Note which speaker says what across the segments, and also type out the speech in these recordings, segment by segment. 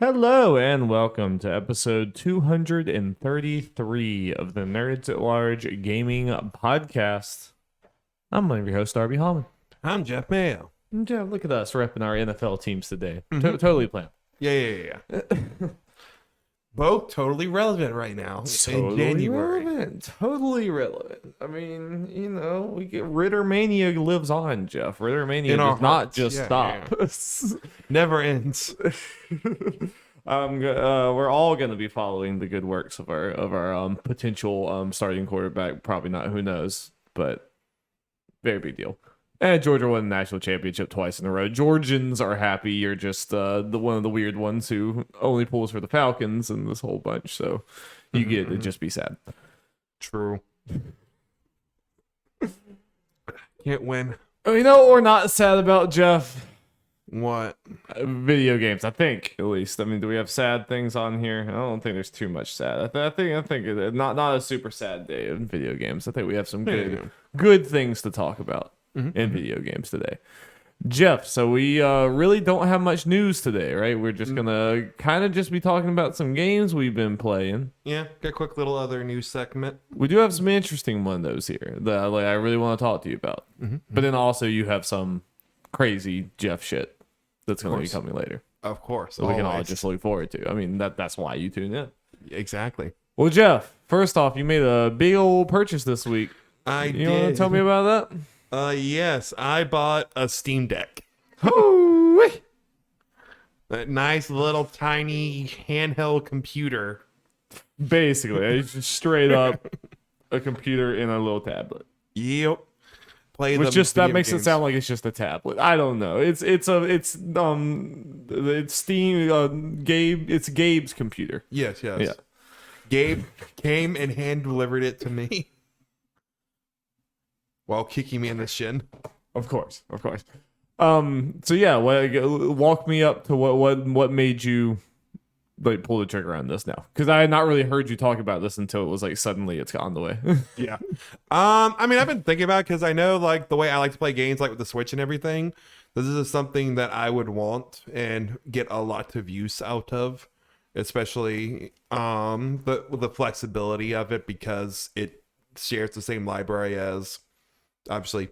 Speaker 1: Hello and welcome to episode 233 of the Nerds at Large Gaming Podcast. I'm one of your hosts, Darby Hallman.
Speaker 2: I'm Jeff Mayo.
Speaker 1: And Jeff, look at us repping our NFL teams today.
Speaker 2: Mhm.
Speaker 1: Totally planned.
Speaker 2: Yeah. Both totally relevant right now in January.
Speaker 1: Totally relevant. I mean, we get Ritter Mania lives on, Jeff. Ritter Mania
Speaker 2: In our
Speaker 1: does not
Speaker 2: hearts.
Speaker 1: just
Speaker 2: Yeah,
Speaker 1: stop.
Speaker 2: Never ends.
Speaker 1: We're all going to be following the good works of our potential starting quarterback. Probably not, who knows, but very big deal. And Georgia won the national championship twice in a row. Georgians are happy. You're just the one of the weird ones who only pulls for the Falcons and this whole bunch. So you get to just be sad.
Speaker 2: True. Can't win.
Speaker 1: Oh, you know what we're not sad about, Jeff?
Speaker 2: What?
Speaker 1: Video games, I think, at least. I mean, do we have sad things on here? I don't think there's too much sad. I think not a super sad day in video games. I think we have some good things to talk about in video games today. Jeff, so we really don't have much news today, right? We're just gonna kind of just be talking about some games we've been playing.
Speaker 2: Yeah, got a quick little other news segment.
Speaker 1: We do have some interesting ones here that I really want to talk to you about. But then also you have some crazy Jeff shit that's going to be coming later.
Speaker 2: Of course.
Speaker 1: So we can all just look forward to. I mean, that's why you tune in.
Speaker 2: Exactly.
Speaker 1: Well, Jeff, first off, you made a big old purchase this week.
Speaker 2: I did.
Speaker 1: You want to tell me about that?
Speaker 2: Yes, I bought a Steam Deck. That nice little tiny handheld computer.
Speaker 1: Basically, it's just straight up a computer in a little tablet.
Speaker 2: Yep.
Speaker 1: Which just that makes it sound like it's just a tablet. I don't know. It's Steam it's Gabe's computer.
Speaker 2: Yes.
Speaker 1: Yeah.
Speaker 2: Gabe came and hand delivered it to me while kicking me in the shin.
Speaker 1: Of course. So yeah, walk me up to what made you pull the trigger on this now, because I had not really heard you talk about this until it was suddenly it's on the way.
Speaker 2: Yeah. I mean, I've been thinking about it because I know the way I like to play games with the Switch and everything. This is something that I would want and get a lot of use out of, especially the flexibility of it, because it shares the same library as, obviously,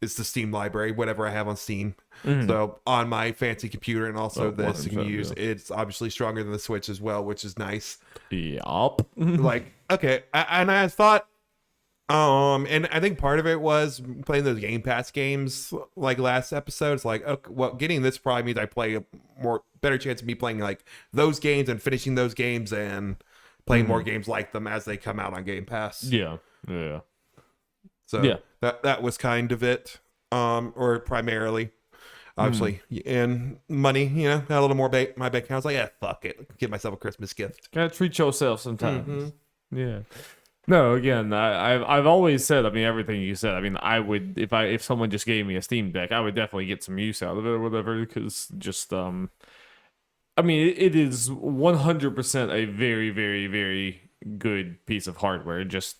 Speaker 2: it's the Steam library, whatever I have on Steam. So on my fancy computer, and also this you can use. Yeah. It's obviously stronger than the Switch as well, which is nice.
Speaker 1: Yup.
Speaker 2: Okay, and I thought, and I think part of it was playing those Game Pass games last episode. It's okay, well, getting this probably means I play a better chance of me playing those games and finishing those games and playing more games like them as they come out on Game Pass.
Speaker 1: Yeah.
Speaker 2: So yeah, that was kind of it, or primarily, obviously, and money. Had a little more my bank account. I was like, yeah, fuck it, give myself a Christmas gift.
Speaker 1: Gotta treat yourself sometimes. Yeah. No, again, I've always said. I mean, everything you said. I mean, I would if someone just gave me a Steam Deck, I would definitely get some use out of it or whatever. Because just I mean, it is 100% a very, very, very good piece of hardware. Just.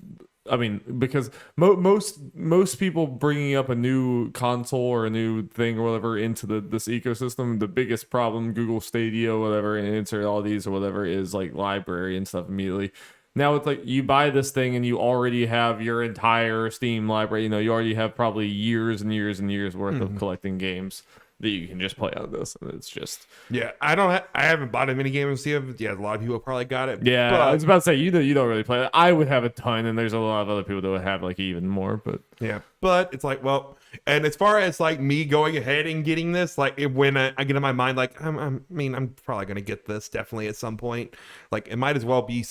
Speaker 1: I mean, because most people bringing up a new console or a new thing or whatever into this ecosystem, the biggest problem, Google Stadia or whatever, and insert all these or whatever, is library and stuff immediately. Now it's you buy this thing and you already have your entire Steam library. You already have probably years and years and years worth of collecting games that you can just play on this, and it's just
Speaker 2: I haven't bought a mini game on Steam. Yeah, a lot of people probably got it.
Speaker 1: Yeah, but I was about to say you don't really play it. I would have a ton, and there's a lot of other people that would have even more. But
Speaker 2: yeah, but it's well, and as far as me going ahead and getting this, when I get in my mind, I'm probably gonna get this definitely at some point. It might as well be,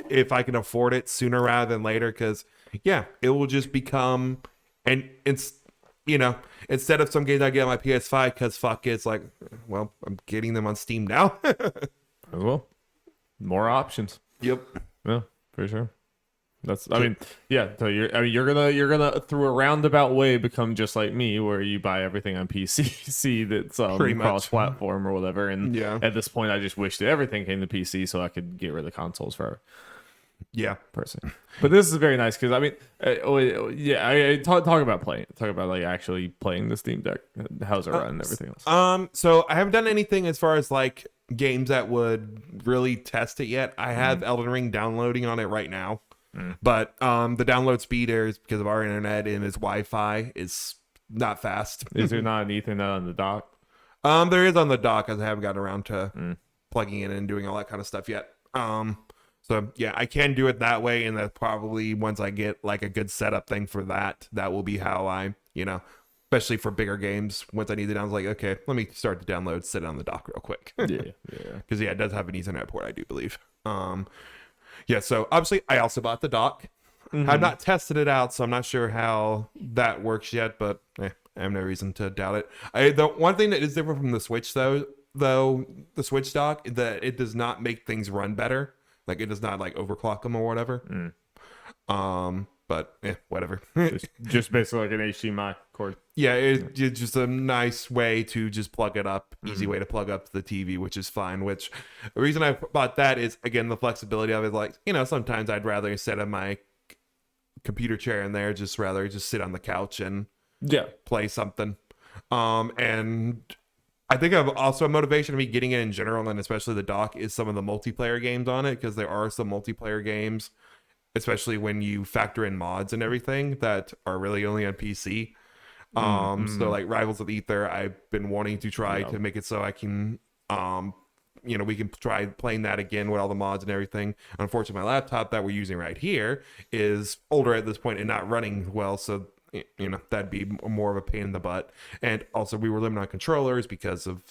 Speaker 2: if I can afford it, sooner rather than later, because it will just become, and it's. Instead of some games I get on my PS5, because fuck it, it's well, I'm getting them on Steam now.
Speaker 1: Well, more options.
Speaker 2: Yep.
Speaker 1: Yeah, for sure. I mean, yeah. So you're gonna through a roundabout way become just like me, where you buy everything on PC that's cross-platform or whatever. And at this point, I just wish that everything came to PC so I could get rid of consoles forever.
Speaker 2: Yeah,
Speaker 1: personally. But this is very nice because I mean, talk about playing. Talk about actually playing the Steam Deck. How's it run and everything else?
Speaker 2: So I haven't done anything as far as games that would really test it yet. I have Elden Ring downloading on it right now, but the download speed is because of our internet and its Wi-Fi is not fast.
Speaker 1: Is there not an Ethernet on the dock?
Speaker 2: There is on the dock, as I haven't gotten around to plugging in and doing all that kind of stuff yet. So yeah, I can do it that way, and that probably once I get like a good setup thing for that, that will be how I, especially for bigger games. Once I need the download, like, okay, let me start the download, sit it on the dock real quick. Because it does have an Ethernet port, I do believe. So obviously I also bought the dock. I've not tested it out, so I'm not sure how that works yet, but I have no reason to doubt it. The one thing that is different from the Switch though the Switch dock, that it does not make things run better. Like it does not like overclock them or whatever. But whatever.
Speaker 1: just basically like an HDMI cord.
Speaker 2: Yeah, it's just a nice way to just plug it up. Easy way to plug up the TV, which is fine. Which the reason I bought that is, again, the flexibility of it. Like, sometimes I'd rather, instead of my computer chair in there, just sit on the couch and play something. And I think also a motivation of me getting it in general, and especially the dock, is some of the multiplayer games on it, because there are some multiplayer games, especially when you factor in mods and everything, that are really only on PC. So like Rivals of Ether, I've been wanting to try to make it so I can, we can try playing that again with all the mods and everything. Unfortunately, my laptop that we're using right here is older at this point and not running well, so that'd be more of a pain in the butt. And also we were limited on controllers because of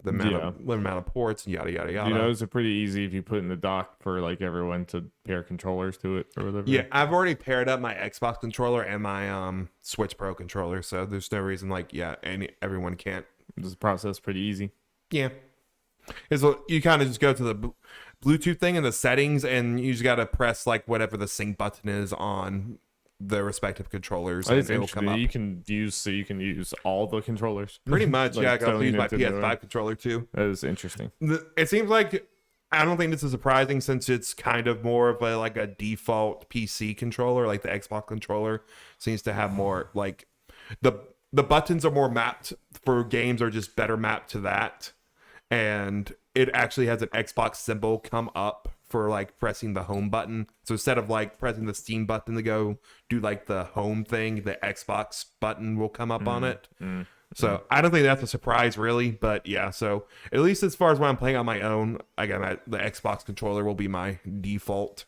Speaker 2: the amount of ports and yada yada yada.
Speaker 1: It's pretty easy if you put in the dock for like everyone to pair controllers to it or whatever.
Speaker 2: Yeah, I've already paired up my Xbox controller and my Switch Pro controller, so there's no reason everyone can't.
Speaker 1: This process pretty easy.
Speaker 2: Yeah, you kind of just go to the Bluetooth thing in the settings, and you just got to press like whatever the sync button is on the respective controllers, and it'll come up.
Speaker 1: You can use all the controllers.
Speaker 2: Pretty much, I can use my PS5 controller too.
Speaker 1: That is interesting.
Speaker 2: It seems like, I don't think this is surprising, since it's kind of more of a default PC controller. Like the Xbox controller seems to have more like the buttons are more mapped for games, are just better mapped to that, and it actually has an Xbox symbol come up for like pressing the home button. So instead of like pressing the Steam button to go do like the home thing, the Xbox button will come up on it. So I don't think that's a surprise really, but yeah. So at least as far as when I'm playing on my own, I got the Xbox controller will be my default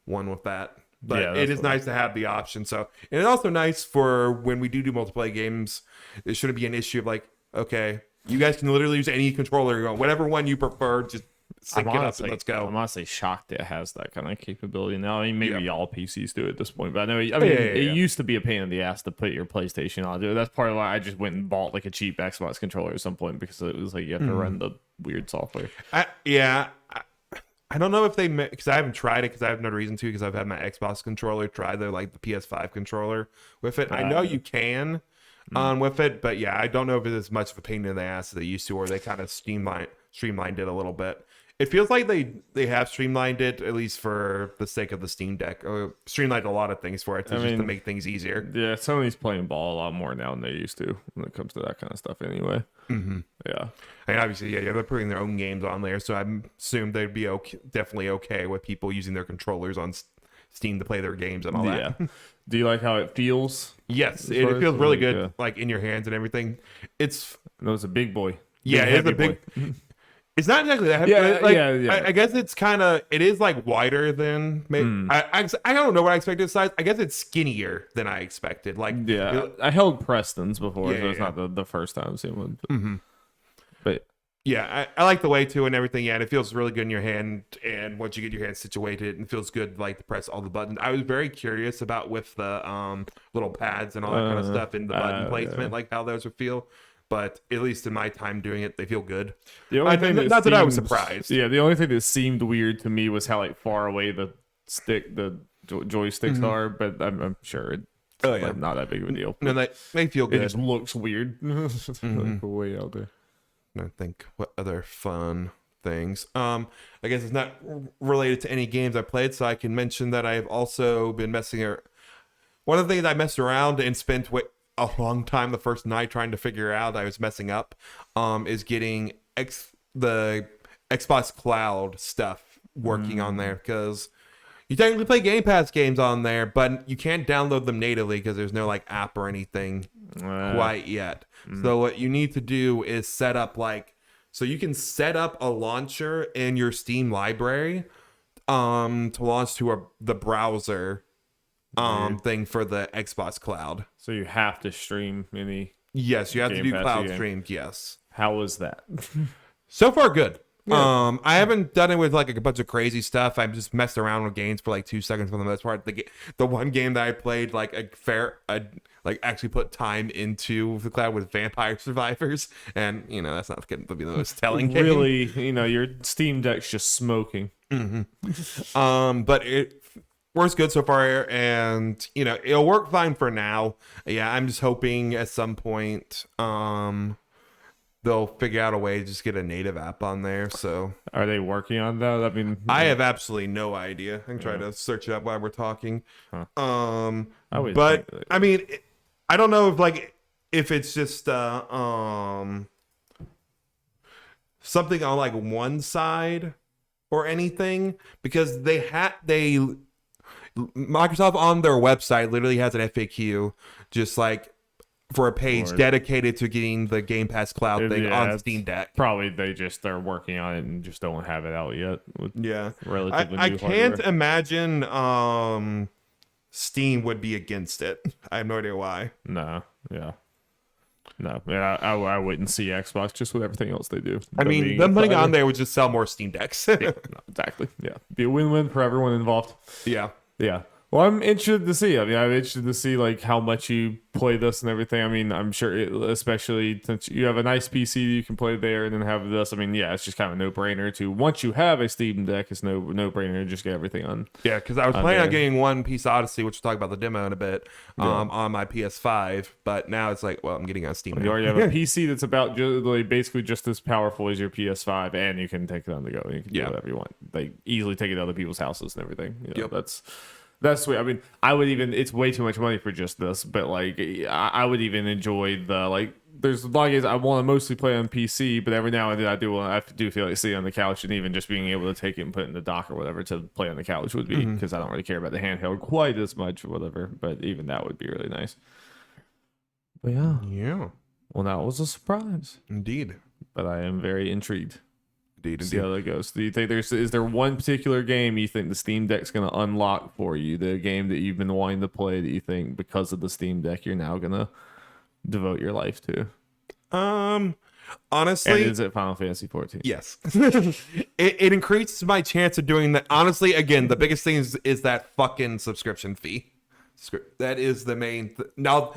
Speaker 2: one with that. But it is nice to have the option. So, and it's also nice for when we do multiplayer games, it shouldn't be an issue of like, okay, you guys can literally use any controller, whatever one you prefer, just sync it up and let's go.
Speaker 1: I'm honestly shocked it has that kind of capability now. I mean, maybe all PCs do at this point, but I know. It used to be a pain in the ass to put your PlayStation on. That's part of why I just went and bought like a cheap Xbox controller at some point, because it was like you have to run the weird software.
Speaker 2: I don't know if they, because I haven't tried it, because I have no reason to, because I've had my Xbox controller try the PS5 controller with it. I know you can with it, but yeah, I don't know if it's as much of a pain in the ass as they used to, or they kind of streamlined it a little bit. It feels like they have streamlined it, at least for the sake of the Steam Deck, or streamlined a lot of things for it just to make things easier.
Speaker 1: Yeah, Sony's playing ball a lot more now than they used to when it comes to that kind of stuff anyway. Yeah. And
Speaker 2: obviously, they're putting their own games on there, so I assume they'd be definitely okay with people using their controllers on Steam to play their games and all that.
Speaker 1: Yeah. Do you like how it feels?
Speaker 2: Yes, it feels really good, like in your hands and everything. It's Yeah, it's a big. It's not exactly that heavy. I guess it's it is like wider than maybe. I don't know what I expected size. I guess it's skinnier than I expected.
Speaker 1: I held Preston's before, so it's not the first time I've seen one. But
Speaker 2: yeah, I like the way too and everything. Yeah, and it feels really good in your hand. And once you get your hand situated, it feels good like to press all the buttons. I was very curious about with the little pads and all that kind of stuff in the button placement, like how those would feel. But at least in my time doing it, they feel good.
Speaker 1: The only thing that
Speaker 2: I was surprised.
Speaker 1: Yeah, the only thing that seemed weird to me was how like far away the joysticks are. But I'm sure it's not that big of a deal.
Speaker 2: No, they feel good.
Speaker 1: It just looks weird. Like way out there.
Speaker 2: I think what other fun things. I guess it's not related to any games I played, so I can mention that I have also been messing around. One of the things I messed around and spent a long time the first night trying to figure out I was messing up is getting the Xbox Cloud stuff working on there, because you technically play Game Pass games on there, but you can't download them natively because there's no like app or anything quite yet. So what you need to do is set up so you can set up a launcher in your Steam library to launch to the browser thing for the Xbox Cloud.
Speaker 1: So you have to stream any.
Speaker 2: Yes, you have to do
Speaker 1: Pass
Speaker 2: cloud
Speaker 1: game.
Speaker 2: streams. Yes.
Speaker 1: How was that?
Speaker 2: So far, good.
Speaker 1: Yeah.
Speaker 2: I haven't done it with like a bunch of crazy stuff. I've just messed around with games for like 2 seconds for the most part. The one game that I played actually put time into the cloud with Vampire Survivors, and that's not going to be the most telling game.
Speaker 1: Really, your Steam Deck's just smoking.
Speaker 2: But it works good so far, and it'll work fine for now. Yeah, I'm just hoping at some point they'll figure out a way to just get a native app on there. So
Speaker 1: Are they working on that? I mean,
Speaker 2: I have absolutely no idea. I can try to search it up while we're talking.
Speaker 1: Huh.
Speaker 2: But I mean, I don't know if it's just something on like one side or anything, because Microsoft on their website literally has an FAQ just like for a page dedicated to getting the Game Pass Cloud thing on Steam Deck.
Speaker 1: Probably they're working on it and just don't have it out yet. Relatively
Speaker 2: I
Speaker 1: new
Speaker 2: can't
Speaker 1: hardware.
Speaker 2: imagine Steam would be against it. I have no idea why.
Speaker 1: No, yeah. No, yeah, I wouldn't see Xbox just with everything else they do.
Speaker 2: I mean, them putting on there would just sell more Steam Decks.
Speaker 1: No, exactly. Yeah. Be a win-win for everyone involved.
Speaker 2: Yeah.
Speaker 1: Yeah. Well, I'm interested to see. I mean, I'm interested to see like how much you play this and everything. I mean, I'm sure, especially since you have a nice PC you can play there and then have this. I mean, yeah, it's just kind of a no-brainer to once you have a Steam Deck, it's no-brainer to just get everything on.
Speaker 2: Yeah, because I was planning on getting One Piece Odyssey, which we'll talk about the demo in a bit, on my PS5. But now it's like, well, I'm getting on Steam.
Speaker 1: You already have a PC that's about basically just as powerful as your PS5, and you can take it on the go. You can do whatever you want. They easily take it to other people's houses and everything. That's sweet. I mean, I would even, it's way too much money for just this, but like, I would even enjoy there's a lot of games I want to mostly play on PC, but every now and then I do feel like sitting on the couch and even just being able to take it and put it in the dock or whatever to play on the couch would be, because I don't really care about the handheld quite as much or whatever, but even that would be really nice. But yeah. Well, that was a surprise.
Speaker 2: Indeed.
Speaker 1: But I am very intrigued.
Speaker 2: Indeed.
Speaker 1: See how that goes. Do you think is there one particular game you think the Steam Deck's going to unlock for you? The game that you've been wanting to play that you think because of the Steam Deck you're now going to devote your life to?
Speaker 2: Honestly,
Speaker 1: and is it Final Fantasy 14?
Speaker 2: Yes. it increases my chance of doing that. Honestly, again, the biggest thing is that fucking subscription fee. That is the main now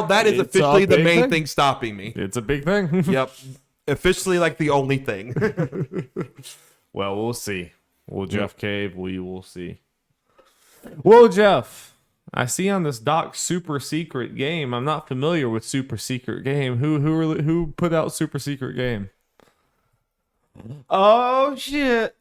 Speaker 2: that is officially the main thing stopping me.
Speaker 1: It's a big thing.
Speaker 2: Yep. Officially like the only thing.
Speaker 1: Well, we'll see. Will Jeff cave? We will see. Well, Jeff, I see on this doc Super Secret Game. I'm not familiar with Super Secret Game. Who put out Super Secret Game? Oh shit.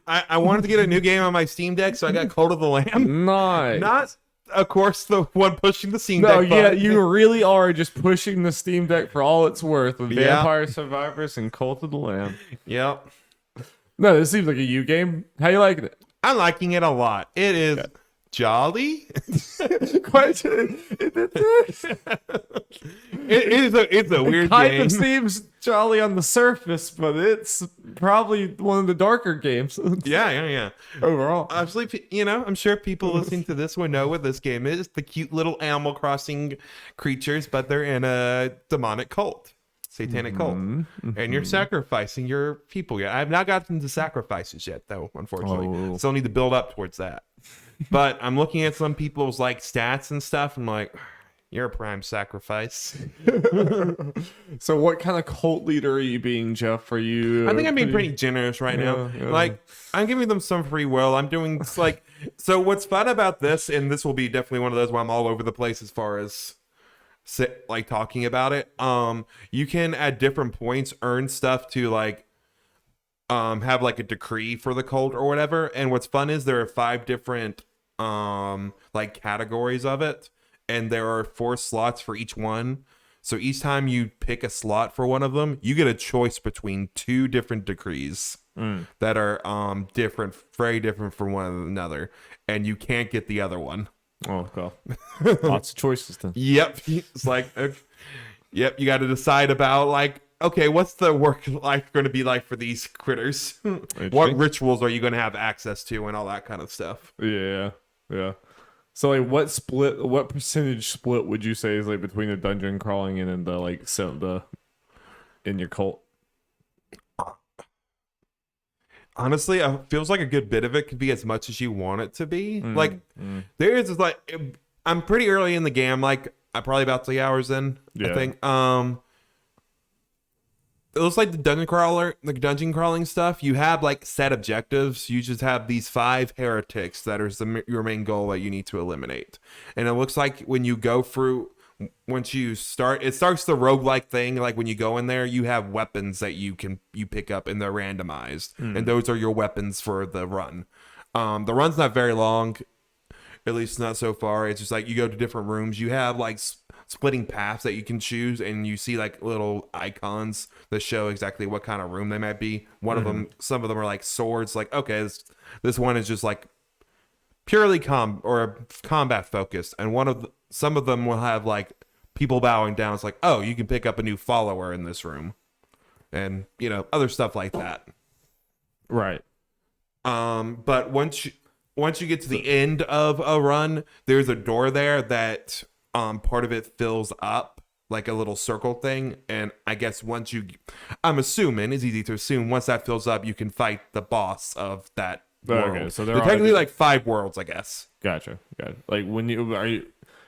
Speaker 2: I wanted to get a new game on my Steam Deck, so I got Cult of the Lamb.
Speaker 1: Nice.
Speaker 2: Not, of course, the one pushing the Steam
Speaker 1: No,
Speaker 2: Deck.
Speaker 1: yeah, you really are just pushing the Steam Deck for all it's worth with Vampire Survivors and Cult of the Lamb.
Speaker 2: Yep.
Speaker 1: No, this seems like a you game. How you liking it?
Speaker 2: I'm liking it a lot. It is jolly.
Speaker 1: Quite.
Speaker 2: It's a weird
Speaker 1: Kind
Speaker 2: game.
Speaker 1: of seems jolly on the surface, but it's probably one of the darker games.
Speaker 2: Yeah.
Speaker 1: Overall,
Speaker 2: Obviously, I'm sure people listening to this would know what this game is. The cute little Animal Crossing creatures, but they're in a demonic cult. Satanic cult. And you're sacrificing your people. I have not gotten to sacrifices yet, though, unfortunately. Still need to build up towards that. But I'm looking at some people's like stats and stuff. I'm like, you're a prime sacrifice.
Speaker 1: So what kind of cult leader are you being, Jeff? Are you?
Speaker 2: I think I'm being pretty generous right now.
Speaker 1: Yeah.
Speaker 2: Like, I'm giving them some free will. I'm doing like, so what's fun about this, and this will be definitely one of those where I'm all over the place as far as like talking about it. You can at different points earn stuff to like have like a decree for the cult or whatever. And what's fun is there are 5 different like categories of it, and there are 4 slots for each one. So each time you pick a slot for one of them, you get a choice between 2 different decrees that are different, very different from one another, and you can't get the other one.
Speaker 1: Oh, God. Lots of choices then.
Speaker 2: Yep. It's like, yep, you got to decide about, like, okay, what's the work life going to be like for these critters? What rituals are you going to have access to and all that kind of stuff?
Speaker 1: Yeah. So, like, what percentage split would you say is, like, between the dungeon crawling and then the, like, in your cult?
Speaker 2: Honestly, it feels like a good bit of it could be as much as you want it to be. There is, like, I'm pretty early in the game, like, I'm probably about 3 hours in, I think. It looks like the dungeon crawling stuff. You have like set objectives. You just have these 5 heretics that are your main goal that you need to eliminate. And it looks like when you go through, once you start, it starts the roguelike thing. Like when you go in there, you have weapons that you pick up and they're randomized, and those are your weapons for the run. The run's not very long, at least not so far. It's just like you go to different rooms. You have like splitting paths that you can choose, and you see like little icons that show exactly what kind of room they might be. One of them, some of them are like swords, like, okay, this one is just like purely combat focused, and some of them will have like people bowing down. It's like, oh, you can pick up a new follower in this room, and other stuff like that.
Speaker 1: Right.
Speaker 2: But once you get to the end of a run, there's a door there that part of it fills up, like a little circle thing, and I guess I'm assuming, it's easy to assume, once that fills up, you can fight the boss of that world. Okay, so they're technically like 5 worlds, I guess.
Speaker 1: Gotcha. Like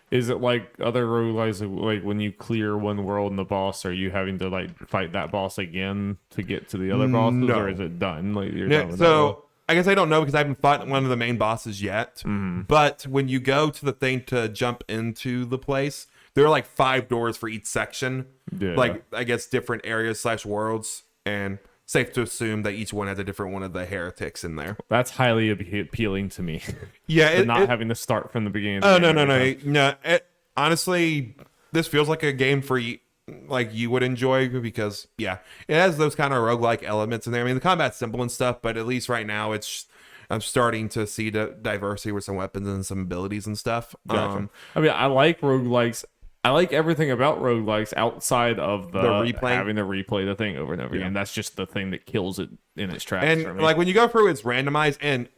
Speaker 1: is it like other roguelikes, like when you clear one world and the boss, are you having to like fight that boss again to get to the other bosses, or is it done? Like you're done with that?
Speaker 2: I guess I don't know because I haven't fought one of the main bosses yet. But when you go to the thing to jump into the place, there are like 5 doors for each section. Yeah. Like, I guess different areas / worlds. And safe to assume that each one has a different one of the heretics in there.
Speaker 1: That's highly appealing to me.
Speaker 2: Yeah.
Speaker 1: Having to start from the beginning.
Speaker 2: No. Honestly, this feels like a game for you. Like you would enjoy, because it has those kind of roguelike elements in there. I mean, the combat's simple and stuff, but at least right now I'm starting to see the diversity with some weapons and some abilities and stuff.
Speaker 1: Gotcha. I mean, I like roguelikes. I like everything about roguelikes outside of the replay, having to replay the thing over and over again. That's just the thing that kills it in its tracks.
Speaker 2: And
Speaker 1: for me.
Speaker 2: Like when you go through, it's randomized, and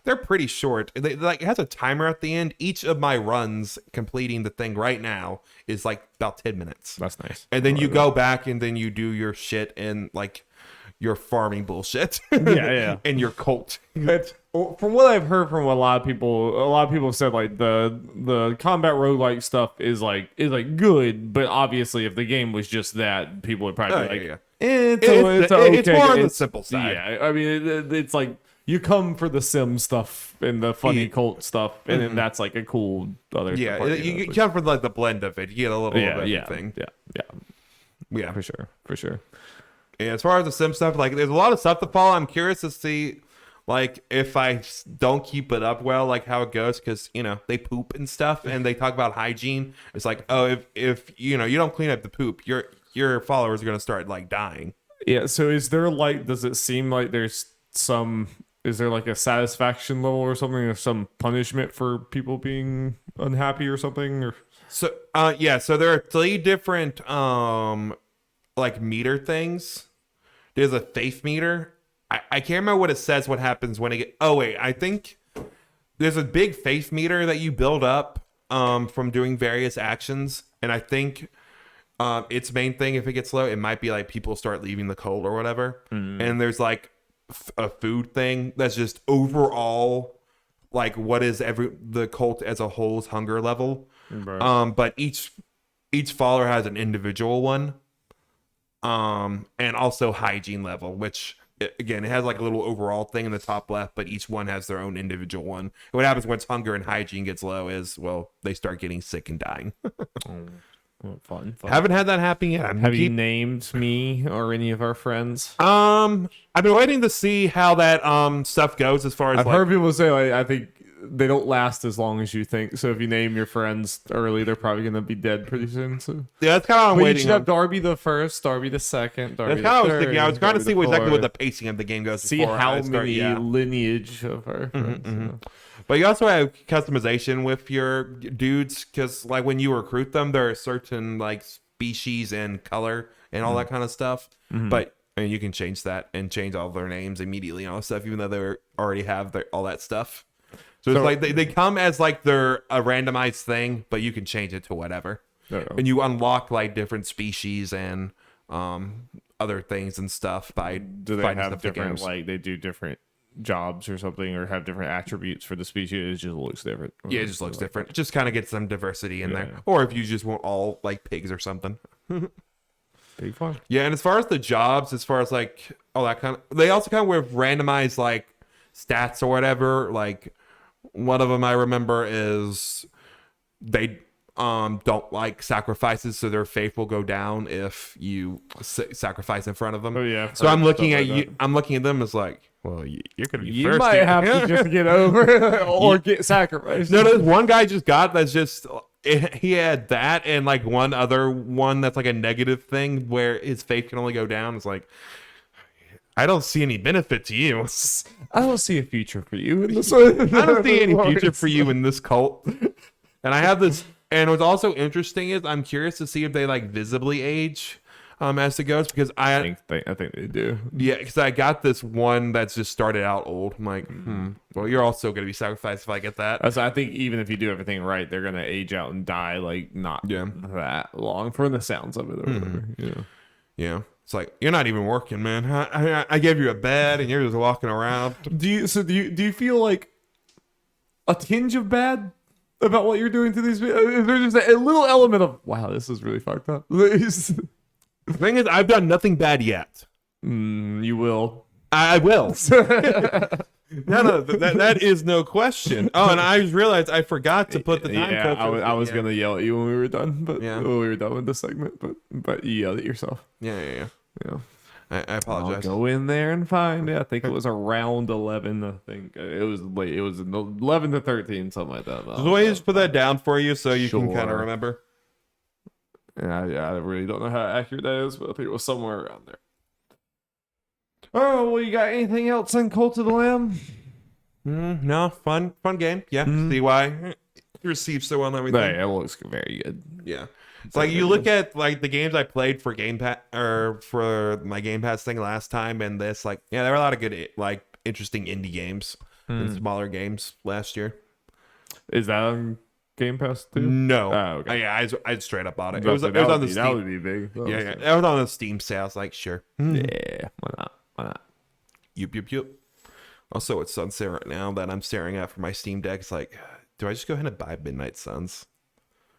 Speaker 2: they're pretty short. It has a timer at the end. Each of my runs completing the thing right now is like about 10 minutes.
Speaker 1: That's nice.
Speaker 2: And then you go back and then you do your shit and like your farming bullshit.
Speaker 1: Yeah.
Speaker 2: And your cult.
Speaker 1: From what I've heard from a lot of people said like the combat roguelike stuff is like good, but obviously if the game was just that, people would probably be like,
Speaker 2: it's more on the simple side.
Speaker 1: Yeah, I mean it's like you come for the sim stuff and the funny cult stuff, and then that's like a cool other.
Speaker 2: Yeah,
Speaker 1: part,
Speaker 2: you come for like the blend of it. You get a little bit of everything.
Speaker 1: Yeah, for sure.
Speaker 2: And as far as the sim stuff, like there's a lot of stuff to follow. I'm curious to see, like, if I don't keep it up well, like how it goes, because they poop and stuff, and they talk about hygiene. It's like, oh, if you don't clean up the poop, your followers are gonna start like dying.
Speaker 1: Yeah. So is there like, does it seem like there's some? Is there like a satisfaction level or something, or some punishment for people being unhappy or something? Or
Speaker 2: so there are 3 different like meter things. There's a faith meter. I can't remember what it says. What happens when it get? Oh wait, I think there's a big faith meter that you build up from doing various actions, and I think its main thing, if it gets low, it might be like people start leaving the cult or whatever. And there's like a food thing that's just overall like what is the cult as a whole's hunger level. Right. But each follower has an individual one, and also hygiene level, which again, it has like a little overall thing in the top left, but each one has their own individual one. And what happens once hunger and hygiene gets low is, well, they start getting sick and dying.
Speaker 1: Well, fun.
Speaker 2: Haven't had that happen yet.
Speaker 1: Have you named me or any of our friends?
Speaker 2: I've been waiting to see how that stuff goes as far as
Speaker 1: I've heard people say, like, I think they don't last as long as you think. So if you name your friends early, they're probably gonna be dead pretty soon. So
Speaker 2: Yeah, that's kind of what I'm
Speaker 1: you
Speaker 2: waiting
Speaker 1: should
Speaker 2: on.
Speaker 1: have Darby the first, Darby the second, Darby
Speaker 2: That's kind of
Speaker 1: the
Speaker 2: what I was
Speaker 1: third.
Speaker 2: thinking. I was trying to see
Speaker 1: Darby the
Speaker 2: exactly what
Speaker 1: fourth.
Speaker 2: the pacing of the game goes.
Speaker 1: See
Speaker 2: before
Speaker 1: how
Speaker 2: I start,
Speaker 1: many lineage of our friends. You know.
Speaker 2: But you also have customization with your dudes, because like when you recruit them, there are certain like species and color and all that kind of stuff. But I mean, you can change that and change all their names immediately and all that stuff, even though they already have all that stuff. So it's like they come as like they're a randomized thing, but you can change it to whatever. And you unlock like different species and other things and stuff by
Speaker 1: Do they
Speaker 2: fighting
Speaker 1: have
Speaker 2: stuff in
Speaker 1: different
Speaker 2: games.
Speaker 1: like they do different jobs or something, or have different attributes for the species? It just looks different.
Speaker 2: Yeah, it just looks different. It just kind of gets some diversity in
Speaker 1: Yeah.
Speaker 2: there. Or if you just want all like pigs or something.
Speaker 1: Big fun.
Speaker 2: Yeah, and as far as the jobs, as far as like all that kind of, they also kind of with randomized like stats or whatever. Like one of them I remember is they don't like sacrifices, so their faith will go down if you sacrifice in front of them.
Speaker 1: Oh yeah.
Speaker 2: So I'm looking
Speaker 1: Stuff
Speaker 2: at
Speaker 1: like
Speaker 2: you.
Speaker 1: that.
Speaker 2: I'm looking at them as like, well, you're gonna be
Speaker 1: You
Speaker 2: first.
Speaker 1: might
Speaker 2: here.
Speaker 1: have to just get over or get sacrificed.
Speaker 2: No, there's one guy just got that's just he had that and like one other one that's like a negative thing where his faith can only go down. It's like, I don't see any benefit to you.
Speaker 1: I don't see a future for you in this one.
Speaker 2: I don't see any future for you in this cult. And I have this, and what's also interesting is I'm curious to see if they like visibly age as it goes, because
Speaker 1: I think they do.
Speaker 2: yeah, because I got this one that's just started out old. I'm like, well, you're also going to be sacrificed if I get that.
Speaker 1: So I think even if you do everything right, they're gonna age out and die like not that long for the sounds of it or whatever. Yeah.
Speaker 2: Yeah. It's like, you're not even working, man. I gave you a bed and you're just walking around.
Speaker 1: Do you feel like a tinge of bad about what you're doing to these people? Is there just a little element of, wow, this is really fucked up?
Speaker 2: The thing is, I've done nothing bad yet.
Speaker 1: You will.
Speaker 2: I will. No, that is no question. Oh, and I just realized I forgot to put the time
Speaker 1: Yeah,
Speaker 2: code.
Speaker 1: I was gonna yell at you when we were done, but
Speaker 2: Yeah.
Speaker 1: when we were done with the segment, but you yelled at yourself.
Speaker 2: Yeah.
Speaker 1: Yeah.
Speaker 2: I
Speaker 1: I'll
Speaker 2: apologize.
Speaker 1: go in there and find it. I think it was around 11. I think it was late. It was 11 to 13, something like that.
Speaker 2: So I just put that down for you so you can kind of
Speaker 1: Sure.
Speaker 2: remember.
Speaker 1: And I really don't know how accurate that is, but I think it was somewhere around there. Oh, well, you got anything else on Cult of the Lamb?
Speaker 2: No, fun game. Yeah, see why it received so well and everything.
Speaker 1: Yeah, it looks very good.
Speaker 2: Yeah. It's like you look at like the games I played for Game Pass or for my Game Pass thing last time and this, like, yeah, there were a lot of good like interesting indie games and smaller games last year.
Speaker 1: Is that on Game Pass too?
Speaker 2: No.
Speaker 1: Oh, okay.
Speaker 2: Yeah, I straight up bought it. It
Speaker 1: That
Speaker 2: was on the
Speaker 1: that
Speaker 2: Steam.
Speaker 1: would be big.
Speaker 2: Yeah, it was on the Steam sale. I was like, sure.
Speaker 1: Yeah, why not? Why not?
Speaker 2: Yup. Also, it's Sunset right now that I'm staring at for my Steam Deck. It's like, do I just go ahead and buy Midnight Suns?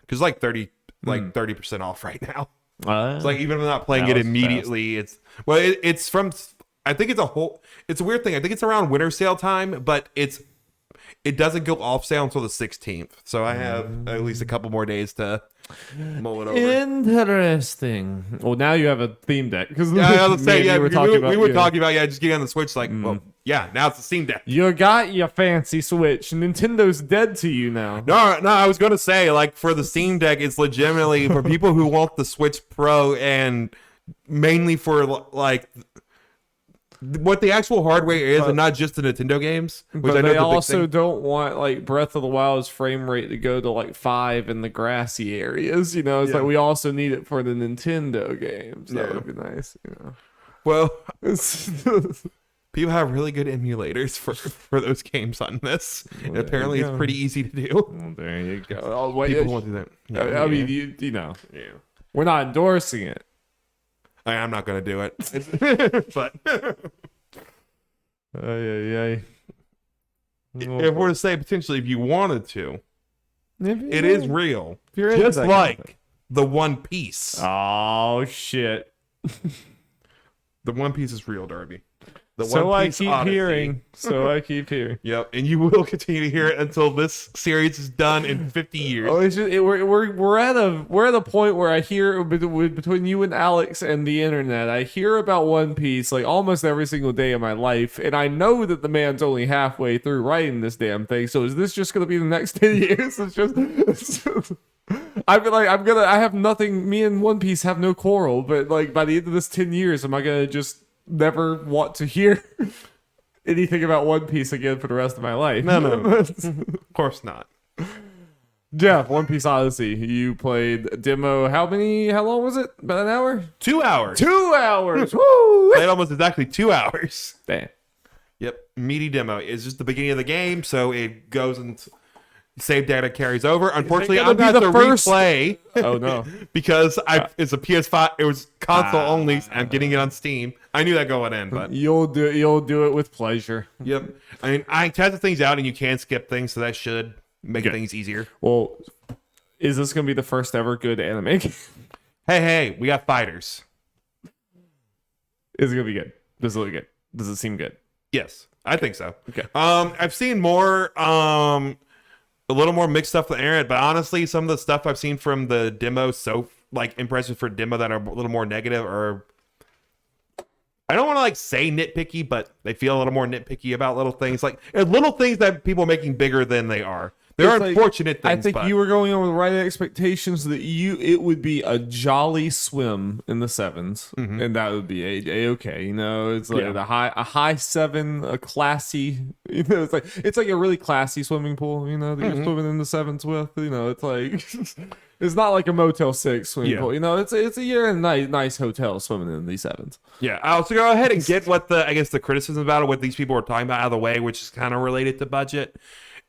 Speaker 2: Because like 30% off right now. It's like even if I'm not playing
Speaker 1: That
Speaker 2: it
Speaker 1: was
Speaker 2: immediately, it's from. I think it's a weird thing. I think it's around winter sale time, but it doesn't go off sale until the 16th. So I have at least a couple more days to mull it over.
Speaker 1: Interesting. Well, now you have a theme deck because
Speaker 2: Yeah, I was saying, yeah, we were talking
Speaker 1: about
Speaker 2: about just getting on the Switch. Like, well, yeah, now it's the Steam Deck.
Speaker 1: you got your fancy Switch. Nintend's dead to you now.
Speaker 2: No, I was gonna say, like, for the Steam Deck, it's legitimately for people who want the Switch Pro and mainly for like what the actual hardware is, and not just the Nintendo games. Which
Speaker 1: But
Speaker 2: I know
Speaker 1: they
Speaker 2: is a big
Speaker 1: also
Speaker 2: thing.
Speaker 1: don't want like Breath of the Wild's frame rate to go to like 5 in the grassy areas. You know, it's like we also need it for the Nintendo games. That
Speaker 2: Yeah.
Speaker 1: would be nice. You know.
Speaker 2: Well, people have really good emulators for those games on this. And apparently, it's pretty easy to do.
Speaker 1: Well, there you go. Oh, wait,
Speaker 2: People won't do that.
Speaker 1: I mean, you know, we're not endorsing it.
Speaker 2: I'm not gonna do it. But if we're to say potentially, if you wanted to, it is real.
Speaker 1: you're into
Speaker 2: Just
Speaker 1: that kind of
Speaker 2: like the One Piece.
Speaker 1: Oh shit!
Speaker 2: The One Piece is real, Darby. The
Speaker 1: So
Speaker 2: One
Speaker 1: I
Speaker 2: Piece
Speaker 1: keep
Speaker 2: Odyssey.
Speaker 1: hearing. So I keep hearing.
Speaker 2: Yep, and you will continue to hear it until this series is done in 50 years.
Speaker 1: Oh, it's just, we're at a point where I hear between you and Alex and the internet, I hear about One Piece like almost every single day of my life, and I know that the man's only halfway through writing this damn thing. So is this just gonna be the next 10 years? I feel like I have nothing. Me and One Piece have no quarrel, but like by the end of this 10 years, am I gonna just never want to hear anything about One Piece again for the rest of my life?
Speaker 2: No. Of course not.
Speaker 1: Jeff, One Piece Odyssey. You played demo. How long was it? About an hour?
Speaker 2: 2 hours.
Speaker 1: 2 hours. Woo!
Speaker 2: Played almost exactly 2 hours.
Speaker 1: Damn.
Speaker 2: Yep, meaty demo. It's just the beginning of the game, so it goes and save data carries over. Unfortunately, I'm
Speaker 1: gonna
Speaker 2: going to
Speaker 1: be
Speaker 2: have
Speaker 1: the
Speaker 2: to
Speaker 1: first-
Speaker 2: replay
Speaker 1: Oh no.
Speaker 2: because it's a PS5. It was console only. I'm getting it on Steam. I knew that going in, but
Speaker 1: You'll do it with pleasure.
Speaker 2: yep. I mean, I tested things out, and you can skip things, so that should make
Speaker 1: Good.
Speaker 2: things easier.
Speaker 1: Well, is this gonna be the first ever good anime game?
Speaker 2: Hey, we got fighters.
Speaker 1: Is it gonna be good? Does it look good? Does it seem good?
Speaker 2: Yes, I think so.
Speaker 1: Okay.
Speaker 2: I've seen more, a little more mixed stuff than Aaron, but honestly, some of the stuff I've seen from the demo, so like impressions for demo that are a little more negative, or I don't want to like say nitpicky, but they feel a little more nitpicky about little things, like little things that people are making bigger than they are. They're
Speaker 1: It's like-
Speaker 2: unfortunate things.
Speaker 1: I think
Speaker 2: but
Speaker 1: you were going on with the right expectations that it would be a jolly swim in the sevens, and that would be a okay. You know, it's like a high seven, a classy. You know, it's like a really classy swimming pool. You know, that you're swimming in the sevens with. You know, it's like it's not like a Motel 6 swimming pool. You know, it's a you're in a nice hotel swimming in these sevens.
Speaker 2: Yeah, I'll also go ahead and get what the criticism about it, what these people are talking about out of the way, which is kind of related to budget.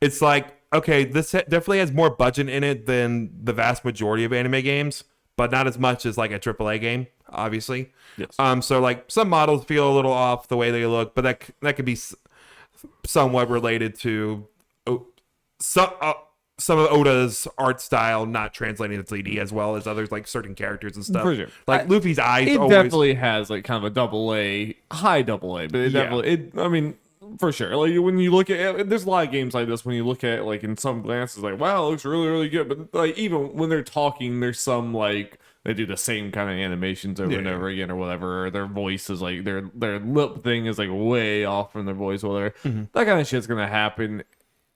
Speaker 2: It's like, okay, this definitely has more budget in it than the vast majority of anime games, but not as much as like a AAA game, obviously.
Speaker 1: Yes.
Speaker 2: So like some models feel a little off the way they look, but that could be somewhat related to some of Oda's art style not translating to 3D as well as others, like certain characters and stuff.
Speaker 1: For sure.
Speaker 2: Like Luffy's eyes
Speaker 1: It
Speaker 2: always.
Speaker 1: definitely has like kind of a high double A, but it definitely, I mean, for sure. Like when you look at, there's a lot of games like this when you look at it, like in some glances, like wow, it looks really, really good. But like even when they're talking, there's some like they do the same kind of animations over and over again or whatever. Or their voice is like their lip thing is like way off from their voice, whatever. That kind of shit's gonna happen,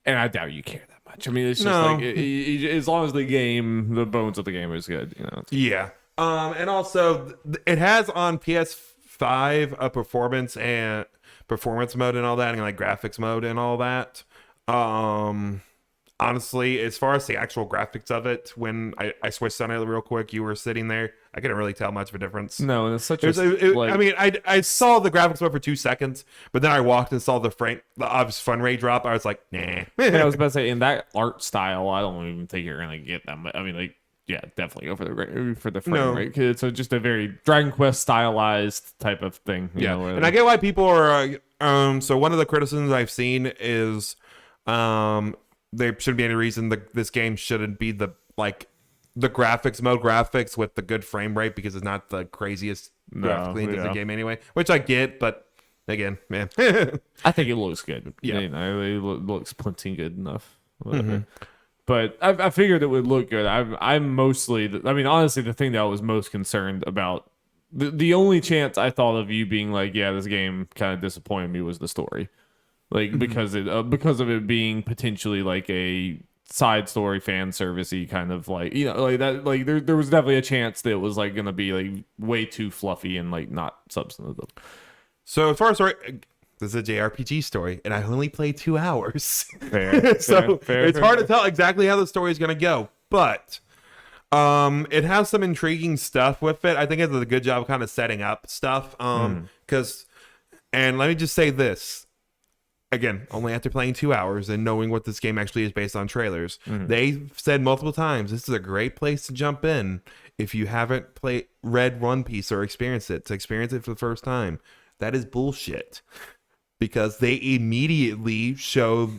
Speaker 1: and I doubt you care that much. I mean, it's just like as long as the bones of the game is good, you know.
Speaker 2: Yeah. And also it has on PS5 a performance mode and all that, and like graphics mode and all that. Honestly, as far as the actual graphics of it, when I switched on it real quick, you were sitting there. I couldn't really tell much of a difference.
Speaker 1: No, and it's such
Speaker 2: I mean, I saw the graphics mode for 2 seconds, but then I walked and saw the obvious frame rate drop. I was like, nah.
Speaker 1: I was about to say, in that art style, I don't even think you're gonna get that much. I mean, like, yeah, definitely go for the frame rate. 'Cause it's just a very Dragon Quest stylized type of thing. You know,
Speaker 2: and I get why people are. So one of the criticisms I've seen is, there shouldn't be any reason this game shouldn't be the graphics with the good frame rate because it's not the craziest graphically intensive game anyway. Which I get, but again, man,
Speaker 1: I think it looks good.
Speaker 2: Yeah.
Speaker 1: You know, it looks plenty good enough. Whatever. But I figured it would look good. I'm mostly, I mean, honestly, the thing that I was most concerned about, the only chance I thought of you being like, yeah, this game kind of disappointed me was the story, like because of it being potentially like a side story fan servicey kind of like, you know, like that, like there was definitely a chance that it was like gonna be like way too fluffy and like not substantive.
Speaker 2: So as far as story, this is a JRPG story, and I only played 2 hours.
Speaker 1: Fair,
Speaker 2: So
Speaker 1: fair,
Speaker 2: it's hard to tell exactly how the story is going to go, but it has some intriguing stuff with it. I think it does a good job of kind of setting up stuff. Because, and let me just say this again, only after playing 2 hours and knowing what this game actually is based on trailers, they said multiple times this is a great place to jump in if you haven't read One Piece or experienced it, to experience it for the first time. That is bullshit. Because they immediately show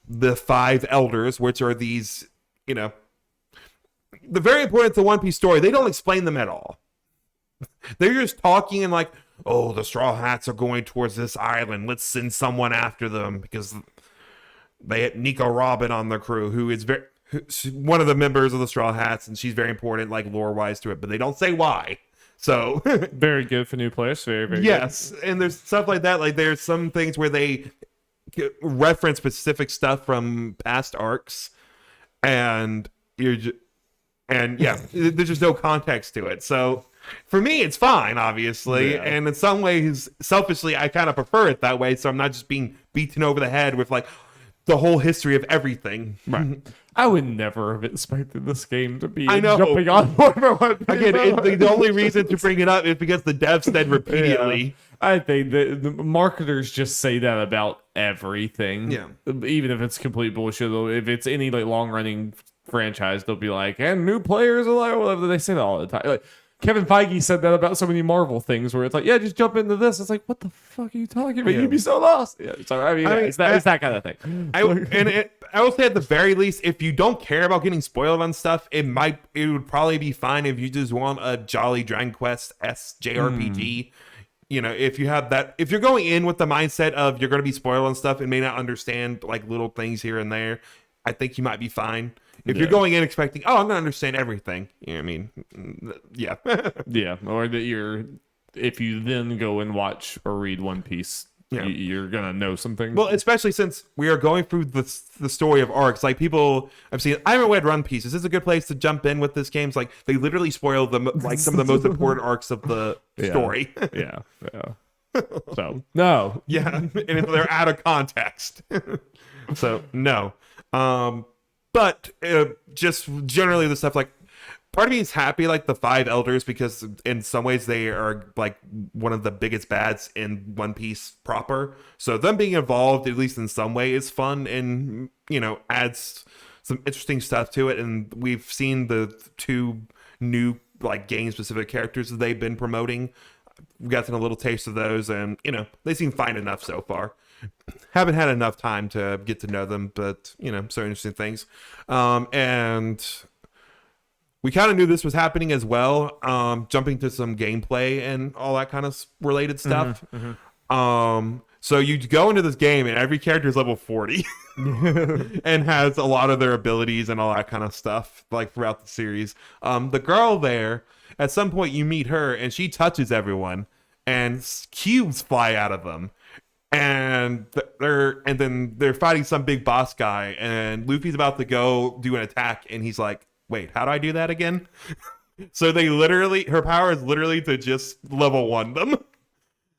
Speaker 2: the 5 elders, which are these, you know, the very important to One Piece story. They don't explain them at all. They're just talking and like, oh, the Straw Hats are going towards this island. Let's send someone after them because they had Nico Robin on their crew, who is one of the members of the Straw Hats, and she's very important, like lore-wise to it, but they don't say why. So
Speaker 1: very good for new players. Very, very
Speaker 2: yes,
Speaker 1: good.
Speaker 2: And there's stuff like that. Like there's some things where they reference specific stuff from past arcs, and there's just no context to it. So for me, it's fine, obviously, and in some ways, selfishly, I kind of prefer it that way. So I'm not just being beaten over the head with like the whole history of everything.
Speaker 1: Right. I would never have expected this game to be
Speaker 2: jumping
Speaker 1: on board for One Piece.
Speaker 2: Again, the only reason to bring it up is because the devs said repeatedly.
Speaker 1: Yeah. I think the marketers just say that about everything.
Speaker 2: Yeah.
Speaker 1: Even if it's complete bullshit. If it's any like long running franchise, they'll be like, and new players are like, whatever. They say that all the time. Like Kevin Feige said that about so many Marvel things where it's like, yeah, just jump into this. It's like, what the fuck are you talking about?
Speaker 2: Yeah.
Speaker 1: You'd be so lost. Yeah. So I mean, it's that kind of thing.
Speaker 2: I will say at the very least, if you don't care about getting spoiled on stuff, it would probably be fine if you just want a jolly Dragon Quest JRPG. You know, if you have that, if you're going in with the mindset of you're going to be spoiled on stuff and may not understand like little things here and there, I think you might be fine. If you're going in expecting, oh, I'm going to understand everything. You know what I mean? Yeah.
Speaker 1: Yeah. Or that if you then go and watch or read One Piece, you're going to know something.
Speaker 2: Well, especially since we are going through the story of arcs. Like people I've seen, I haven't read One Piece. Is this a good place to jump in with this game? It's like they literally spoil like some of the most important arcs of the story.
Speaker 1: Yeah. So, no.
Speaker 2: Yeah. And if they're out of context. So, no. But just generally the stuff like part of me is happy like the five elders because in some ways they are like one of the biggest bads in One Piece proper. So them being involved at least in some way is fun and adds some interesting stuff to it. And we've seen the two new like game specific characters that they've been promoting. We've gotten a little taste of those and they seem fine enough so far. Haven't had enough time to get to know them, but so interesting things. And we kind of knew this was happening as well. Jumping to some gameplay and all that kind of related stuff. So you go into this game and every character is level 40 and has a lot of their abilities and all that kind of stuff like throughout the series. The girl there, at some point you meet her and she touches everyone and cubes fly out of them. And then they're fighting some big boss guy, and Luffy's about to go do an attack, and he's like, "Wait, how do I do that again?" So her power is literally to just level 1 them.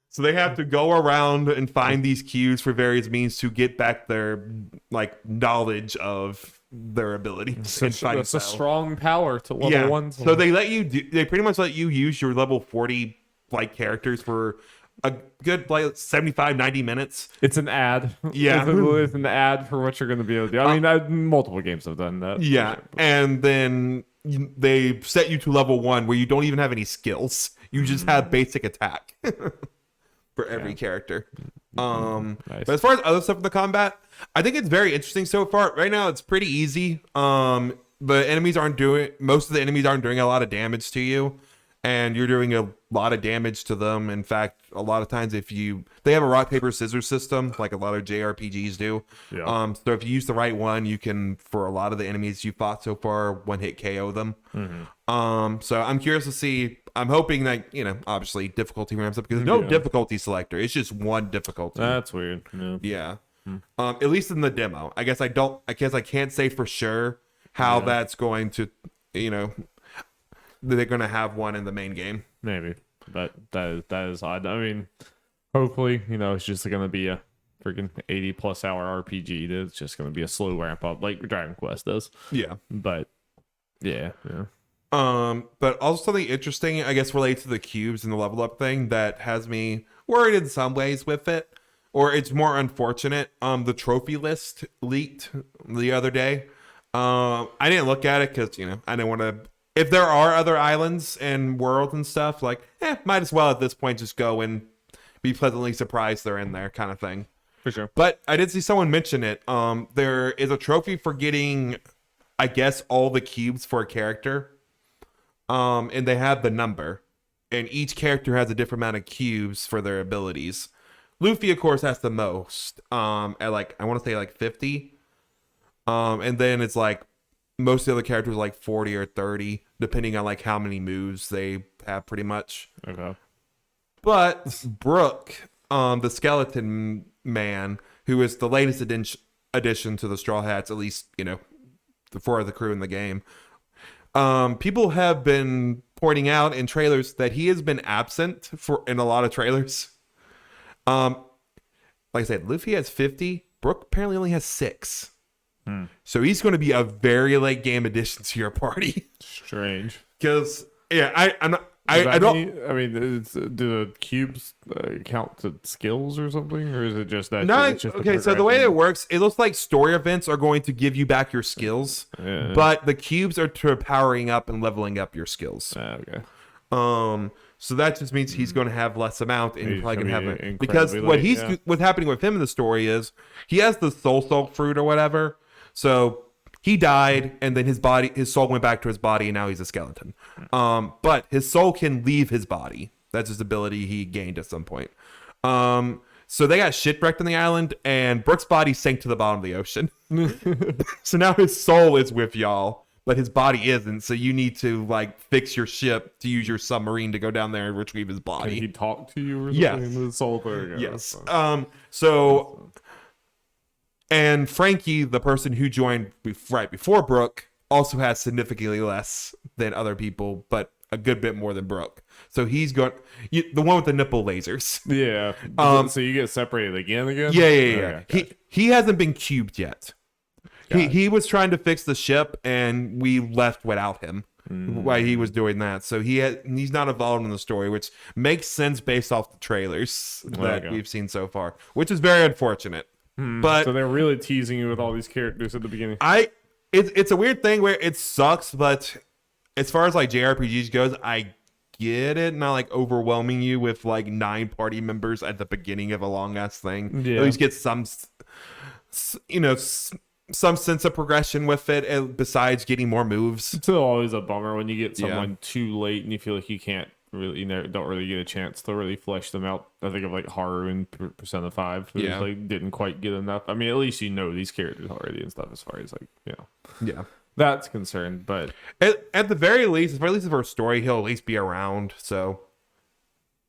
Speaker 2: So they have to go around and find these cues for various means to get back their like knowledge of their abilities.
Speaker 1: It's a strong power to level 1.
Speaker 2: So they pretty much let you use your level 40 like characters for a good like 75-90 minutes.
Speaker 1: It's an ad.
Speaker 2: Yeah.
Speaker 1: It's an ad for what you're going to be able to do. I mean, multiple games have done that.
Speaker 2: Yeah. And then they set you to level 1 where you don't even have any skills. You just have basic attack for every character. Nice. But as far as other stuff in the combat, I think it's very interesting so far. Right now, it's pretty easy. Most of the enemies aren't doing a lot of damage to you. And you're doing a lot of damage to them. In fact, a lot of times they have a rock, paper, scissors system, like a lot of JRPGs do. Yeah. So if you use the right one, you can, for a lot of the enemies you fought so far, one hit KO them. So I'm curious to see. I'm hoping that, obviously difficulty ramps up because there's no difficulty selector. It's just one difficulty.
Speaker 1: That's weird.
Speaker 2: Yeah. At least in the demo. I guess I can't say for sure how that's going to, they're going to have one in the main game.
Speaker 1: Maybe. But that is odd. I mean, hopefully, it's just going to be a freaking 80+ hour RPG. It's just going to be a slow ramp up like Dragon Quest does.
Speaker 2: Yeah.
Speaker 1: But yeah.
Speaker 2: But also something interesting, I guess, related to the cubes and the level up thing that has me worried in some ways with it, or it's more unfortunate. The trophy list leaked the other day. I didn't look at it because, I didn't want to. If there are other islands and worlds and stuff, like, might as well at this point just go and be pleasantly surprised they're in there kind of thing.
Speaker 1: For sure.
Speaker 2: But I did see someone mention it. There is a trophy for getting, I guess, all the cubes for a character. And they have the number. and each character has a different amount of cubes for their abilities. Luffy, of course, has the most, at like, I want to say like 50. And then it's like most of the other characters like 40 or 30, depending on like how many moves they have pretty much.
Speaker 1: Okay.
Speaker 2: But Brook, the skeleton man, who is the latest addition to the Straw Hats, at least, you know, for the crew in the game. People have been pointing out in trailers that he has been absent in a lot of trailers. Like I said, Luffy has 50. Brook apparently only has 6. So he's going to be a very late game addition to your party.
Speaker 1: Strange.
Speaker 2: Because yeah, I
Speaker 1: mean, do the cubes count to skills or something, or is it just that?
Speaker 2: No,
Speaker 1: it's just
Speaker 2: okay. So the way it works, it looks like story events are going to give you back your skills, but the cubes are to powering up and leveling up your skills.
Speaker 1: Okay.
Speaker 2: So that just means he's going to have less amount, and he's probably going to have it because
Speaker 1: late,
Speaker 2: what's happening with him in the story is he has the soul fruit or whatever. So he died, and then his soul went back to his body, and now he's a skeleton. But his soul can leave his body. That's his ability he gained at some point. So they got shipwrecked on the island, and Brook's body sank to the bottom of the ocean. So now his soul is with y'all, but his body isn't. So you need to like fix your ship to use your submarine to go down there and retrieve his body.
Speaker 1: Can he talk to you or something?
Speaker 2: Yes.
Speaker 1: His soul there.
Speaker 2: Yes. So. And Frankie, the person who joined right before Brook, also has significantly less than other people, but a good bit more than Brook. So he's going the one with the nipple lasers.
Speaker 1: Yeah. So you get separated again?
Speaker 2: Yeah.
Speaker 1: Okay,
Speaker 2: he hasn't been cubed yet. He was trying to fix the ship, and we left without him while he was doing that. So he's not involved in the story, which makes sense based off the trailers that we've seen so far, which is very unfortunate. But
Speaker 1: so they're really teasing you with all these characters at the beginning.
Speaker 2: It's a weird thing where it sucks, but as far as like JRPGs goes, I get it. Not like overwhelming you with like 9 party members at the beginning of a long ass thing.
Speaker 1: Yeah.
Speaker 2: At least get some, you know, some sense of progression with it. Besides getting more moves,
Speaker 1: It's still always a bummer when you get someone too late and you feel like you can't really, don't really get a chance to really flesh them out. I think of like Haru in Persona 5, who like didn't quite get enough. I mean, at least you know these characters already and stuff as far as like, that's concerned. But
Speaker 2: at the very least, at least for a story, he'll at least be around. So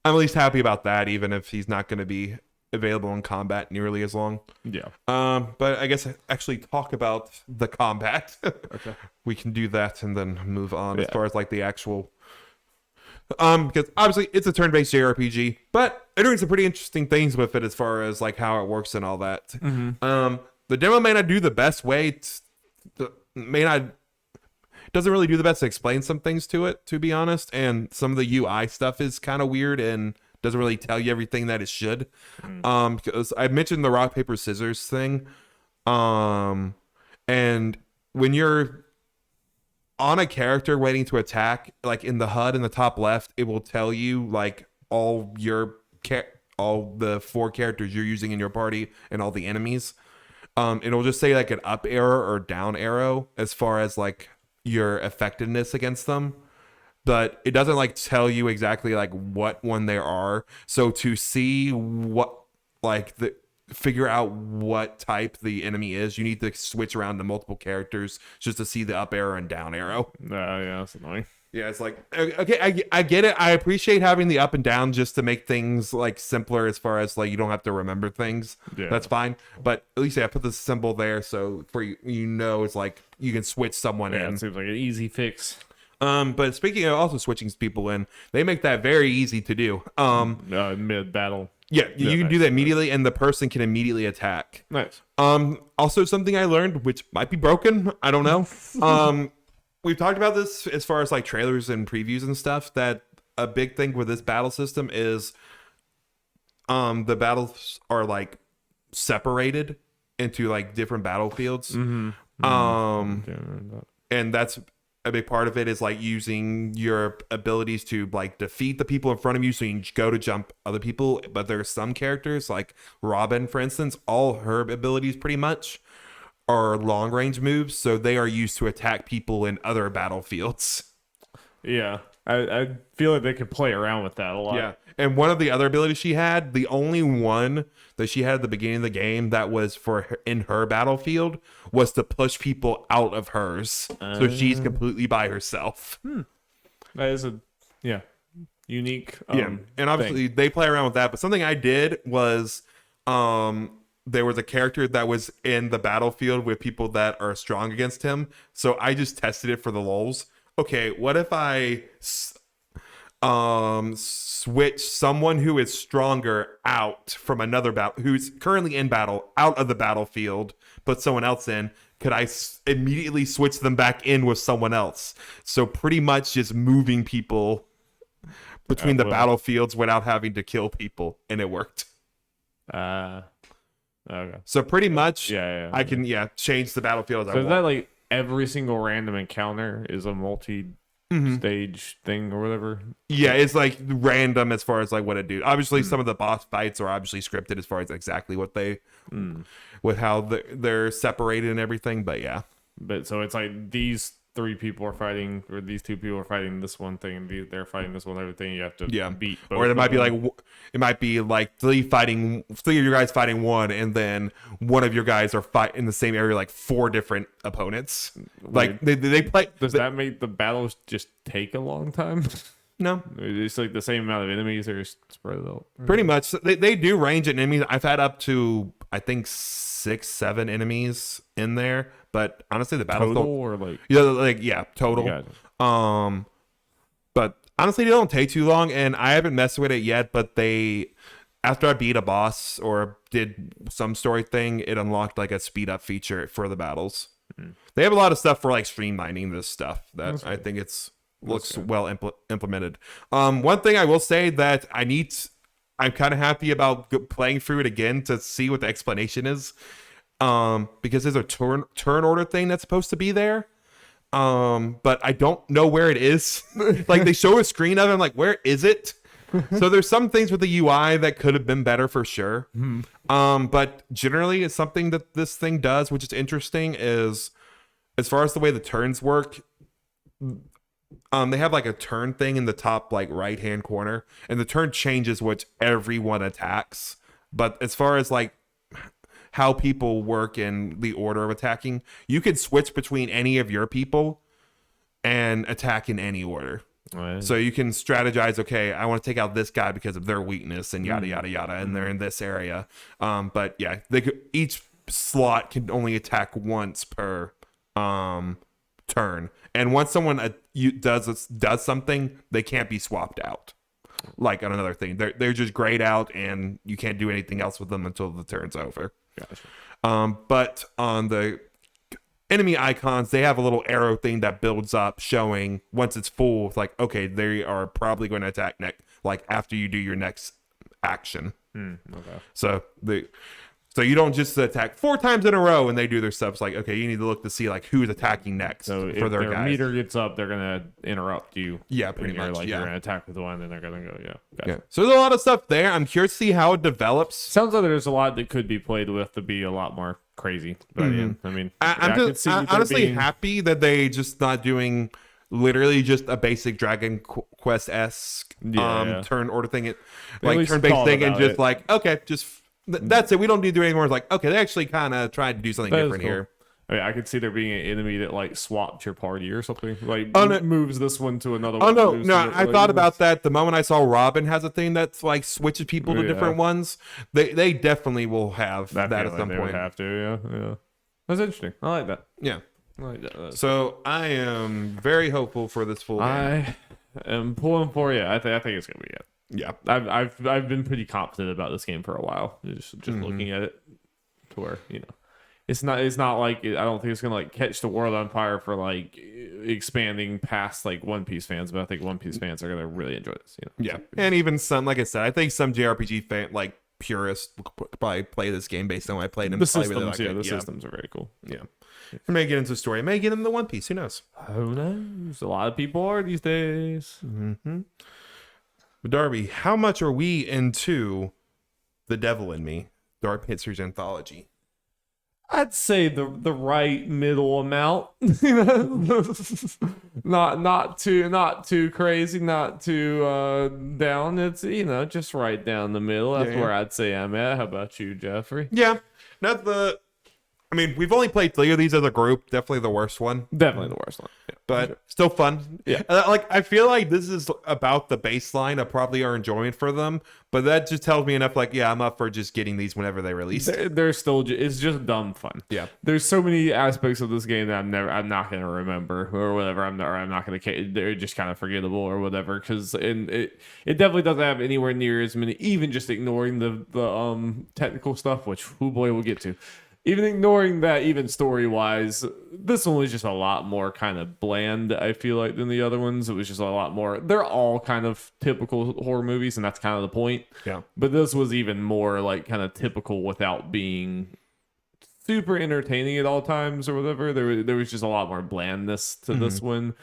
Speaker 2: I'm at least happy about that, even if he's not going to be available in combat nearly as long.
Speaker 1: Yeah.
Speaker 2: But I guess actually talk about the combat.
Speaker 1: Okay.
Speaker 2: We can do that and then move on as far as like the actual. Because obviously it's a turn-based JRPG, but they're doing some pretty interesting things with it as far as like how it works and all that. The demo may not do the best way. Doesn't really do the best to explain some things to it, to be honest. And some of the UI stuff is kind of weird and doesn't really tell you everything that it should. Because I mentioned the rock paper scissors thing. And when you're on a character waiting to attack, like in the HUD in the top left, it will tell you like all the 4 characters you're using in your party and all the enemies. It'll just say like an up arrow or down arrow as far as like your effectiveness against them, but it doesn't like tell you exactly like what one there are. So to see figure out what type the enemy is, you need to switch around to multiple characters just to see the up arrow and down arrow.
Speaker 1: Yeah, that's annoying.
Speaker 2: Yeah, it's like, okay, I get it. I appreciate having the up and down just to make things like simpler as far as like you don't have to remember things.
Speaker 1: Yeah.
Speaker 2: That's fine. But at least I put the symbol there so for it's like you can switch someone in.
Speaker 1: It seems like an easy fix.
Speaker 2: But speaking of also switching people in, they make that very easy to do.
Speaker 1: Mid battle.
Speaker 2: Yeah, you can do that immediately, and the person can immediately attack.
Speaker 1: Nice.
Speaker 2: Also, something I learned, which might be broken, I don't know. We've talked about this as far as like trailers and previews and stuff, that a big thing with this battle system is the battles are like separated into like different battlefields. And that's a big part of it, is like using your abilities to like defeat the people in front of you so you can go to jump other people. But there are some characters like Robin, for instance, all her abilities pretty much are long range moves, so they are used to attack people in other battlefields.
Speaker 1: Yeah. I feel like they could play around with that a lot.
Speaker 2: Yeah. And one of the other abilities she had, the only one that she had at the beginning of the game that was for her, in her battlefield, was to push people out of hers. So she's completely by herself.
Speaker 1: That is a unique
Speaker 2: And obviously they play around with that. But something I did was there was a character that was in the battlefield with people that are strong against him. So I just tested it for the lulz. Okay, what if I switch someone who is stronger out from another battle, who's currently in battle, out of the battlefield, put someone else in? Could I immediately switch them back in with someone else? So pretty much just moving people between the battlefields without having to kill people, and it worked.
Speaker 1: Okay.
Speaker 2: So pretty much, I can change the battlefield as I want.
Speaker 1: Is that like every single random encounter is a multi-stage thing or whatever?
Speaker 2: Yeah, it's like random as far as like what it do. Obviously, some of the boss fights are obviously scripted as far as exactly what they, with how they're separated and everything. But yeah,
Speaker 1: but so it's like these three people are fighting, or these two people are fighting this one thing, and they're fighting this one other thing. You have to beat both.
Speaker 2: Or it might be like three of your guys fighting one, and then one of your guys are fighting in the same area like four different opponents. Like they play.
Speaker 1: Does that make the battles just take a long time?
Speaker 2: No,
Speaker 1: it's like the same amount of enemies are spread out.
Speaker 2: Pretty much, they do range in enemies. I've had up to I think 6-7 enemies in there, but honestly, the battles
Speaker 1: total or
Speaker 2: total.
Speaker 1: Gotcha.
Speaker 2: But honestly, they don't take too long, and I haven't messed with it yet. But after I beat a boss or did some story thing, it unlocked like a speed up feature for the battles. They have a lot of stuff for like streamlining this stuff that I think looks well implemented. One thing I will say that I'm kind of happy about playing through it again to see what the explanation is, because there's a turn order thing that's supposed to be there, but I don't know where it is. Like they show a screen of it, I'm like, where is it? So there's some things with the UI that could have been better for sure. But generally, it's something that this thing does, which is interesting, is as far as the way the turns work. They have like a turn thing in the top like right hand corner, and the turn changes which everyone attacks. But as far as like how people work in the order of attacking, you can switch between any of your people and attack in any order.
Speaker 1: Right.
Speaker 2: So you can strategize, okay, I want to take out this guy because of their weakness and yada yada yada, and they're in this area. But yeah, each slot can only attack once per turn, and once someone does something, they can't be swapped out like on another thing. They're just grayed out, and you can't do anything else with them until the turn's over.
Speaker 1: Gotcha.
Speaker 2: But on the enemy icons, they have a little arrow thing that builds up, showing once it's full, it's like, okay, they are probably going to attack next, like after you do your next action.
Speaker 1: Okay.
Speaker 2: So you don't just attack 4 times in a row and they do their stuff. It's like, okay, you need to look to see like who's attacking next
Speaker 1: so
Speaker 2: for their guys.
Speaker 1: meter gets up, they're gonna interrupt you.
Speaker 2: Yeah, pretty much.
Speaker 1: You're gonna attack with one, and they're gonna go. Gotcha.
Speaker 2: Yeah. So there's a lot of stuff there. I'm curious to see how it develops.
Speaker 1: Sounds like there's a lot that could be played with to be a lot more crazy. But I mean,
Speaker 2: I'm honestly happy that they just not doing literally just a basic Dragon Quest-esque turn order thing, like turn-based thing, and just like, okay, just that's it. We don't need to do anymore. It's like, okay, they actually kind of tried to do something different here.
Speaker 1: I mean, I could see there being an enemy that like swapped your party or something, like moves this one to another one.
Speaker 2: No, I thought about that the moment I saw Robin has a thing that's like switches people to different ones. They definitely will have that at some point.
Speaker 1: Would have to, yeah. That's interesting. I like that.
Speaker 2: Yeah.
Speaker 1: I like that.
Speaker 2: So I am very hopeful for this full game.
Speaker 1: I am pulling for you. I think it's gonna be it.
Speaker 2: Yeah,
Speaker 1: I've been pretty confident about this game for a while. Just looking at it, to where it's not like I don't think it's gonna like catch the world on fire for like expanding past like One Piece fans, but I think One Piece fans are gonna really enjoy this.
Speaker 2: Yeah, and even some, like I said, I think some JRPG fan like purists will probably play this game based on what I played.
Speaker 1: The systems, the systems are very cool.
Speaker 2: Yeah, I may get into the story. I may get into the One Piece. Who knows?
Speaker 1: Who knows? A lot of people are these days.
Speaker 2: But Darby, how much are we into The Devil in Me, Dark Pictures Anthology?
Speaker 1: I'd say the right middle amount. Not too crazy, not too down. It's just right down the middle. That's
Speaker 2: Yeah.
Speaker 1: where I'd say I'm at. How about you, Jeffrey?
Speaker 2: Yeah, not the. I mean, we've only played 3 of these as a group. Definitely the worst one,
Speaker 1: Definitely the worst one. Yeah.
Speaker 2: but still fun.
Speaker 1: Yeah.
Speaker 2: Like I feel like this is about the baseline of probably our enjoyment for them, but that just tells me enough. Like, yeah, I'm up for just getting these whenever they release.
Speaker 1: They're still. It's just dumb fun.
Speaker 2: Yeah.
Speaker 1: There's so many aspects of this game that I'm not gonna remember or whatever. I'm not gonna. They're just kind of forgettable or whatever. Because it definitely doesn't have anywhere near as many. Even just ignoring the technical stuff, which oh boy we'll get to. Even ignoring that, even story-wise, this one was just a lot more kind of bland, I feel like, than the other ones. It was just a lot more... They're all kind of typical horror movies, and that's kind of the point.
Speaker 2: Yeah.
Speaker 1: But this was even more, like, kind of typical without being super entertaining at all times or whatever. There was just a lot more blandness to this one.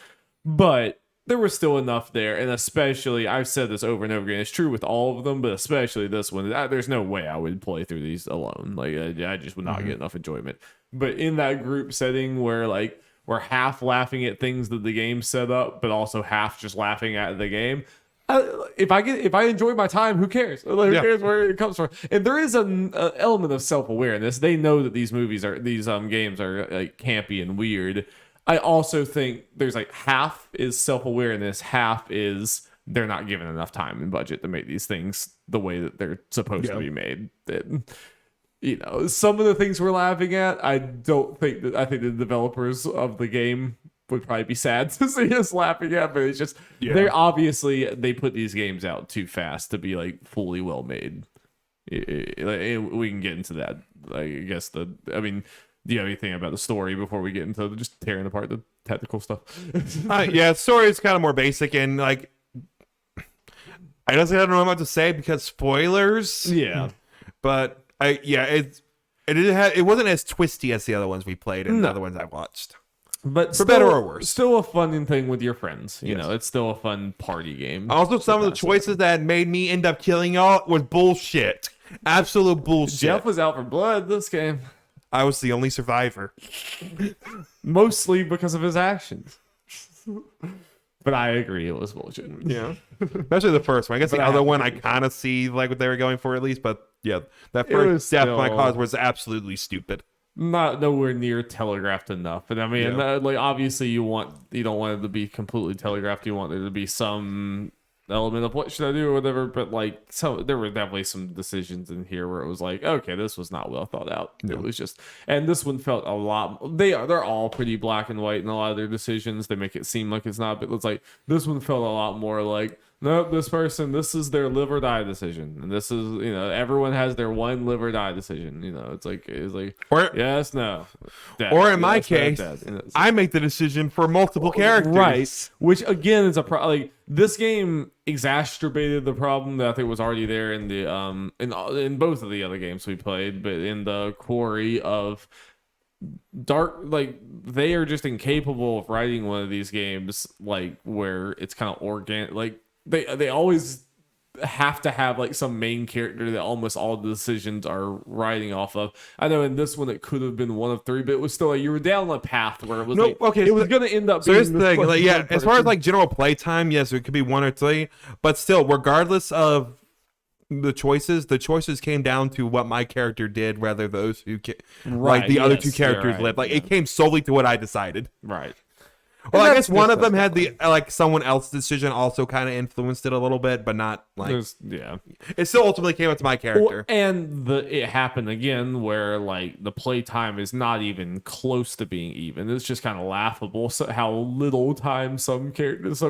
Speaker 1: But... there was still enough there, and especially, I've said this over and over again, it's true with all of them, but especially this one, there's no way I would play through these alone. Like, I just would not get enough enjoyment. But in that group setting where, like, we're half laughing at things that the game set up, but also half just laughing at the game, if I enjoy my time, who cares? Like, who cares where it comes from? And there is an element of self-awareness. They know that these games are, like, campy and weird. I also think there's like half is self-awareness, half is they're not given enough time and budget to make these things the way that they're supposed to be made. And, some of the things we're laughing at, I think the developers of the game would probably be sad to see us laughing at, but it's just they put these games out too fast to be like fully well made. We can get into that. I guess do you have anything about the story before we get into just tearing apart the technical stuff?
Speaker 2: Yeah, story is kind of more basic, and like, I don't know what to say because spoilers.
Speaker 1: Yeah,
Speaker 2: but it wasn't as twisty as the other ones we played and the other ones I watched.
Speaker 1: But
Speaker 2: for better or worse,
Speaker 1: still a fun thing with your friends. It's still a fun party game.
Speaker 2: Also, some of the choices that made me end up killing y'all was bullshit. Absolute bullshit.
Speaker 1: Jeff was out for blood this game.
Speaker 2: I was the only survivor.
Speaker 1: Mostly because of his actions. But I agree, it was bullshit.
Speaker 2: Yeah. Especially the first one. I guess the other one I kind of see like what they were going for at least, but yeah, that first death my cause was absolutely stupid.
Speaker 1: Not nowhere near telegraphed enough. And I mean, like obviously you don't want it to be completely telegraphed. You want there to be some element of what should I do or whatever, but like there were definitely some decisions in here where it was like, okay, this was not well thought out. It was just, and this one felt a lot, they're all pretty black and white in a lot of their decisions. They make it seem like it's not, but it's like this one felt a lot more like, nope, this is their live or die decision, and this is everyone has their one live or die decision. It's like
Speaker 2: or
Speaker 1: yes, no, death,
Speaker 2: or in my case,
Speaker 1: death.
Speaker 2: I make the decision for multiple characters,
Speaker 1: right? Which again is a like this game exacerbated the problem that I think was already there in the in both of the other games we played, but in the Quarry of Dark, like they are just incapable of writing one of these games like where it's kind of organic, like. They always have to have like some main character that almost all the decisions are riding off of. I know in this one it could have been one of 3, but it was still like you were down a path where it was it was gonna end up.
Speaker 2: So here's the thing, like as far as like general playtime, yes, it could be 1 or 3, but still, regardless of the choices came down to what my character did, rather those who like the other 2 characters lived. Like it came solely to what I decided.
Speaker 1: Right.
Speaker 2: Well, I guess one of them had the like someone else's decision also kind of influenced it a little bit, but not like it still ultimately came up to my character.
Speaker 1: And it happened again where like the playtime is not even close to being even. It's just kind of laughable how little time some characters. I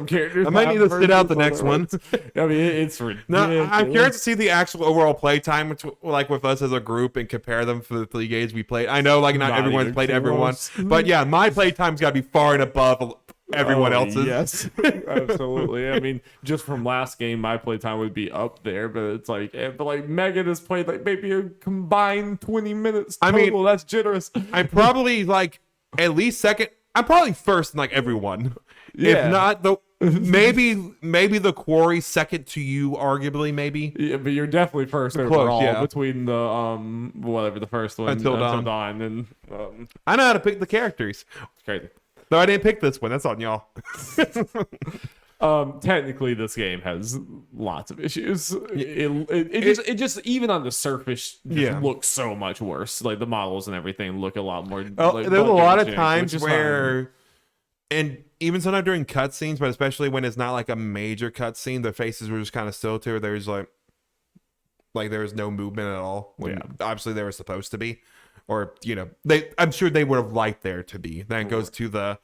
Speaker 2: might need to sit out the next one.
Speaker 1: I mean, it's ridiculous.
Speaker 2: No, I'm curious to see the actual overall playtime, like with us as a group, and compare them for the 3 games we played. I know like not everyone's played everyone, but yeah, my playtime's got to be far and above everyone else's.
Speaker 1: Yes, absolutely. I mean, just from last game, my playtime would be up there, but it's like, but like Megan has played like maybe a combined 20 minutes total. I mean, that's generous.
Speaker 2: I'm probably like at least second. I'm probably first in like everyone. Yeah. If not, maybe the Quarry second to you, arguably, maybe.
Speaker 1: Yeah, but you're definitely first
Speaker 2: Close,
Speaker 1: overall
Speaker 2: yeah.
Speaker 1: between the whatever the first one
Speaker 2: Until Dawn.
Speaker 1: and
Speaker 2: I know how to pick the characters.
Speaker 1: it's crazy.
Speaker 2: No, I didn't pick this one. That's on y'all.
Speaker 1: Technically, this game has lots of issues. It just even on the surface looks so much worse. Like the models and everything look a lot more. Like,
Speaker 2: there's a lot of
Speaker 1: jank,
Speaker 2: times where, and even sometimes during cutscenes, but especially when it's not like a major cutscene, the faces were just kind of still to. There's like there was no movement at all. When obviously they were supposed to be, or I'm sure they would have liked there to be. Then it goes to the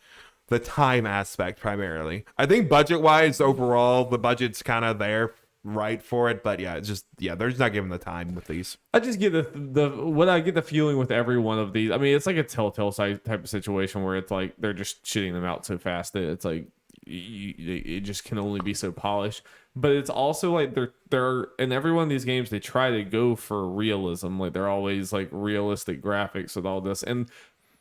Speaker 2: time aspect primarily. I think budget wise overall the budget's kind of there right for it, but it's just they're just not giving the time with these.
Speaker 1: I just get I get the feeling with every one of these. I mean, it's like a Telltale type of situation where it's like they're just shitting them out so fast that it's like it just can only be so polished. But it's also like they're in every one of these games they try to go for realism. Like they're always like realistic graphics with all this, and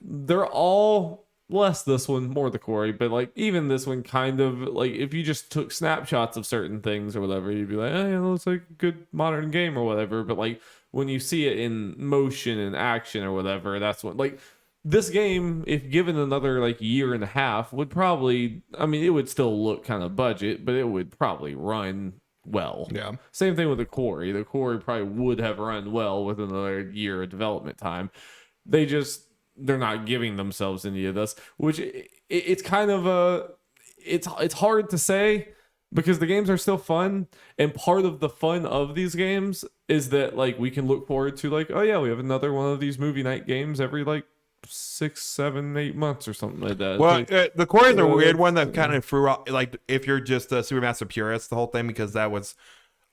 Speaker 1: they're all less this one, more the Quarry, but like even this one kind of like if you just took snapshots of certain things or whatever, you'd be like, hey, it looks like a good modern game or whatever. But like when you see it in motion and action or whatever, that's what like this game, if given another like year and a half, would probably, I mean, it would still look kind of budget, but it would probably run well.
Speaker 2: Yeah.
Speaker 1: Same thing with the Quarry. The Quarry probably would have run well with another year of development time. They're not giving themselves any of this, which it's kind of it's hard to say because the games are still fun, and part of the fun of these games is that like we can look forward to like, oh yeah, we have another one of these movie night games every like 6, 7, 8 months or something like that.
Speaker 2: Well,
Speaker 1: like,
Speaker 2: the Quarry is a weird one that kind of threw out, like if you're just a Supermassive purist, the whole thing, because that was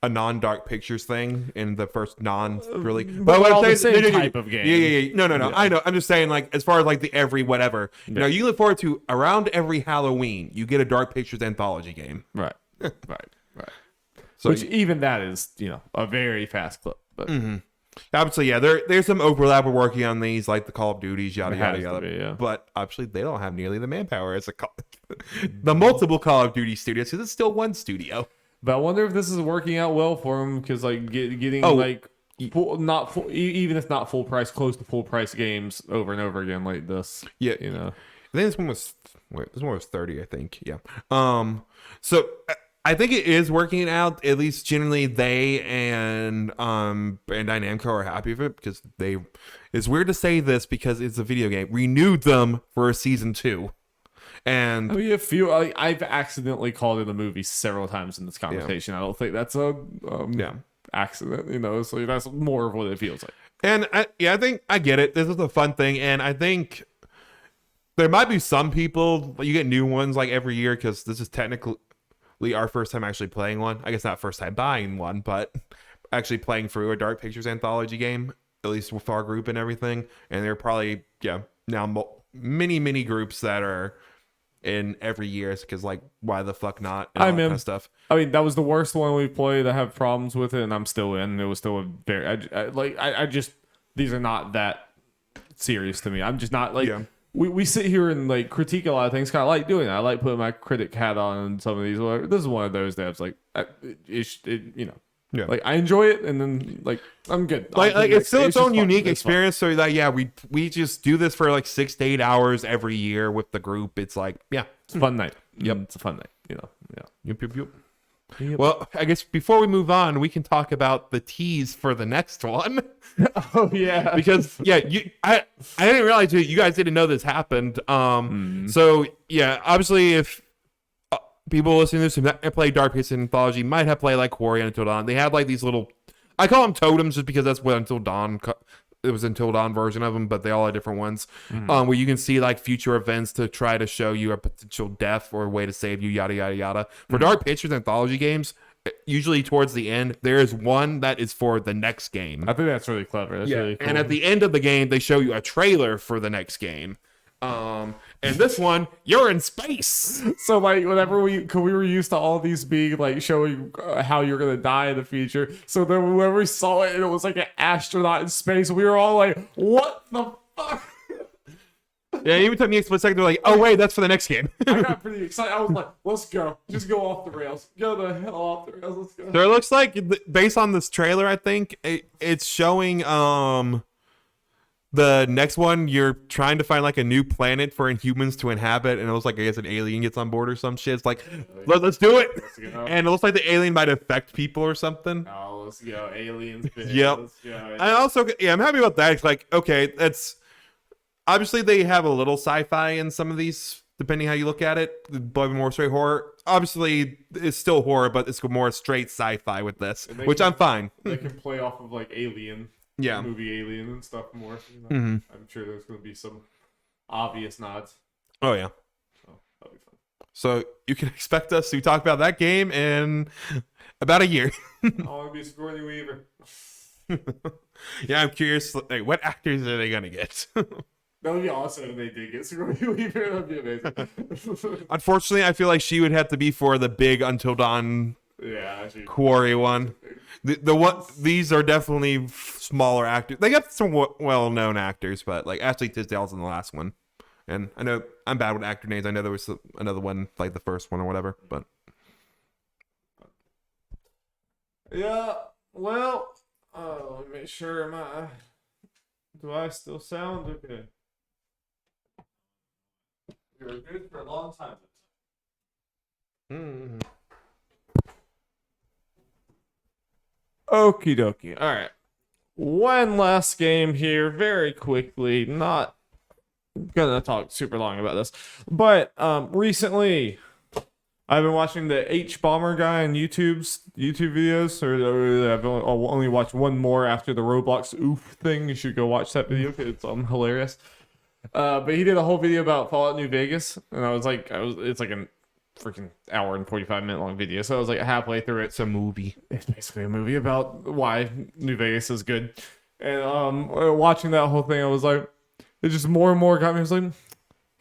Speaker 2: a non-Dark Pictures thing in the first non-really,
Speaker 1: but what I'm saying, the same type of game.
Speaker 2: Yeah. No. Yeah. I know. I'm just saying, like, as far as like the every whatever, you look forward to around every Halloween, you get a Dark Pictures anthology game.
Speaker 1: Right. So which even that is, a very fast clip. But
Speaker 2: obviously, there's some overlap. We're working on these, like the Call of Duties, yada yada yada.
Speaker 1: Be.
Speaker 2: But obviously, they don't have nearly the manpower as the multiple Call of Duty studios, because it's still one studio.
Speaker 1: But I wonder if this is working out well for them, because like getting like even if not full price, close to full price games over and over again like this.
Speaker 2: Yeah, I think this one was 30. I think. Yeah. So I think it is working out. At least generally, they and Bandai Namco are happy with it, because they. It's weird to say this because it's a video game. Renewed them for a season 2. And
Speaker 1: I've accidentally called it a movie several times in this conversation. I don't think that's a accident, so that's more of what it feels like.
Speaker 2: And I think I get it. This is a fun thing, and I think there might be some people, you get new ones like every year, because this is technically our first time actually playing one. I guess not first time buying one, but actually playing through a Dark Pictures anthology game, at least with our group and everything. And there are probably now many groups that are in every year, because like, why the fuck not, and all that kind of stuff.
Speaker 1: I mean, that was the worst one we played. I have problems with it, and I'm still in. It was still a very I just, these are not that serious to me. I'm just not like we sit here and like critique a lot of things. Kind of like doing it. I like putting my critic hat on some of these. This is one of those that I was like, like I enjoy it, and then like I'm good.
Speaker 2: Like it's still its own unique experience. So like we just do this for like 6 to 8 hours every year with the group. It's like
Speaker 1: it's a fun night.
Speaker 2: Yep,
Speaker 1: it's a fun night.
Speaker 2: Yep. Well, I guess before we move on, we can talk about the tease for the next one.
Speaker 1: Oh yeah,
Speaker 2: because I didn't realize you guys didn't know this happened. So yeah, obviously if people listening to this who have played Dark Pictures Anthology might have played like Quarry and Until Dawn. They had like these little, I call them totems just because that's what Until Dawn, it was Until Dawn version of them, but they all had different ones. Where you can see like future events to try to show you a potential death or a way to save you, yada yada yada. For Dark Pictures Anthology games, usually towards the end, there is one that is for the next game.
Speaker 1: I think that's really clever. That's really cool.
Speaker 2: And at the end of the game, they show you a trailer for the next game. And this one, you're in space.
Speaker 1: So like whenever we were used to all these being like showing how you're gonna die in the future. So then whenever we saw it and it was like an astronaut in space, we were all like, "What the fuck?"
Speaker 2: Yeah, even took me a split second. They're like, "Oh wait, that's for the next game."
Speaker 1: I got pretty excited. I was like, let's go. Just go off the rails. Go the hell off the rails. Let's go.
Speaker 2: So it looks like, based on this trailer, I think it's showing the next one. You're trying to find like a new planet for Inhumans to inhabit, and it looks like, I guess, an alien gets on board or some shit. It's like, let's do it. And it looks like the alien might affect people or something.
Speaker 1: Oh, let's go. Aliens. Bitch.
Speaker 2: Yep.
Speaker 1: Let's go.
Speaker 2: And also, yeah, I'm happy about that. It's like, okay, that's obviously they have a little sci-fi in some of these, depending how you look at it, but more straight horror. Obviously, it's still horror, but it's more straight sci-fi with this, which I'm fine.
Speaker 1: They can play off of like Alien,
Speaker 2: Yeah,
Speaker 1: movie Alien and stuff more. You know? I'm sure there's going to be some obvious nods.
Speaker 2: Oh yeah.
Speaker 1: So that'll be fun.
Speaker 2: So you can expect us to talk about that game in about a year.
Speaker 1: I want to be Sigourney Weaver.
Speaker 2: Yeah, I'm curious. Like, what actors are they gonna get?
Speaker 1: That would be awesome if they did get Sigourney Weaver. That'd be amazing.
Speaker 2: Unfortunately, I feel like she would have to be for the big Until Dawn Quarry one. The one, these are definitely smaller actors. They got some well-known actors, but like Ashley Tisdale's in the last one. And I know I'm bad with actor names. I know there was another one, like the first one or whatever, but
Speaker 1: yeah. Well, let me make sure do I still sound okay? You're good for a long time. Okie dokie. All right. One last game here, very quickly. Not gonna talk super long about this, but recently I've been watching the H Bomber guy on YouTube videos. Or I've only watched one more after the Roblox oof thing. You should go watch that video. It's hilarious. But he did a whole video about Fallout New Vegas, and it's like a freaking hour and 45-minute long video. So I was like halfway through it.
Speaker 2: it's a movie.
Speaker 1: It's basically a movie about why New Vegas is good. And watching that whole thing, I was like, it just more and more got me. I was like, yeah,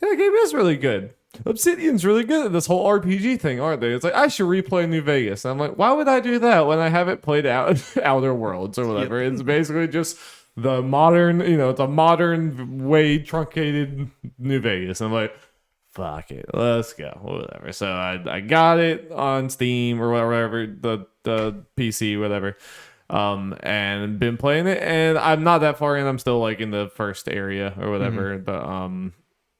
Speaker 1: that game is really good. Obsidian's really good at this whole RPG thing, aren't they? It's like, I should replay New Vegas. And I'm like, why would I do that when I haven't played Outer Worlds or whatever? Yep. It's basically just the modern, it's a modern way truncated New Vegas. And I'm like, fuck it, let's go, whatever. So I got it on Steam or whatever, the PC, whatever, and been playing it. And I'm not that far in. I'm still like in the first area or whatever. But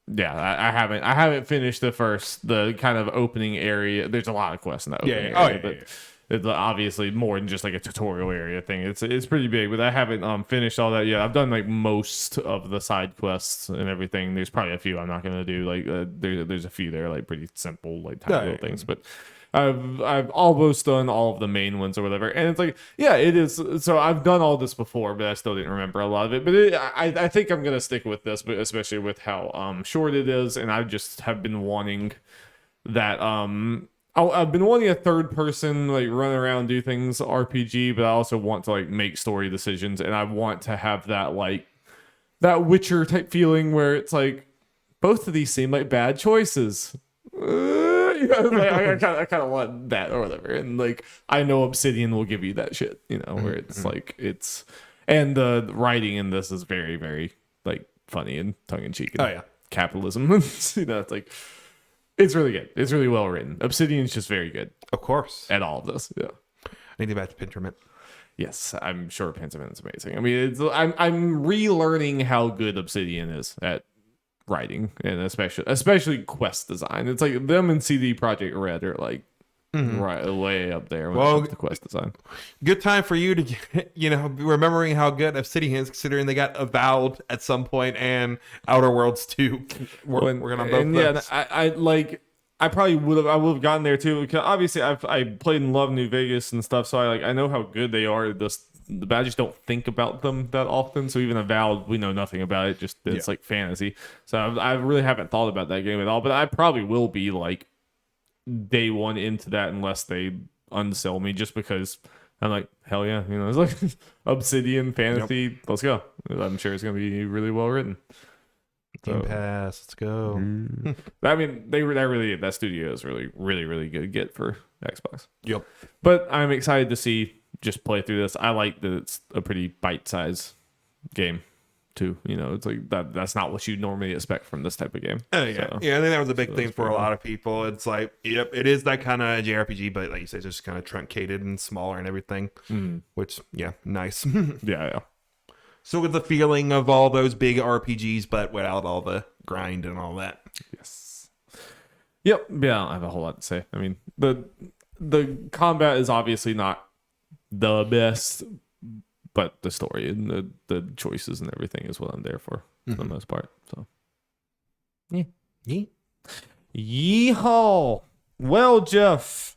Speaker 1: yeah, I haven't finished the kind of opening area. There's a lot of quests in that opening area, but it's obviously more than just like a tutorial area thing. It's pretty big, but I haven't finished all that yet. I've done like most of the side quests and everything. There's probably a few I'm not gonna do. Like there's a few there like pretty simple like tiny little things, but I've almost done all of the main ones or whatever. And it's like, yeah, it is. So I've done all this before, but I still didn't remember a lot of it. But I think I'm gonna stick with this, but especially with how short it is, and I just have been wanting that I've been wanting a third person like run around, do things RPG, but I also want to like make story decisions, and I want to have that like that Witcher type feeling where it's like both of these seem like bad choices. I kind of want that or whatever, and like I know Obsidian will give you that shit, where it's like and the writing in this is very, very like funny and tongue in cheek. Capitalism, it's like. It's really good. It's really well written. Obsidian's just very good.
Speaker 2: Of course.
Speaker 1: At all of this. Yeah.
Speaker 2: I need to back to Pentiment.
Speaker 1: Yes, I'm sure Pentiment's amazing. I mean, I'm relearning how good Obsidian is at writing, and especially quest design. It's like them and CD Projekt Red are like right way up there when it comes to quest design.
Speaker 2: Good time for you to get, remembering how good Obsidian is, considering they got Avowed at some point and Outer Worlds 2. We're gonna both.
Speaker 1: And yeah, I probably would have gotten there too, because obviously I played and loved New Vegas and stuff, so I know how good they are. But I just don't think about them that often. So even Avowed, we know nothing about it. Just it's like fantasy. So I really haven't thought about that game at all. But I probably will be like day one into that unless they unsell me, just because I'm like, hell yeah, it's like Obsidian fantasy. Let's go. I'm sure it's gonna be really well written.
Speaker 2: Game Pass, let's go.
Speaker 1: I mean, that studio is really, really, really good get for Xbox.
Speaker 2: Yep.
Speaker 1: But I'm excited to just play through this. I like that it's a pretty bite-sized game. too. You know, it's like that's not what you normally expect from this type of game.
Speaker 2: Oh yeah,
Speaker 1: So,
Speaker 2: yeah. I think that was a big
Speaker 1: so
Speaker 2: thing
Speaker 1: it's
Speaker 2: for a
Speaker 1: pretty
Speaker 2: lot of people. It's like, yep, it is that kind of JRPG, but like you say, just kind of truncated and smaller and everything. Which, yeah, nice.
Speaker 1: yeah.
Speaker 2: So with the feeling of all those big RPGs, but without all the grind and all that.
Speaker 1: Yes. Yep. Yeah, I don't have a whole lot to say. I mean, the combat is obviously not the best, but the story and the choices and everything is what I'm there for the most part. So, yeah. Yeehaw. Well, Jeff,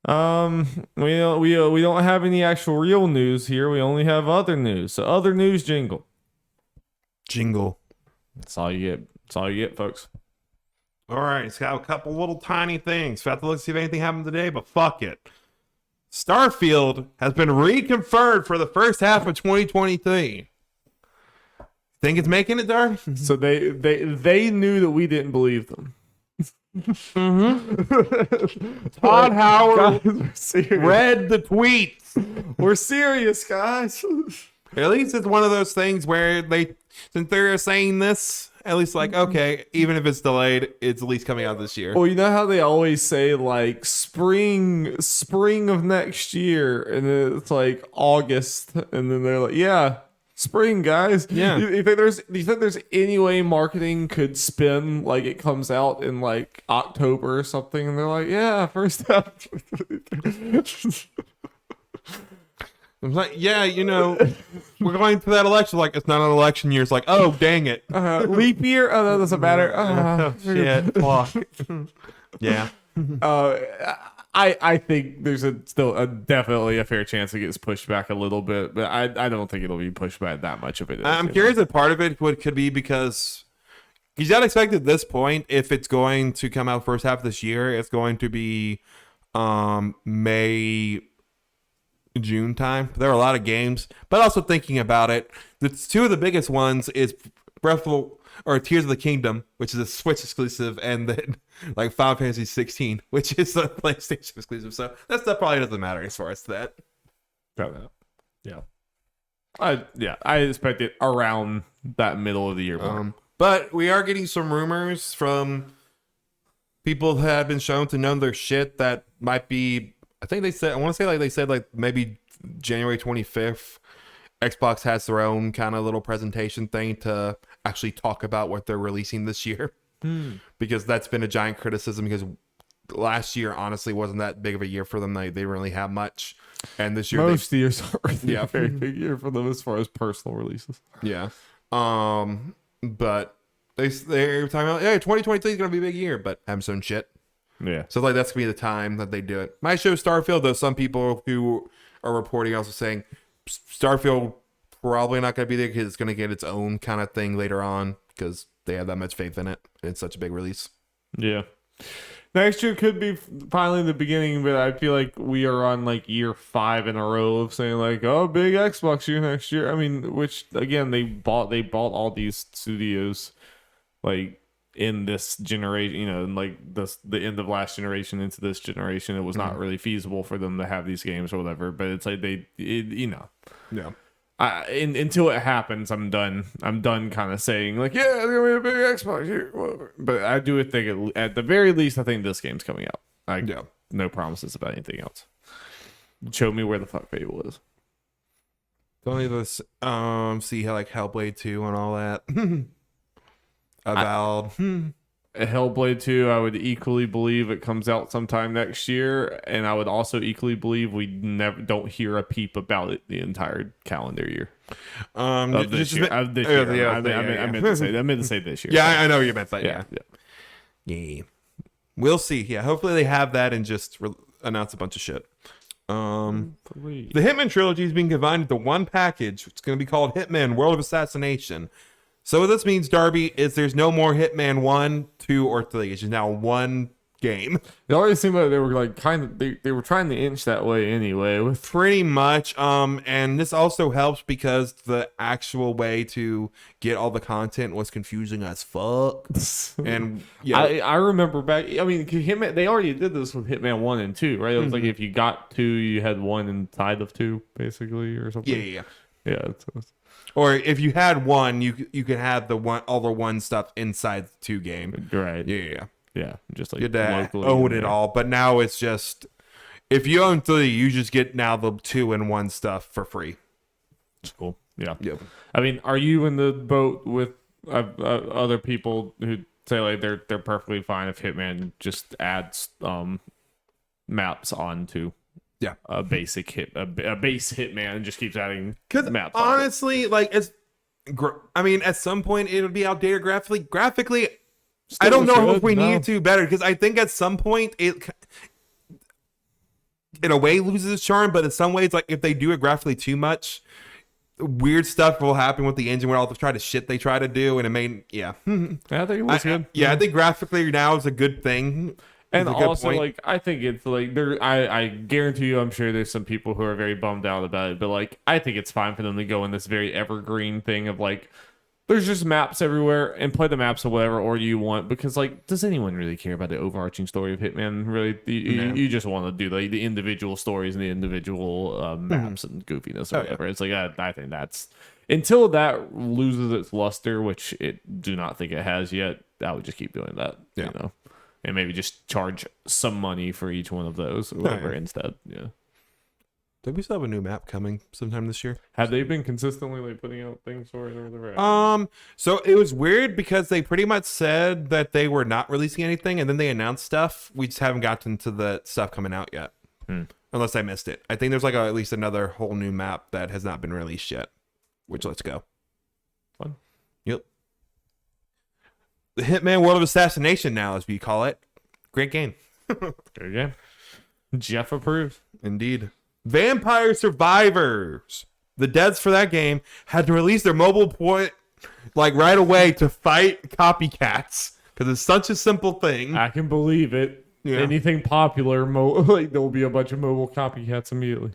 Speaker 1: we don't have any actual real news here. We only have other news. So, other news jingle. That's all you get. That's all you get, folks.
Speaker 2: All right, it's got a couple little tiny things. We have to look to see if anything happened today, but fuck it. Starfield has been reconfirmed for the first half of 2023. Think it's making it, Dar?
Speaker 1: So they knew that we didn't believe them.
Speaker 2: Todd Howard
Speaker 1: Guys,
Speaker 2: read the tweets.
Speaker 1: we're serious, guys.
Speaker 2: At least it's one of those things where since they're saying this, at least like, okay, even if it's delayed, it's at least coming out this year.
Speaker 1: Well, you know how they always say like spring of next year, and then it's like August, and then they're like, yeah, spring, guys.
Speaker 2: Yeah.
Speaker 1: Do you think there's any way marketing could spin like it comes out in like October or something, and they're like, yeah, first half.
Speaker 2: I'm like, yeah, we're going through that election. Like, it's not an election year. It's like, oh, dang it.
Speaker 1: Leap year? Oh, that doesn't matter.
Speaker 2: Oh, shit. Fuck. Yeah.
Speaker 1: I think there's definitely a fair chance it gets pushed back a little bit, but I don't think it'll be pushed back that much of it.
Speaker 2: I'm curious if part of it could be because you got to expect at this point, if it's going to come out first half of this year, it's going to be May, June time. There are a lot of games, but also thinking about it, the two of the biggest ones is Tears of the Kingdom, which is a Switch exclusive, and then like Final Fantasy 16, which is a PlayStation exclusive. So that stuff probably doesn't matter as far as that.
Speaker 1: Yeah. I expect it around that middle of the year mark.
Speaker 2: But we are getting some rumors from people that have been shown to know their shit that might be, they said like maybe January 25th, Xbox has their own kind of little presentation thing to actually talk about what they're releasing this year. Because that's been a giant criticism, because last year honestly wasn't that big of a year for them. They didn't really have much, and this year
Speaker 1: most years are a very big year for them as far as personal releases.
Speaker 2: Yeah. But they're talking about, 2023 is gonna be a big year, but haven't shown shit.
Speaker 1: Yeah.
Speaker 2: So like that's gonna be the time that they do it. Might show Starfield, though. Some people who are reporting also saying Starfield probably not gonna be there because it's gonna get its own kind of thing later on, because they have that much faith in it. It's such a big release.
Speaker 1: Yeah. Next year could be finally the beginning, but I feel like we are on like year 5 in a row of saying like, oh, big Xbox year next year. I mean, which again, they bought all these studios like in this generation, and like the end of last generation into this generation, it was not really feasible for them to have these games or whatever. But it's like
Speaker 2: Yeah.
Speaker 1: Until it happens, I'm done kind of saying like, yeah, there's gonna be a big Xbox here, whatever. But I do think at the very least, I think this game's coming out. No promises about anything else. Show me where the fuck Fable is.
Speaker 2: Don't need to see how like Hellblade 2 and all that. About
Speaker 1: Hellblade 2, I would equally believe it comes out sometime next year, and I would also equally believe we never don't hear a peep about it the entire calendar year. This year. I meant to say this year.
Speaker 2: Yeah, I know you meant that.
Speaker 1: Yeah.
Speaker 2: We'll see. Yeah, hopefully they have that and just announce a bunch of shit. The Hitman trilogy is being combined into one package. It's going to be called Hitman: World of Assassination. So what this means, Darby, is there's no more Hitman 1, 2, or 3. It's just now one game.
Speaker 1: It already seemed like they were like they were trying to inch that way anyway.
Speaker 2: Pretty much. And this also helps because the actual way to get all the content was confusing as fuck. And yeah,
Speaker 1: I remember back. I mean, Hitman, they already did this with Hitman 1 and 2, right? It was like if you got 2, you had 1 inside of 2, basically, or something.
Speaker 2: Yeah.
Speaker 1: Yeah.
Speaker 2: Or if you had one, you could have all the one stuff inside the 2 game.
Speaker 1: Right.
Speaker 2: Yeah.
Speaker 1: Yeah. Just like
Speaker 2: You had to
Speaker 1: locally
Speaker 2: own
Speaker 1: in
Speaker 2: it
Speaker 1: there.
Speaker 2: all, but now it's just if you own 3, you just get now the 2-in-1 stuff for free.
Speaker 1: It's cool. Yeah.
Speaker 2: Yep.
Speaker 1: I mean, are you in the boat with other people who say like they're perfectly fine if Hitman just adds maps onto a base Hitman and just keeps adding
Speaker 2: Because
Speaker 1: maps?
Speaker 2: honestly, like I mean, at some point it would be outdated graphically. I don't know if we need to better because I think at some point it, in a way, loses its charm. But in some ways, like if they do it graphically too much, weird stuff will happen with the engine with all the shit they try to do, and it may
Speaker 1: I think it was good.
Speaker 2: Yeah, I think graphically now is a good thing.
Speaker 1: And also, like, I think it's like I guarantee you, I'm sure there's some people who are very bummed out about it, but like, I think it's fine for them to go in this very evergreen thing of like, there's just maps everywhere and play the maps or whatever order you want, because like, does anyone really care about the overarching story of Hitman? Really, you just want to do like the individual stories and the individual maps and goofiness or whatever. It's like I think that's until that loses its luster, which it do not think it has yet. I would just keep doing that, you know. And maybe just charge some money for each one of those or whatever instead. Yeah.
Speaker 2: Do we still have a new map coming sometime this year?
Speaker 1: Have they been consistently like putting out things for it or whatever?
Speaker 2: So it was weird because they pretty much said that they were not releasing anything, and then they announced stuff. We just haven't gotten to the stuff coming out yet, unless I missed it. I think there's like at least another whole new map that has not been released yet. Which let's go.
Speaker 1: Fun.
Speaker 2: Yep. The Hitman World of Assassination now, as we call it. Great game.
Speaker 1: Great game. Jeff approves.
Speaker 2: Indeed. Vampire Survivors. The devs for that game had to release their mobile port like right away to fight copycats because it's such a simple thing.
Speaker 1: I can believe it. Yeah. Anything popular, like there'll be a bunch of mobile copycats immediately.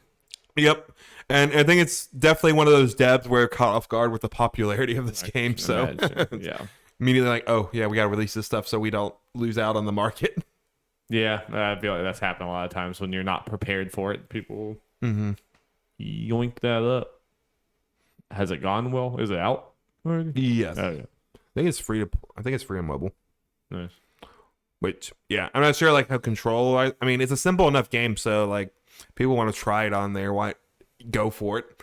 Speaker 2: Yep. And I think it's definitely one of those devs where caught off guard with the popularity of this game. So
Speaker 1: yeah.
Speaker 2: Immediately like, oh yeah, we got to release this stuff so we don't lose out on the market.
Speaker 1: Yeah, I feel like that's happened a lot of times when you're not prepared for it. People yoink that up. Has it gone well? Is it out already?
Speaker 2: Yes.
Speaker 1: Oh, yeah.
Speaker 2: I think it's free on mobile.
Speaker 1: Nice.
Speaker 2: Which, yeah, I'm not sure like how Control. I mean, it's a simple enough game, so like people want to try it on there. Why go for it?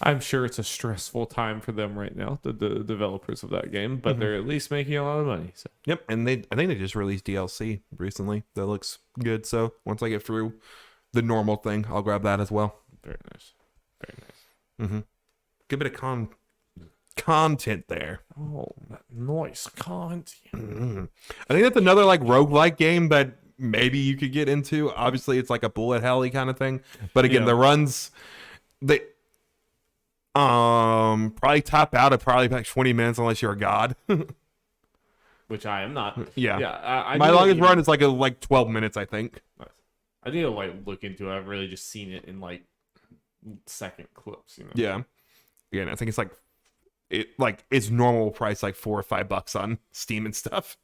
Speaker 1: I'm sure it's a stressful time for them right now, the developers of that game, but they're at least making a lot of money. So.
Speaker 2: Yep, and I think they just released DLC recently that looks good. So once I get through the normal thing, I'll grab that as well.
Speaker 1: Very nice. Very nice.
Speaker 2: Good bit of content there.
Speaker 1: Oh, nice content.
Speaker 2: I think that's another like roguelike game that maybe you could get into. Obviously, it's like a bullet hell-y kind of thing. But again, the runs, they probably top out at probably like 20 minutes unless you're a god.
Speaker 1: Which I am not.
Speaker 2: Yeah. My longest run is like 12 minutes, I think.
Speaker 1: Nice. I need to like look into it. I've really just seen it in like second clips, you know.
Speaker 2: Yeah. Again, I think it's normal price like $4 or $5 on Steam and stuff.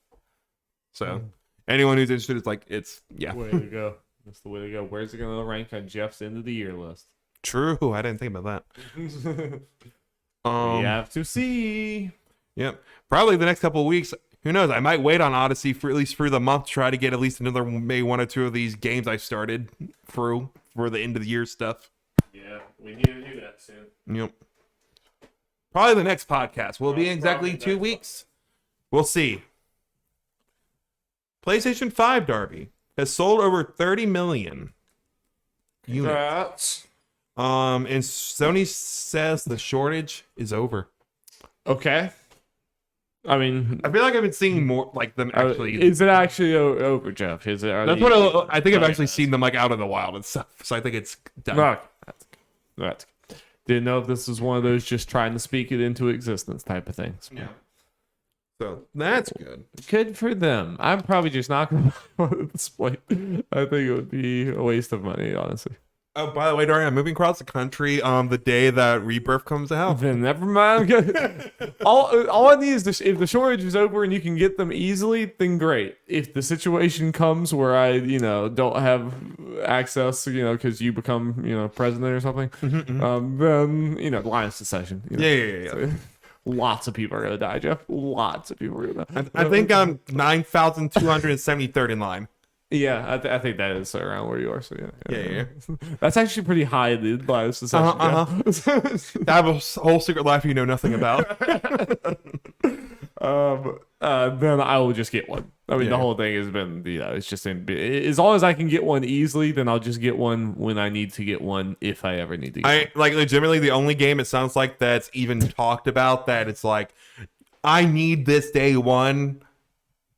Speaker 2: So anyone who's interested, it's
Speaker 1: way to go. That's the way to go. Where's it gonna rank on Jeff's end of the year list?
Speaker 2: True. I didn't think about that.
Speaker 1: We have to see.
Speaker 2: Yep. Probably the next couple of weeks. Who knows? I might wait on Odyssey for at least through the month, try to get at least another maybe 1 or 2 of these games I started through for the end of the year stuff.
Speaker 1: Yeah, we need to do that soon.
Speaker 2: Yep. Probably the next podcast will be exactly 2 weeks. We'll see. PlayStation 5, Darby, has sold over 30 million units. And Sony says the shortage is over.
Speaker 1: Okay. I mean,
Speaker 2: I feel like I've been seeing more like them actually.
Speaker 1: Is it actually over, Jeff? Is it?
Speaker 2: That's what I think. I've actually seen them like out in the wild and stuff. So I think it's done.
Speaker 1: No, that's good. Didn't know if this was one of those just trying to speak it into existence type of things.
Speaker 2: Yeah. So that's good.
Speaker 1: Good for them. I'm probably just not going to buy it at this point. I think it would be a waste of money, honestly.
Speaker 2: Oh, by the way, Dorian, I'm moving across the country the day that Rebirth comes out.
Speaker 1: Then never mind. all I need is if the shortage is over and you can get them easily, then great. If the situation comes where I, don't have access, because you become, president or something, then, line of secession.
Speaker 2: Yeah.
Speaker 1: So, lots of people are gonna die, Jeff. Lots of people are gonna die.
Speaker 2: I think I'm 9,273rd in line.
Speaker 1: Yeah, I think that is around where you are. So
Speaker 2: Yeah.
Speaker 1: That's actually pretty high in the line of secession.
Speaker 2: I have a whole secret life you know nothing about.
Speaker 1: Then I will just get one. I mean, the whole thing has been, it's just as long as I can get one easily, then I'll just get one when I need to get one, if I ever need to get one.
Speaker 2: Like, legitimately, the only game it sounds like that's even talked about that it's like, I need this day one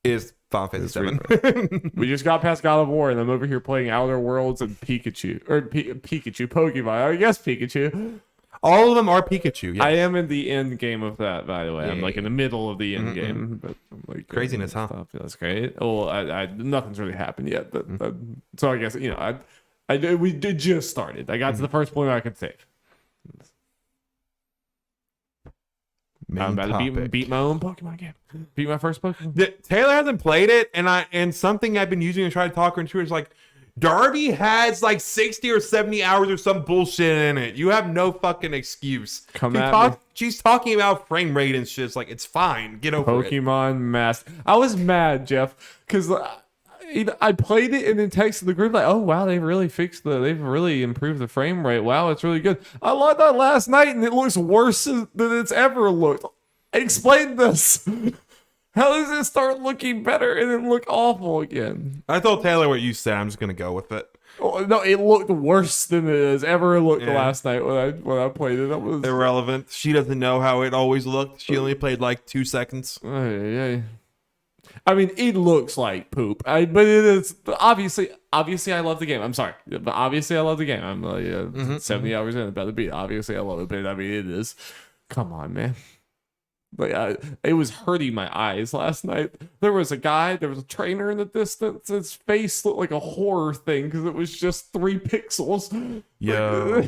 Speaker 2: is Final Fantasy VII.
Speaker 1: We just got past God of War, and I'm over here playing Outer Worlds and Pikachu. Or Pokemon. I guess Pikachu.
Speaker 2: All of them are Pikachu. Yes.
Speaker 1: I am in the end game of that, by the way. I'm like in the middle of the end game, but I'm like
Speaker 2: craziness, huh?
Speaker 1: Stuff. That's great. Well, I nothing's really happened yet, but so I guess we did just started. I got to the first point where I could save. I'm about to beat my own Pokemon game. Beat my first Pokemon.
Speaker 2: Taylor hasn't played it, and something I've been using to try to talk her into is like, Darby has like 60 or 70 hours or some bullshit in it. You have no fucking excuse. She's talking about frame rate and shit. It's like, it's fine. Get over it.
Speaker 1: Pokemon Master. I was mad, Jeff, because I played it and then texted the group like, oh wow, they've really improved the frame rate. Wow, it's really good. I logged on last night and it looks worse than it's ever looked. Explain this. How does it start looking better and then look awful again?
Speaker 2: I told Taylor what you said. I'm just gonna go with it.
Speaker 1: Oh, no, it looked worse than it has ever looked last night when I played it. That was
Speaker 2: irrelevant. She doesn't know how it always looked. She only played like 2 seconds.
Speaker 1: I mean, it looks like poop. But it is obviously. I love the game. I'm sorry, but obviously I love the game. I'm like 70 hours in, about to beat. Obviously I love it, but I mean it is. Come on, man. Like it was hurting my eyes last night. There was a trainer in the distance. His face looked like a horror thing because it was just 3 pixels.
Speaker 2: Yo.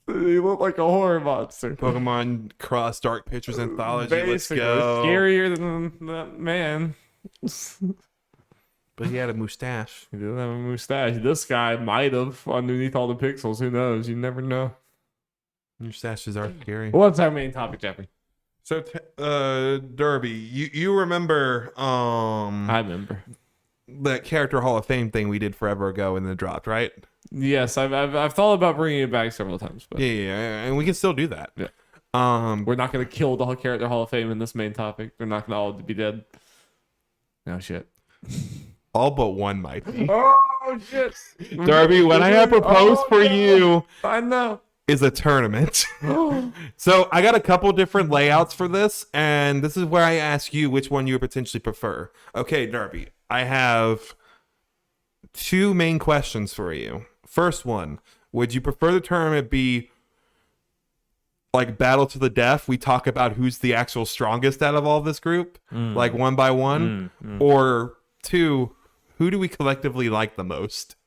Speaker 1: He looked like a horror monster.
Speaker 2: Pokemon Cross Dark Pictures Anthology.
Speaker 1: Basically,
Speaker 2: let's go.
Speaker 1: Scarier than that man.
Speaker 2: But he had a mustache.
Speaker 1: He didn't have a mustache. This guy might have underneath all the pixels. Who knows? You never know.
Speaker 2: Mustaches are scary.
Speaker 1: What's our main topic, Jeffrey?
Speaker 2: So, Derby, you remember?
Speaker 1: I remember
Speaker 2: that character Hall of Fame thing we did forever ago and then dropped, right?
Speaker 1: Yes, I've thought about bringing it back several times, but
Speaker 2: yeah, and we can still do that.
Speaker 1: Yeah. We're not gonna kill the whole character Hall of Fame in this main topic. They're not gonna all be dead. No shit.
Speaker 2: All but one might be.
Speaker 1: Oh shit,
Speaker 2: Derby, what I have proposed for you.
Speaker 1: I know.
Speaker 2: Is a tournament. So I got a couple different layouts for this, and this is where I ask you which one you would potentially prefer. Okay, Derby, I have 2 main questions for you. First one, would you prefer the tournament be like battle to the death? We talk about who's the actual strongest out of all this group, like one by one, or 2, who do we collectively like the most?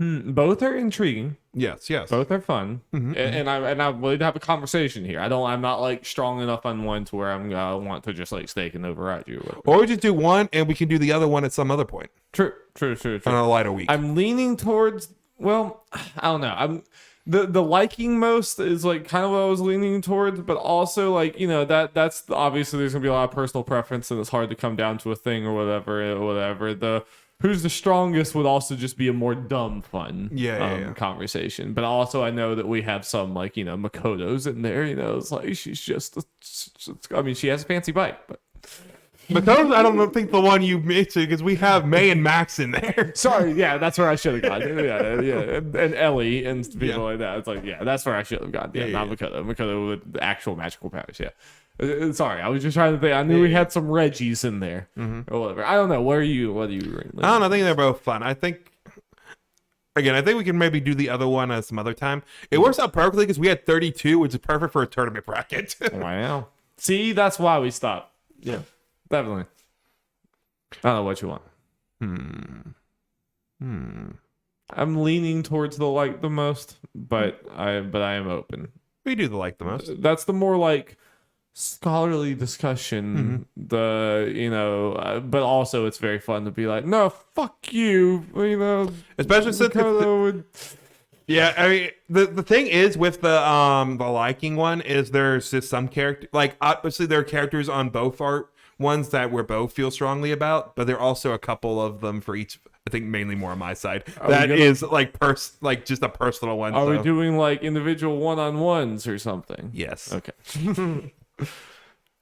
Speaker 1: Both are intriguing.
Speaker 2: Yes.
Speaker 1: Both are fun, and I'm willing to have a conversation here. I'm not like strong enough on one to where I'm gonna want to just like stake and override you.
Speaker 2: Or we just do one and we can do the other one at some other point.
Speaker 1: True.
Speaker 2: On a lighter week.
Speaker 1: I'm leaning towards. Well, I don't know. I'm the liking most is like kind of what I was leaning towards, but also like that's obviously there's gonna be a lot of personal preference and it's hard to come down to a thing or whatever. The who's the strongest would also just be a more dumb fun conversation. But also I know that we have some like, Makoto's in there, it's like she's just, I mean, she has a fancy bike, but.
Speaker 2: Makoto's, I don't think the one you mentioned because we have May and Max in there.
Speaker 1: Sorry, yeah, that's where I should have gone. Yeah, and Ellie and people like that. It's like, that's where I should have gone. Not Makoto. Makoto with actual magical powers, Sorry, I was just trying to think. I knew we had some Reggies in there or whatever. I don't know. What are you rating?
Speaker 2: I don't know. I think they're both fun. I think we can maybe do the other one at some other time. It works out perfectly because we had 32, which is perfect for a tournament bracket.
Speaker 1: Wow. See, that's why we stopped. Yeah, definitely. I don't know what you want. I'm leaning towards the like the most, but I am open.
Speaker 2: We do the like the most.
Speaker 1: That's the more like scholarly discussion. But also it's very fun to be like, no, fuck you.
Speaker 2: Especially since yeah, I mean the thing is with the liking one is there's just some character, like obviously there are characters on both art ones that we both feel strongly about, but there are also a couple of them for each. I think mainly more on my side. That is like just a personal one.
Speaker 1: Are we doing like individual one-on-ones or something?
Speaker 2: Yes.
Speaker 1: Okay.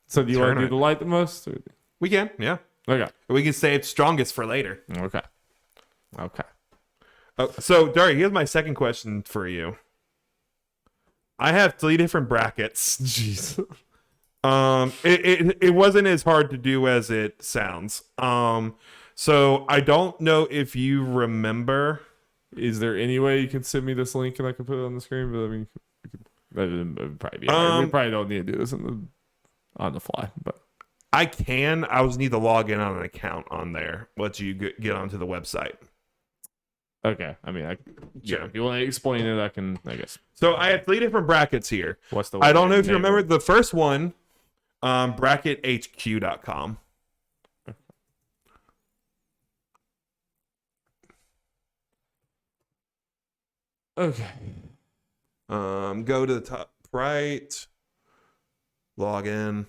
Speaker 1: So do you want to do the light the most? Or...
Speaker 2: We can, yeah.
Speaker 1: Okay.
Speaker 2: We can save strongest for later.
Speaker 1: Okay.
Speaker 2: Oh, so Dari, here's my second question for you. I have 3 different brackets. Jeez. It wasn't as hard to do as it sounds. So I don't know if you remember.
Speaker 1: Is there any way you can send me this link and I can put it on the screen? But I mean, that would probably be hard. We probably don't need to do this on the fly. But
Speaker 2: I can. I just need to log in on an account on there. Let you get onto the website.
Speaker 1: Okay. I mean, sure. If you want to explain it, I can. I guess.
Speaker 2: So I have 3 different brackets here.
Speaker 1: What's the?
Speaker 2: I don't know if you remember the first one. BracketHQ.com.
Speaker 1: Okay.
Speaker 2: Go to the top right. Log in.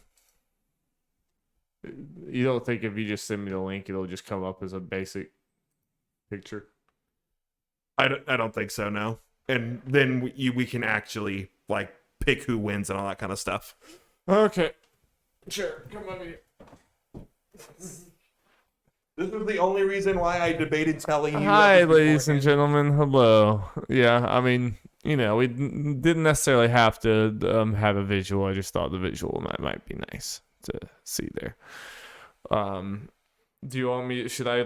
Speaker 1: You don't think if you just send me the link, it'll just come up as a basic picture?
Speaker 2: I don't think so. No. And then we can actually like pick who wins and all that kind of stuff.
Speaker 1: Okay. Sure. Come on here.
Speaker 2: This was the only reason why I debated telling you.
Speaker 1: Hi, ladies and gentlemen. Hello. Yeah, I mean, we didn't necessarily have to have a visual. I just thought the visual might be nice to see there. Do you want me? Should I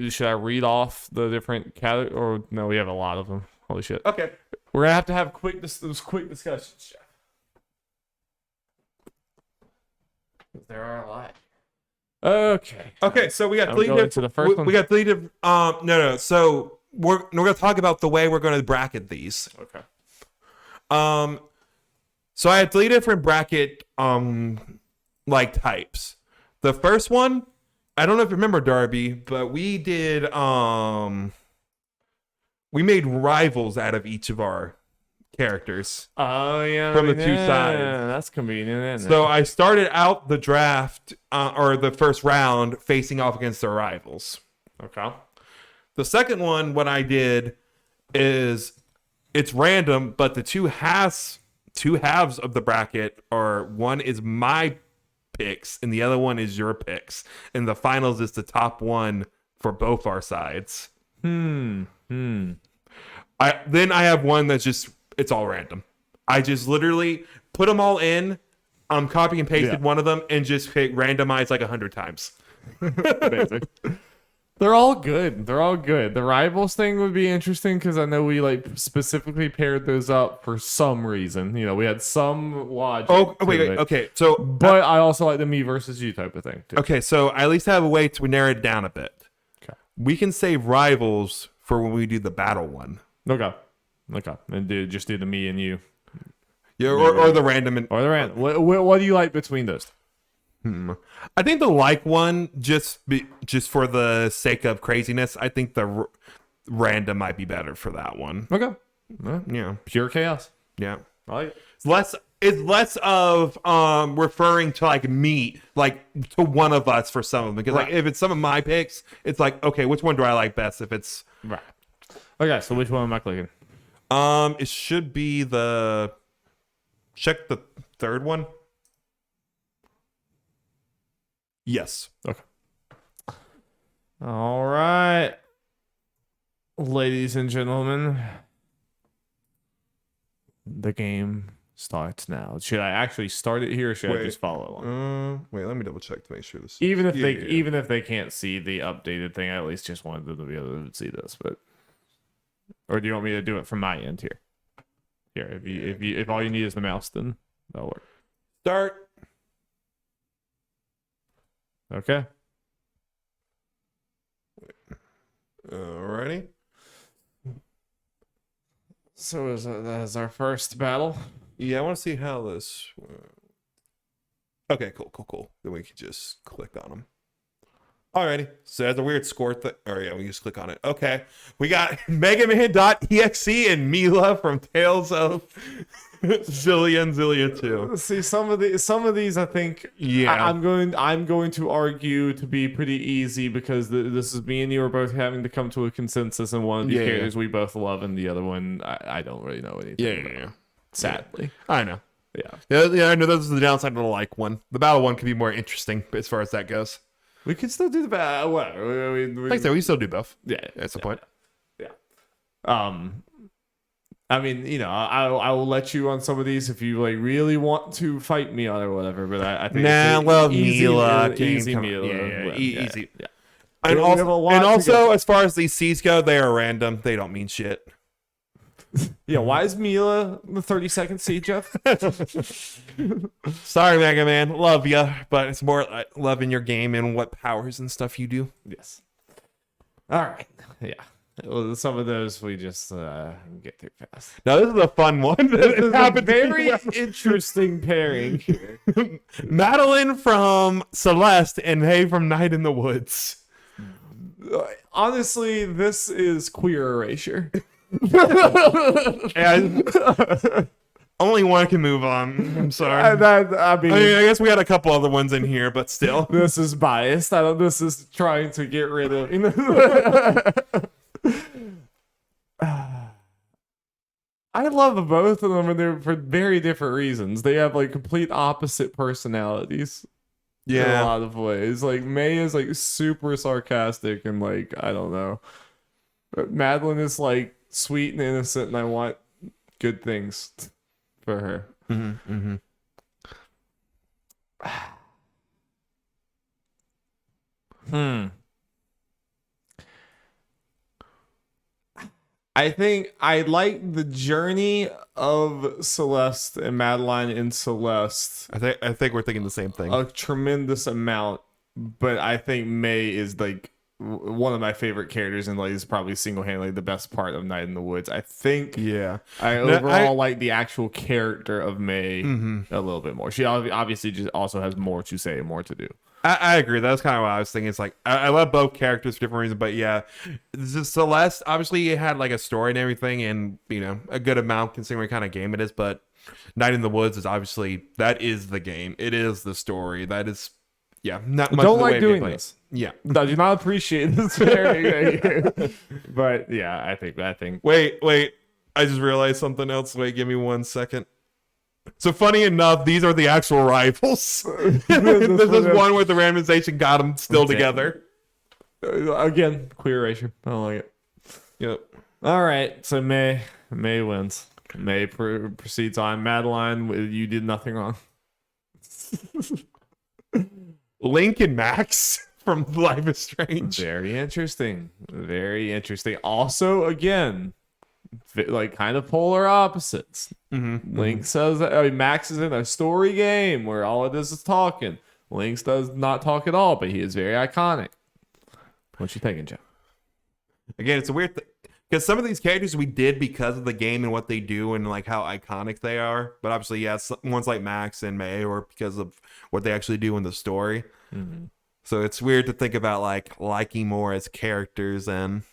Speaker 1: should I read off the different categories? Or no, we have a lot of them. Holy shit.
Speaker 2: Okay.
Speaker 1: We're gonna have to have quick discussions, Jeff. There are a lot.
Speaker 2: Okay, so we got 3 different.
Speaker 1: To the first one?
Speaker 2: We got 3 different. No. So we're gonna talk about the way we're gonna bracket these.
Speaker 1: Okay.
Speaker 2: So I had 3 different bracket like types. The first one, I don't know if you remember, Darby, but we did we made rivals out of each of our characters.
Speaker 1: Oh yeah,
Speaker 2: from the 2 sides.
Speaker 1: That's convenient. Isn't
Speaker 2: So
Speaker 1: it?
Speaker 2: I started out the draft or the first round facing off against their rivals.
Speaker 1: Okay.
Speaker 2: The second one, what I did is it's random, but the two halves of the bracket are, one is my picks and the other one is your picks, and the finals is the top one for both our sides. I have one that's just, it's all random. I just literally put them all in. Copy and pasted one of them and just hit randomize like 100 times.
Speaker 1: Amazing. They're all good. The rivals thing would be interesting because I know we specifically paired those up for some reason. We had some logic.
Speaker 2: Oh, wait. Okay, so
Speaker 1: but I also like the me versus you type of thing too.
Speaker 2: Okay, so I at least have a way to narrow it down a bit.
Speaker 1: Okay,
Speaker 2: we can save rivals for when we do the battle one.
Speaker 1: Okay, and just do the me and you.
Speaker 2: Yeah, or the random
Speaker 1: or the random. What do you like between those?
Speaker 2: I think the like one just for the sake of craziness. I think the random might be better for that one.
Speaker 1: Okay.
Speaker 2: Yeah.
Speaker 1: Pure chaos.
Speaker 2: Yeah.
Speaker 1: I like it.
Speaker 2: It's less of referring to me, to one of us for some of them. Because if it's some of my picks, it's okay, which one do I like best? If it's
Speaker 1: right. Okay, so which one am I clicking?
Speaker 2: It should be check the third one. Yes.
Speaker 1: Okay. All right. Ladies and gentlemen, the game starts now. Should I actually start it here or should I just follow along?
Speaker 2: Wait, let me double check to make sure this.
Speaker 1: Even if they can't see the updated thing, I at least just wanted them to be able to see this, or do you want me to do it from my end here? Here, if all you need is the mouse, then that'll work.
Speaker 2: Start.
Speaker 1: Okay.
Speaker 2: Alrighty.
Speaker 1: So that is our first battle.
Speaker 2: Yeah, I want to see how this. Okay, cool. Then we can just click on them. Alrighty. So there's a weird score thing. Oh yeah, we can just click on it. Okay, we got Megaman.exe and Mila from Tales of Zillia and Zillia 2.
Speaker 1: See, some of these I think I'm going to argue to be pretty easy because this is me and you are both having to come to a consensus, and one of these characters we both love and the other one I don't really know anything about. Sadly.
Speaker 2: I know.
Speaker 1: Yeah.
Speaker 2: I know this is the downside of the like one. The battle one could be more interesting as far as that goes.
Speaker 1: We could still do the battle. What?
Speaker 2: Like so, we still do both.
Speaker 1: Yeah.
Speaker 2: That's the point.
Speaker 1: Yeah. I mean, you know, I will let you on some of these if you like really want to fight me on or whatever. But I think
Speaker 2: Mila,
Speaker 1: easy Mila,
Speaker 2: easy.
Speaker 1: Yeah.
Speaker 2: And also, as far as these C's go, they are random. They don't mean shit.
Speaker 1: Yeah, why is Mila the 32nd seed, Jeff?
Speaker 2: Sorry, Mega Man. Love ya, but it's more like loving your game and what powers and stuff you do.
Speaker 1: Yes. All right. Yeah. Well, some of those we just get through fast.
Speaker 2: Now, this is a fun one.
Speaker 1: This is a very interesting pairing here.
Speaker 2: Madeline from Celeste and Hay from Night in the Woods.
Speaker 1: Honestly, this is queer erasure.
Speaker 2: And only one can move on. I'm sorry.
Speaker 1: I mean,
Speaker 2: I guess we had a couple other ones in here, but still,
Speaker 1: this is biased. This is trying to get rid of. You know? I love both of them, and they're for very different reasons. They have like complete opposite personalities. In a lot of ways. Like May is like super sarcastic and like I don't know. But Madeline is like sweet and innocent, and I want good things for her. I think I like the journey of Celeste and Madeline in Celeste.
Speaker 2: I think we're thinking the same thing.
Speaker 1: A tremendous amount, but I think May is like one of my favorite characters and like is probably single-handedly the best part of Night in the Woods. I think I overall like the actual character of May a little bit more. She obviously just also has more to say and more to do.
Speaker 2: I agree. That's kind of what I was thinking. It's like I love both characters for different reasons, but yeah, this is Celeste. Obviously, it had like a story and everything, and you know a good amount considering what kind of game it is. But Night in the Woods is obviously that is the game. It is the story. That is not much.
Speaker 1: Don't like doing this.
Speaker 2: Yeah,
Speaker 1: I do not appreciate this very. But yeah, I think.
Speaker 2: Wait! I just realized something else. Wait, give me 1 second. So funny enough, these are the actual rivals. This is one where the randomization got them still together.
Speaker 1: Again, queer erasure. I don't like it.
Speaker 2: Yep.
Speaker 1: All right, so May wins. May proceeds on. Madeline, you did nothing wrong.
Speaker 2: Link and Max from Life is Strange.
Speaker 1: Very interesting. Very interesting. Also, again, like kind of polar opposites. Link says Max is in a story game where all it is talking. Link does not talk at all, but he is very iconic. What you thinking, Jeff?
Speaker 2: Again, it's a weird thing because some of these characters we did because of the game and what they do and like how iconic they are. But obviously, ones like Max and May or because of what they actually do in the story. So it's weird to think about like liking more as characters and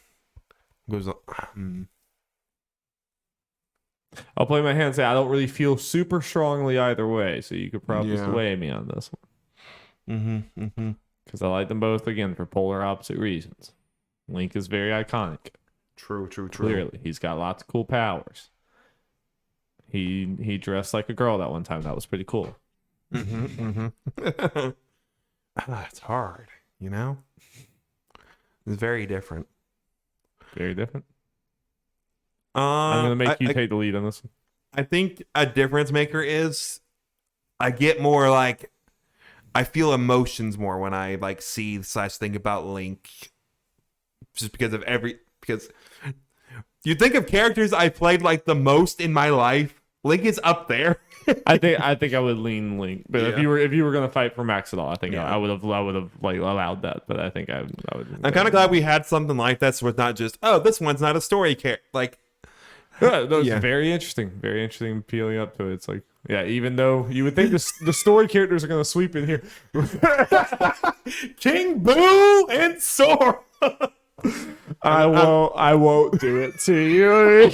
Speaker 2: goes on.
Speaker 1: I'll play my hand and say I don't really feel super strongly either way, so you could probably sway me on this one. Because I like them both again for polar opposite reasons. Link is very iconic.
Speaker 2: True.
Speaker 1: Clearly, he's got lots of cool powers. He dressed like a girl that one time. That was pretty cool.
Speaker 2: It's hard, you know. It's very different.
Speaker 1: Very different. I'm gonna make you take the lead on this one.
Speaker 2: I think a difference maker is I get more like I feel emotions more when I like see / think about Link, just because you think of characters I played like the most in my life. Link is up there.
Speaker 1: I think I would lean Link, but if you were gonna fight for Maxidol, I think I would have like allowed that. But I think I would.
Speaker 2: I'm kind of glad we had something like that, so it's not just this one's not a story character. Like,
Speaker 1: very interesting peeling up to it. It's like even though you would think the story characters are gonna sweep in here,
Speaker 2: King Boo and Sora.
Speaker 1: I won't do it to you.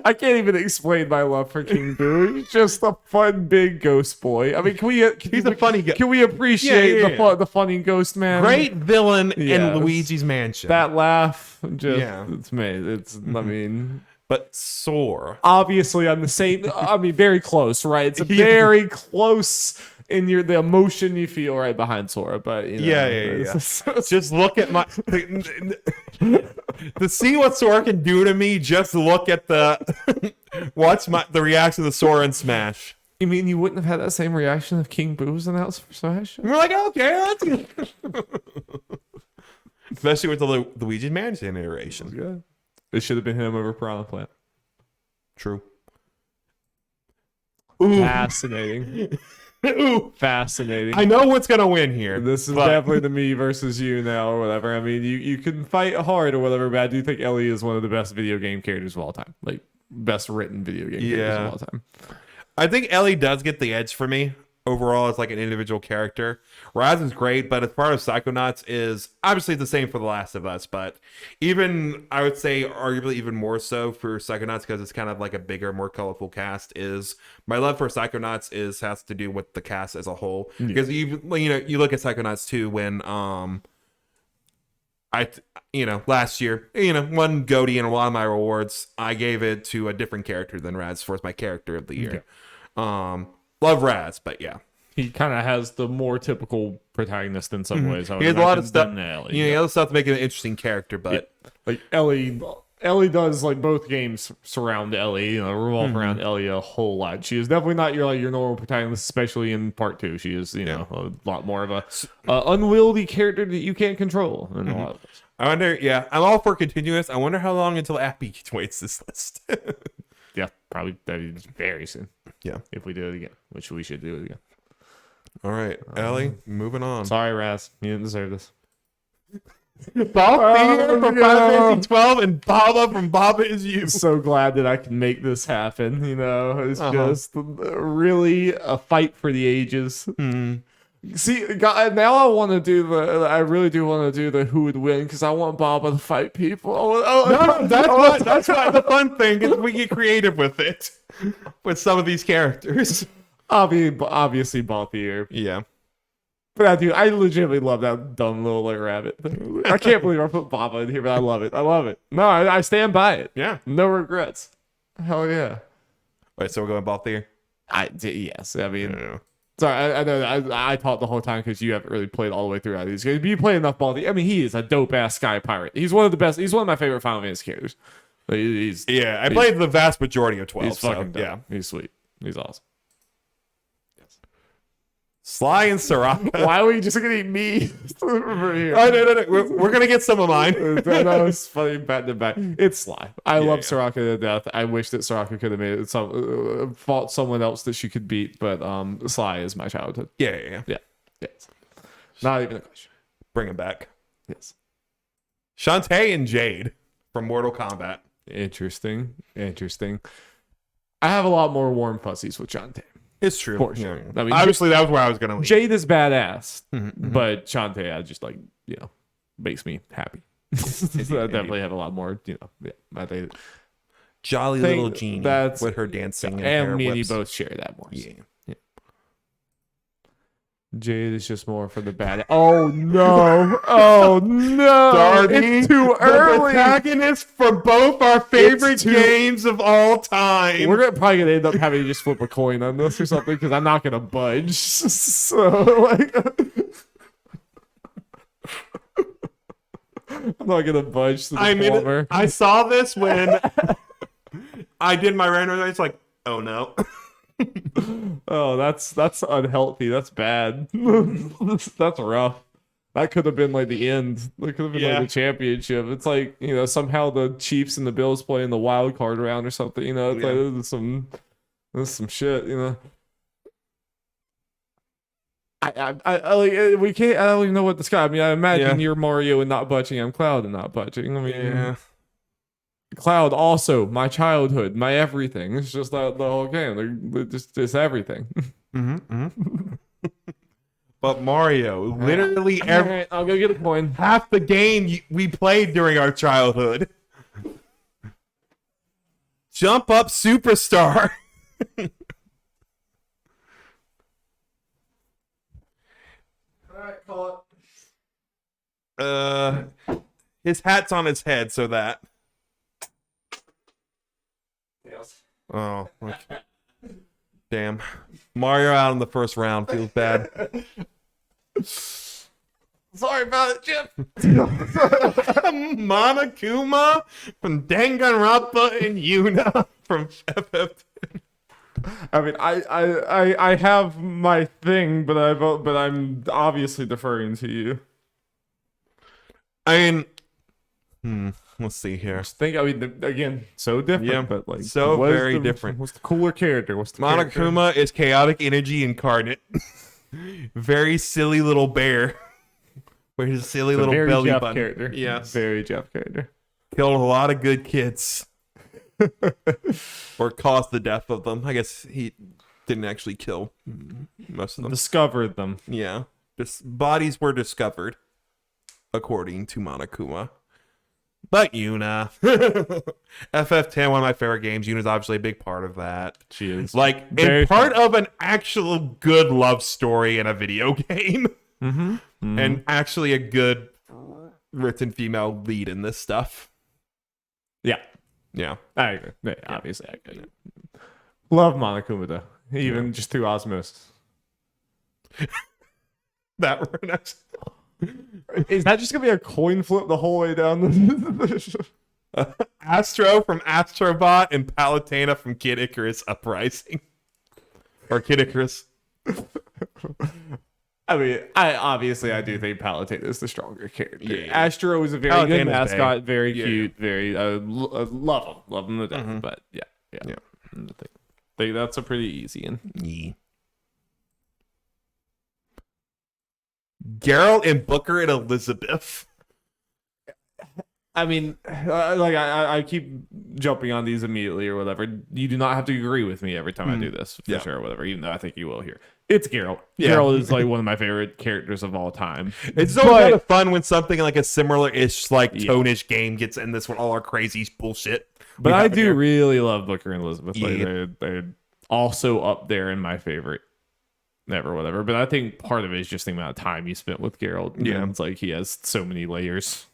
Speaker 1: I can't even explain my love for King Boo. He's just a fun big ghost boy. I mean, he's a funny guy. Can we appreciate the funny ghost man?
Speaker 2: Great villain in Luigi's Mansion.
Speaker 1: That laugh, it's me. I mean,
Speaker 2: but Sora,
Speaker 1: obviously on the same. I mean, very close, right? It's a very close. In the emotion you feel right behind Sora, but
Speaker 2: just look at my to see what Sora can do to me. Just look at the reaction to Sora and Smash.
Speaker 1: You mean you wouldn't have had that same reaction if King Boo was announced for Smash?
Speaker 2: We're like, okay, that's good. Especially with the Luigi's Mansion iteration.
Speaker 1: Good. It should have been him over Piranha Plant.
Speaker 2: True.
Speaker 1: Ooh. Fascinating.
Speaker 2: Ooh,
Speaker 1: fascinating.
Speaker 2: I know what's gonna win here.
Speaker 1: This is definitely the me versus you now, or whatever. I mean, you can fight hard or whatever, but I do think Ellie is one of the best video game characters of all time. Like, best written video game characters of all time.
Speaker 2: I think Ellie does get the edge for me overall as like an individual character. Raz is great, but as part of Psychonauts is obviously the same for The Last of Us, but even I would say arguably even more so for Psychonauts because it's kind of like a bigger, more colorful cast. Is my love for Psychonauts has to do with the cast as a whole. Because you look at Psychonauts 2 when last year, won GOTY and a lot of my rewards, I gave it to a different character than Raz for my character of the year. Love Raz, but
Speaker 1: he kind of has the more typical protagonist in some ways.
Speaker 2: He has a lot of stuff. He has stuff to make it an interesting character, but
Speaker 1: like Ellie does like both games surround Ellie, revolve around Ellie a whole lot. She is definitely not your normal protagonist, especially in part 2. She is a lot more of a unwieldy character that you can't control in a lot of ways.
Speaker 2: I wonder. I'm all for continuous. I wonder how long until Appy waits this list.
Speaker 1: Yeah, probably very soon.
Speaker 2: Yeah,
Speaker 1: if we do it again, which we should do it again.
Speaker 2: All right, Ellie, moving on.
Speaker 1: Sorry, Raz, you didn't deserve this.
Speaker 2: Bob from Final Fantasy 12 and Baba from Baba Is You.
Speaker 1: So glad that I can make this happen. It's just really a fight for the ages. See, God, now I really do want to do the who would win because I want Baba to fight people.
Speaker 2: That's why the fun thing is we get creative with it, with some of these characters.
Speaker 1: Obviously, Balthier.
Speaker 2: Yeah.
Speaker 1: But I legitimately love that dumb little like rabbit. I can't believe I put Baba in here, but I love it. No, I stand by it.
Speaker 2: Yeah.
Speaker 1: No regrets. Hell yeah.
Speaker 2: Wait, so we're going Balthier?
Speaker 1: Yes. I mean... Sorry, I know I taught the whole time because you haven't really played all the way through these games. But you play enough Baldi. I mean, he is a dope ass sky pirate. He's one of the best. He's one of my favorite Final Fantasy characters.
Speaker 2: I played the vast majority of 12.
Speaker 1: He's fucking dope. Yeah, he's sweet. He's awesome.
Speaker 2: Yes. Sly and Soraka.
Speaker 1: Why were you just gonna eat me over here?
Speaker 2: No. We're gonna get some of mine.
Speaker 1: I know it's funny back to back. It's Sly. I love Soraka to death. I wish that Soraka could have made it fought someone else that she could beat, but Sly is my childhood.
Speaker 2: Yeah.
Speaker 1: Yes. Not even a question.
Speaker 2: Bring him back.
Speaker 1: Yes.
Speaker 2: Shantae and Jade from Mortal Kombat.
Speaker 1: Interesting. I have a lot more warm fuzzies with Shantae.
Speaker 2: It's true.
Speaker 1: For sure.
Speaker 2: I mean, obviously, that was where I was going to leave.
Speaker 1: Jade is badass, but Shantae, I just makes me happy. So I definitely have a lot more, I think.
Speaker 2: Jolly little genie with her dancing.
Speaker 1: And me and you both share that more.
Speaker 2: Yeah.
Speaker 1: Jade is just more for the bad. Oh no! Darby, it's too early.
Speaker 2: The protagonist for both our favorite games of all time.
Speaker 1: We're probably gonna end up having to just flip a coin on this or something because I'm not gonna budge. So I'm not gonna budge.
Speaker 2: I saw this when I did my random. It's like, oh no.
Speaker 1: Oh, that's unhealthy. That's bad. That's rough. That could have been like the end. That could have been like the championship. It's like, somehow the Chiefs and the Bills play in the wild card round or something. It's like this is some shit. I like we can't. I don't even know what to describe. I mean, I imagine you're Mario and not budging. I'm Cloud and not budging. I mean, Cloud also my childhood, my everything. It's just the whole game. They're just everything.
Speaker 2: But Mario, literally
Speaker 1: Alright, I'll go get a coin.
Speaker 2: half the game we played during our childhood. Jump Up Superstar.
Speaker 1: Alright, call it.
Speaker 2: His hat's on his head, so that.
Speaker 1: Yes.
Speaker 2: Oh, okay. Damn. Mario out in the first round feels bad.
Speaker 1: Sorry about it, Chip.
Speaker 2: Monokuma from Danganronpa and Yuna from FF.
Speaker 1: I mean, I have my thing, but I'm obviously deferring to you.
Speaker 2: I mean, let's see here.
Speaker 1: I mean, again, so different, but like
Speaker 2: so very different.
Speaker 1: What's the cooler character? What's the
Speaker 2: Monokuma is chaotic energy incarnate. Very silly little bear. With his silly little
Speaker 1: very
Speaker 2: belly
Speaker 1: Jeff
Speaker 2: button.
Speaker 1: Character.
Speaker 2: Yes.
Speaker 1: Very Jeff character.
Speaker 2: Killed a lot of good kids. Or caused the death of them. I guess he didn't actually kill most of them.
Speaker 1: Discovered them.
Speaker 2: Yeah. Bodies were discovered, according to Monokuma. But Yuna. FF10, one of my favorite games. Yuna's obviously a big part of that.
Speaker 1: She is.
Speaker 2: Like, and part of an actual good love story in a video game. And actually a good written female lead in this stuff.
Speaker 1: Yeah.
Speaker 2: Yeah.
Speaker 1: I agree. Yeah, obviously, I agree. Love Monokuma, though. Even just through osmosis.
Speaker 2: That were next.
Speaker 1: Is that just going to be a coin flip the whole way down?
Speaker 2: Astro from Astrobot and Palutena from Kid Icarus Uprising. Or Kid Icarus.
Speaker 1: I mean, I do think Palutena is the stronger character.
Speaker 2: Yeah.
Speaker 1: Astro is a very
Speaker 2: Palutena's
Speaker 1: good mascot,
Speaker 2: big.
Speaker 1: very cute, very love him to death. But yeah. I think that's a pretty easy one.
Speaker 2: Yeah. Geralt and Booker and Elizabeth.
Speaker 1: I mean, I keep jumping on these immediately or whatever. You do not have to agree with me every time I do this, for sure, or whatever, even though I think you will here. It's Geralt.
Speaker 2: Yeah.
Speaker 1: Geralt is like one of my favorite characters of all time.
Speaker 2: It's so kind of fun when something like a similar-ish, tone-ish game gets in this with all our crazy bullshit.
Speaker 1: But I do really love Booker and Elizabeth. Like, they're also up there in my favorite ever, whatever. But I think part of it is just the amount of time you spent with Geralt.
Speaker 2: Yeah.
Speaker 1: It's like he has so many layers.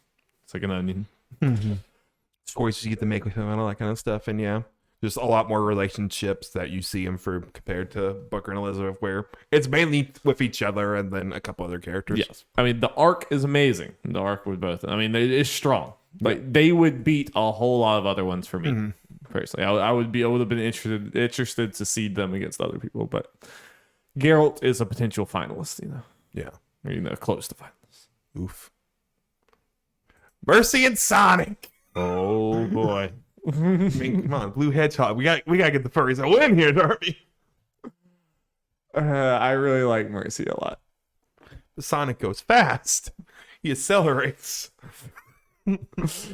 Speaker 1: It's like an onion.
Speaker 2: Choices you get to make with him and all that kind of stuff. And yeah, just a lot more relationships that you see him for compared to Booker and Elizabeth, where it's mainly with each other and then a couple other characters.
Speaker 1: Yes. I mean, the arc is amazing. The arc with both. I mean, it is strong. Like, they would beat a whole lot of other ones for me, personally. I would have been interested to see them against other people, but Geralt is a potential finalist,
Speaker 2: Yeah.
Speaker 1: Or, close to finalist.
Speaker 2: Oof. Mercy and Sonic.
Speaker 1: Oh boy.
Speaker 2: I mean, come on, Blue Hedgehog. We got to get the furries a win here, Darby.
Speaker 1: I really like Mercy a lot.
Speaker 2: The Sonic goes fast. He accelerates.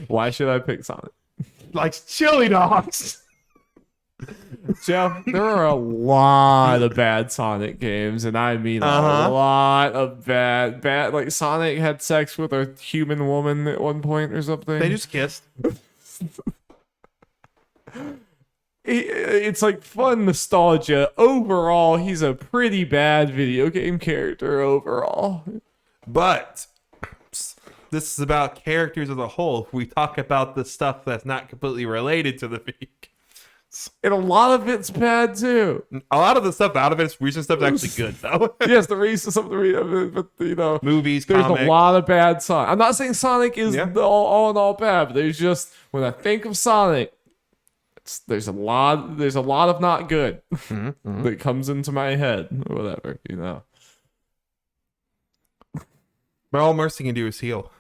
Speaker 1: Why should I pick Sonic?
Speaker 2: Likes chili dogs.
Speaker 1: Jeff, there are a lot of bad Sonic games, and I mean a lot of bad. Like, Sonic had sex with a human woman at one point or something.
Speaker 2: They just kissed.
Speaker 1: It's like fun nostalgia. Overall, he's a pretty bad video game character overall.
Speaker 2: But this is about characters as a whole. If we talk about the stuff that's not completely related to the video game.
Speaker 1: And a lot of it's bad too.
Speaker 2: A lot of the stuff out of it, recent stuff, is actually good though.
Speaker 1: Yes, the recent stuff, but
Speaker 2: movies,
Speaker 1: there's
Speaker 2: comics.
Speaker 1: a lot of bad Sonic. I'm not saying Sonic is all in all bad, but there's just, when I think of Sonic, there's a lot of not good that comes into my head or whatever.
Speaker 2: But all Mercy can do is heal.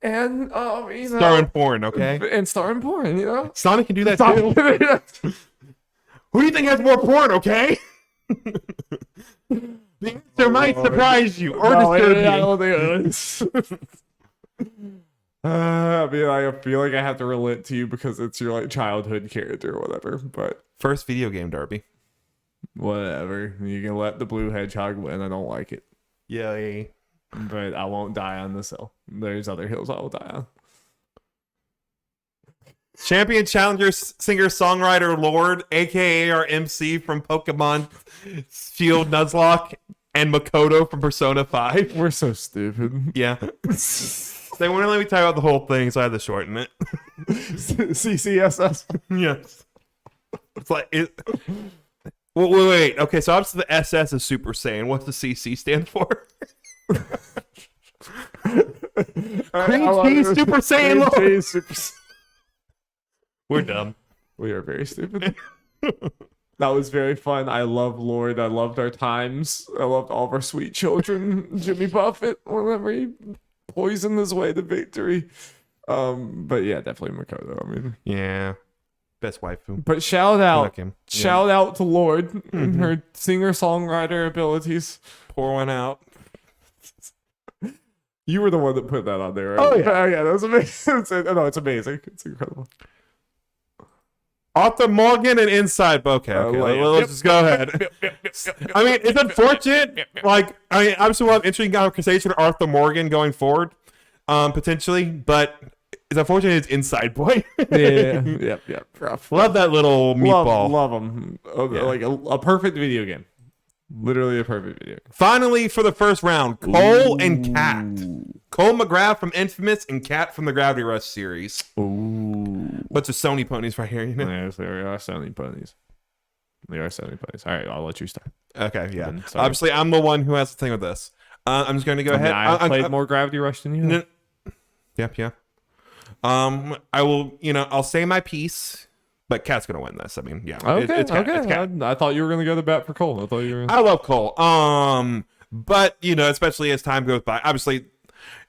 Speaker 1: And
Speaker 2: Star in porn, okay?
Speaker 1: and star in porn, you know.
Speaker 2: Sonic can do that too. Who do you think has more porn, okay? The answer might surprise you or disturb you.
Speaker 1: I don't think I mean, I feel like I have to relate to you because it's your like childhood character or whatever. But
Speaker 2: First video game derby.
Speaker 1: whatever, you can let the blue hedgehog win. I don't like it,
Speaker 2: Yay.
Speaker 1: but I won't die on this hill. There's other hills I will die on.
Speaker 2: Champion Challenger Singer Songwriter Lord, aka our MC from Pokemon Shield Nuzlocke, and Makoto from Persona 5.
Speaker 1: We're so stupid.
Speaker 2: Yeah. They wouldn't let me type out the whole thing, so I had to shorten it.
Speaker 1: CCSS.
Speaker 2: Yes. It's like it. Wait. Okay, so obviously the SS is Super Saiyan. What's the CC stand for? Cream Cheese Super Saiyan Lord. We're dumb.
Speaker 1: We are very stupid. That was very fun. I love Lord. I loved our times. I loved all of our sweet children. Jimmy Buffett, whenever he poisoned his way to victory. But yeah, definitely Makoto. I mean,
Speaker 2: Yeah. Best waifu.
Speaker 1: but shout out,
Speaker 2: Like him. Yeah.
Speaker 1: shout out to Lord and her singer-songwriter abilities.
Speaker 2: Pour one out.
Speaker 1: You were the one that put that on there, right?
Speaker 2: Oh, yeah.
Speaker 1: Yeah, that was amazing. It's amazing. It's incredible.
Speaker 2: Arthur Morgan and Inside Bokeh. Okay, let's just go ahead. I mean, it's unfortunate. Like, I mean, obviously we'll have interesting conversation with Arthur Morgan going forward, potentially, but it's unfortunate it's Inside Boy.
Speaker 1: Yep. Rough.
Speaker 2: Love that little meatball.
Speaker 1: Love them.
Speaker 2: Yeah.
Speaker 1: Like a perfect video game. Literally a perfect video game.
Speaker 2: Finally, for the first round, Cole and Kat. Cole McGrath from Infamous and Kat from the Gravity Rush series.
Speaker 1: Ooh.
Speaker 2: Bunch of Sony ponies right here, you know?
Speaker 1: Yes, there are Sony ponies. There are Sony ponies. All right, I'll let you start.
Speaker 2: Okay, yeah.
Speaker 1: Then, sorry.
Speaker 2: Obviously, I'm the one who has the thing with this. I'm just going to go ahead.
Speaker 1: I played more Gravity Rush than you.
Speaker 2: Yep, yeah. I will, I'll say my piece, but Kat's going to win this. I mean, yeah.
Speaker 1: Okay,
Speaker 2: It's Kat.
Speaker 1: okay.
Speaker 2: It's Kat.
Speaker 1: I thought you were going to go to bat for Cole. I thought you were.
Speaker 2: I love Cole. But, especially as time goes by, obviously,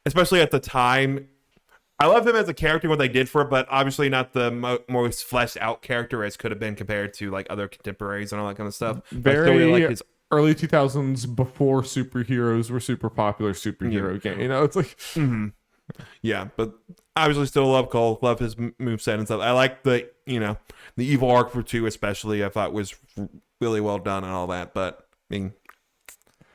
Speaker 2: especially at the time, I love him as a character, what they did for it, but obviously not the most fleshed out character as could have been compared to like other contemporaries and all that kind of stuff.
Speaker 1: Very
Speaker 2: like his
Speaker 1: early 2000s, before superheroes were super popular superhero game. It's like
Speaker 2: yeah, but obviously still love Cole, love his moveset and stuff. I like the the evil arc for 2 especially. I thought was really well done and all that, but I mean,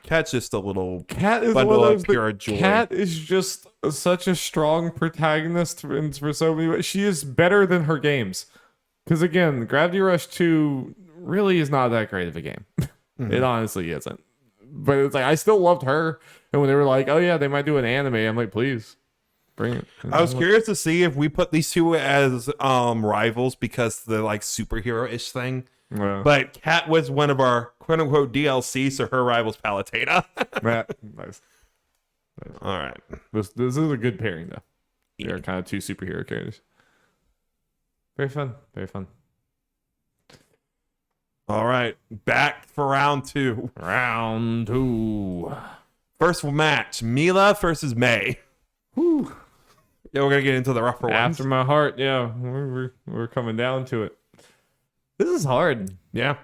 Speaker 2: Kat's just a little
Speaker 1: Kat is
Speaker 2: bundle
Speaker 1: one
Speaker 2: of
Speaker 1: of
Speaker 2: pure
Speaker 1: those.
Speaker 2: joy.
Speaker 1: Kat is just such a strong protagonist for so many ways. She is better than her games. Because again, Gravity Rush 2 really is not that great of a game. It honestly isn't. But it's like I still loved her. And when they were like, oh yeah, they might do an anime, I'm like, please bring it.
Speaker 2: I was curious to see if we put these two as rivals because the like superhero-ish thing.
Speaker 1: Yeah.
Speaker 2: But Kat was one of our quote unquote DLC, so her rival's Palutena.
Speaker 1: Nice.
Speaker 2: All right.
Speaker 1: This is a good pairing though. They're kind of two superhero characters. Very fun. Very fun.
Speaker 2: All right. Back for round 2.
Speaker 1: Round 2.
Speaker 2: First match, Mila versus May.
Speaker 1: Whew.
Speaker 2: Yeah, we're gonna get into the rougher ones.
Speaker 1: After my heart, yeah. We're coming down to it. This is hard.
Speaker 2: Yeah.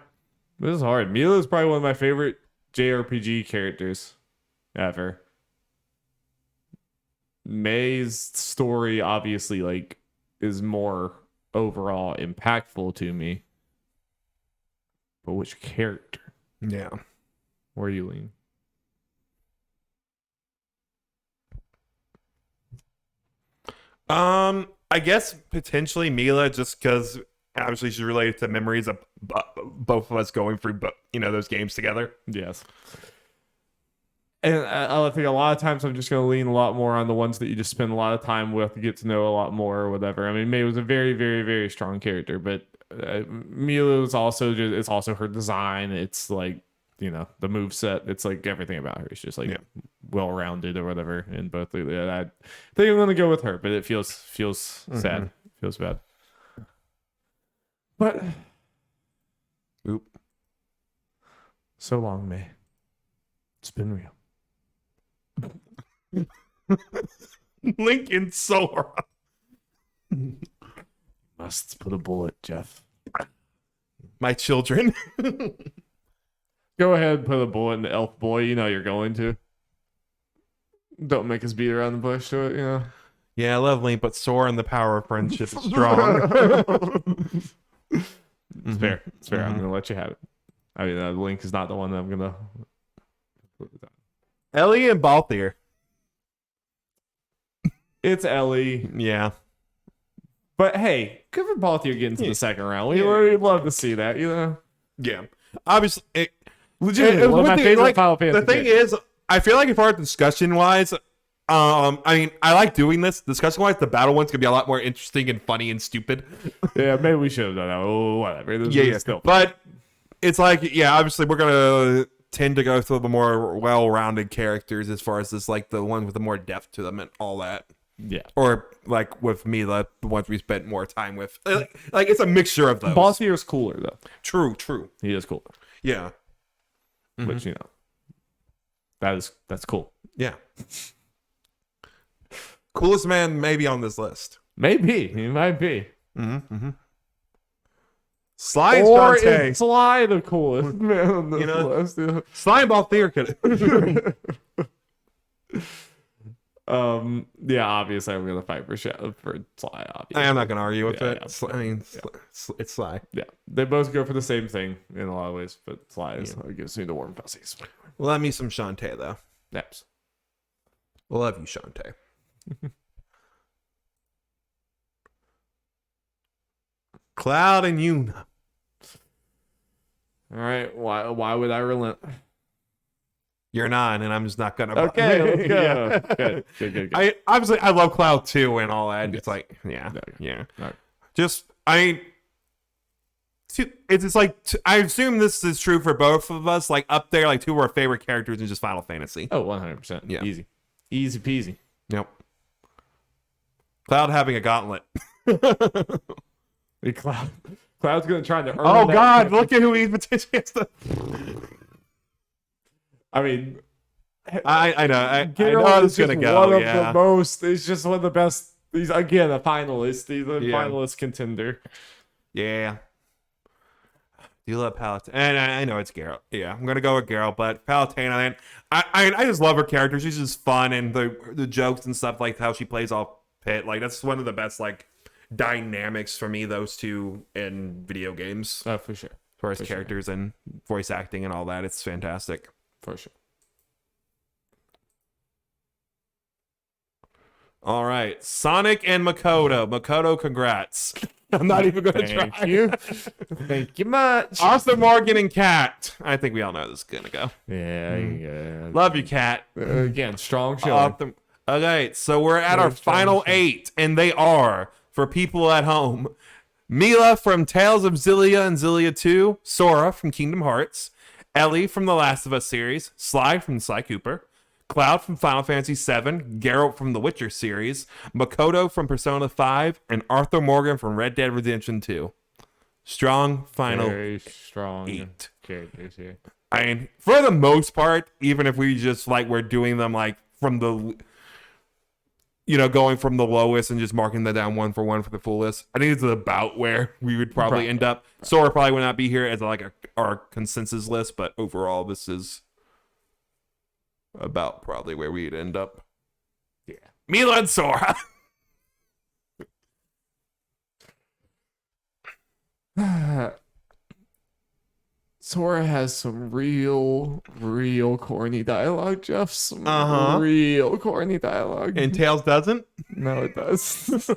Speaker 1: This is hard. Mila is probably one of my favorite JRPG characters ever. May's story obviously like is more overall impactful to me. But which character?
Speaker 2: Yeah.
Speaker 1: Where you lean?
Speaker 2: I guess potentially Mila, just because obviously she's related to memories of both of us going through, those games together.
Speaker 1: Yes. And I think a lot of times I'm just going to lean a lot more on the ones that you just spend a lot of time with, get to know a lot more or whatever. I mean, May was a very, very, very strong character, but Mila was also it's also her design. It's like, the moveset. It's like everything about her. It's just like well-rounded or whatever. And both, I think I'm going to go with her, but it feels sad. Feels bad. But
Speaker 2: Oop.
Speaker 1: So long, May. It's been real.
Speaker 2: Link and Sora.
Speaker 1: Must put a bullet, Jeff.
Speaker 2: My children.
Speaker 1: Go ahead and put a bullet in the elf boy. You know you're going to. Don't make us beat around the bush to it, you know.
Speaker 2: Yeah, I love Link, but Sora and the power of friendship is strong.
Speaker 1: It's fair. It's fair. I'm gonna let you have it. I mean, Link is not the one that I'm gonna.
Speaker 2: Ellie and Balthier.
Speaker 1: It's Ellie,
Speaker 2: Yeah.
Speaker 1: but hey, good for both of you getting to the second round. We'd love to see that, you know.
Speaker 2: Yeah. Obviously,
Speaker 1: Legitimately, one of my favorite Final Fantasy.
Speaker 2: The thing is, I feel like if our discussion wise, I mean, I like doing this. Discussion wise, the battle one's gonna be a lot more interesting and funny and stupid.
Speaker 1: Yeah, maybe we should have done that. Oh, whatever.
Speaker 2: Yeah.
Speaker 1: Still.
Speaker 2: But it's like, yeah, obviously we're gonna tend to go through the more well-rounded characters as far as this, like the ones with the more depth to them and all that.
Speaker 1: Yeah.
Speaker 2: Or like with Mila, the ones we spent more time with. Like it's a mixture of those.
Speaker 1: Boss here is cooler though.
Speaker 2: True.
Speaker 1: He is cooler.
Speaker 2: Yeah.
Speaker 1: Which, you know, that's cool.
Speaker 2: Yeah. Coolest man maybe on this list.
Speaker 1: Maybe he might be.
Speaker 2: Sly and
Speaker 1: Or
Speaker 2: Shantae.
Speaker 1: is Sly the coolest man on this list? Yeah.
Speaker 2: Sly and Balthier could.
Speaker 1: Yeah, obviously I'm gonna fight for Sly. Obviously,
Speaker 2: I am not gonna argue with it.
Speaker 1: Yeah.
Speaker 2: I mean, it's Sly.
Speaker 1: Yeah, they both go for the same thing in a lot of ways, but Sly is gives me the warm fuzzies.
Speaker 2: Love me some Shantae though.
Speaker 1: Naps.
Speaker 2: Love you, Shantae. Cloud and Yuna.
Speaker 1: All right, why would I relent?
Speaker 2: You're 9, and I'm just not gonna.
Speaker 1: Okay, let's go.
Speaker 2: Yeah.
Speaker 1: Good.
Speaker 2: I obviously I love Cloud too and all that. It's like yeah.
Speaker 1: Right.
Speaker 2: Just it's like I assume this is true for both of us. Like up there, like 2 of our favorite characters in just Final Fantasy.
Speaker 1: Oh, 100%.
Speaker 2: Yeah.
Speaker 1: Easy peasy.
Speaker 2: Yep. Cloud having a gauntlet.
Speaker 1: Cloud's gonna try to earn.
Speaker 2: Oh
Speaker 1: that
Speaker 2: God! Look at who he potentially has to.
Speaker 1: I mean,
Speaker 2: I know. I know
Speaker 1: Geralt
Speaker 2: how
Speaker 1: is
Speaker 2: it's gonna
Speaker 1: just
Speaker 2: go.
Speaker 1: one of
Speaker 2: Yeah.
Speaker 1: the most. He's just one of the best. He's again a finalist. He's a finalist contender.
Speaker 2: Yeah. Do you love Palutena? And I know it's Geralt. Yeah, I'm gonna go with Geralt, but Palutena. I just love her character. She's just fun and the jokes and stuff, like how she plays off Pit. Like that's one of the best like dynamics for me. Those two in video games.
Speaker 1: Oh, for sure.
Speaker 2: As far as characters and voice acting and all that, it's fantastic.
Speaker 1: For sure.
Speaker 2: All right, Sonic and Makoto. Makoto, congrats. I'm not even going to try.
Speaker 1: Thank you. Thank you much.
Speaker 2: Arthur Morgan and Cat. I think we all know how this is going to go.
Speaker 1: Yeah.
Speaker 2: Love you, Cat.
Speaker 1: Again, strong show.
Speaker 2: Okay, so we're at our final 8, and they are, for people at home, Mila from Tales of Xillia and Xillia 2, Sora from Kingdom Hearts, Ellie from The Last of Us series, Sly from Sly Cooper, Cloud from Final Fantasy VII, Geralt from The Witcher series, Makoto from Persona 5, and Arthur Morgan from Red Dead Redemption 2. Strong final
Speaker 1: Very strong
Speaker 2: 8
Speaker 1: characters here.
Speaker 2: I mean, for the most part, even if we just like we're doing them like from the, going from the lowest and just marking them down one for the full list, I think it's about where we would probably end up. Sora probably would not be here as like our consensus list, but overall, this is about probably where we'd end up. Yeah, Mila and Sora.
Speaker 1: Sora has some real corny dialogue, Jeff. Some real corny dialogue.
Speaker 2: And Tails doesn't?
Speaker 1: No, it does.